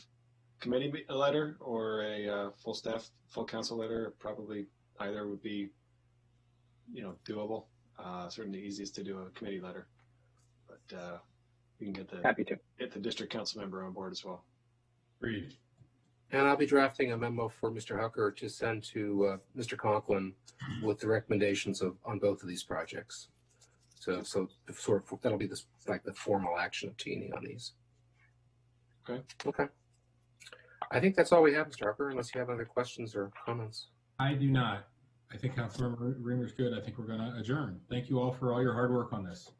committee letter or a full council letter. Probably either would be, doable. Certainly easiest to do a committee letter, but we can get the district council member on board as well. Agreed. And I'll be drafting a memo for Mr. Hucker to send to Mr. Conklin with the recommendations on both of these projects. So that'll be the formal action of TNE on these. Okay. Okay. I think that's all we have, Mr. Hucker, unless you have other questions or comments. I do not. I think Councilmember Reamer's good. I think we're going to adjourn. Thank you all for all your hard work on this.